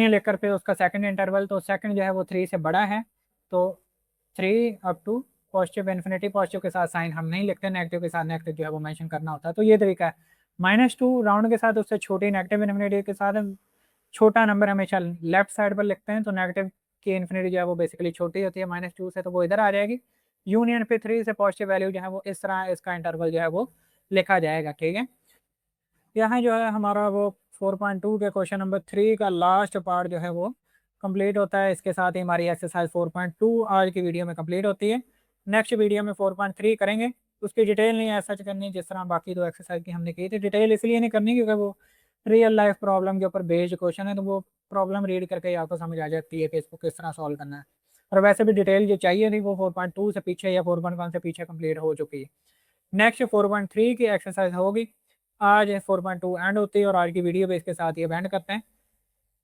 S1: लिखकर फिर उसका सेकंड इंटरवल, तो सेकंड जो है वो 3 से बड़ा है, तो 3 up to positive infinity. Positive के साथ साइन हम नहीं लिखते, नेगेटिव के साथ नेगेटिव जो है वो मेंशन करना होता है। तो ये तरीका है, -2 राउंड के साथ उससे छोटी नेगेटिव इन्फिनिटी के साथ छोटा नंबर हमेशा लेफ्ट साइड पर लिखते हैं, तो नेगेटिव की इन्फिनिटी जो है वो बेसिकली छोटी होती है -2 से, तो वो इधर आ जाएगी। यूनियन पे 3 से पॉजिटिव वैल्यू जो है वो इस तरह इसका इंटरवल जो है वो लिखा जाएगा, ठीक है। यहाँ जो है हमारा वो 4.2 के क्वेश्चन नंबर 3 का लास्ट पार्ट जो है वो कंप्लीट होता है। इसके साथ ही हमारी एक्सरसाइज 4.2 आज की वीडियो में कंप्लीट होती है। नेक्स्ट वीडियो में 4.3 करेंगे। उसकी डिटेल नहीं ऐसा करनी जिस तरह बाकी दो एक्सरसाइज की हमने की थी। डिटेल इसलिए नहीं करनी क्योंकि वो रियल लाइफ प्रॉब्लम के ऊपर बेस्ड क्वेश्चन है, तो वो प्रॉब्लम रीड करके ही आपको समझ आ जाती है कि इसको किस तरह सॉल्व करना है। और वैसे भी डिटेल जो चाहिए थी वो 4.2 से पीछे या 4.1 से पीछे कंप्लीट हो चुकी है। नेक्स्ट 4.3 की एक्सरसाइज होगी। आज 4.2 एंड होती है और आज की वीडियो पे इसके साथ ये एंड करते हैं।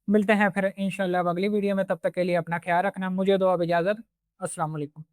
S1: मिलते हैं फिर इंशाल्लाह अगली वीडियो में, तब तक के लिए अपना ख्याल रखना, मुझे दो अब इजाज़त। अस्सलाम वालेकुम।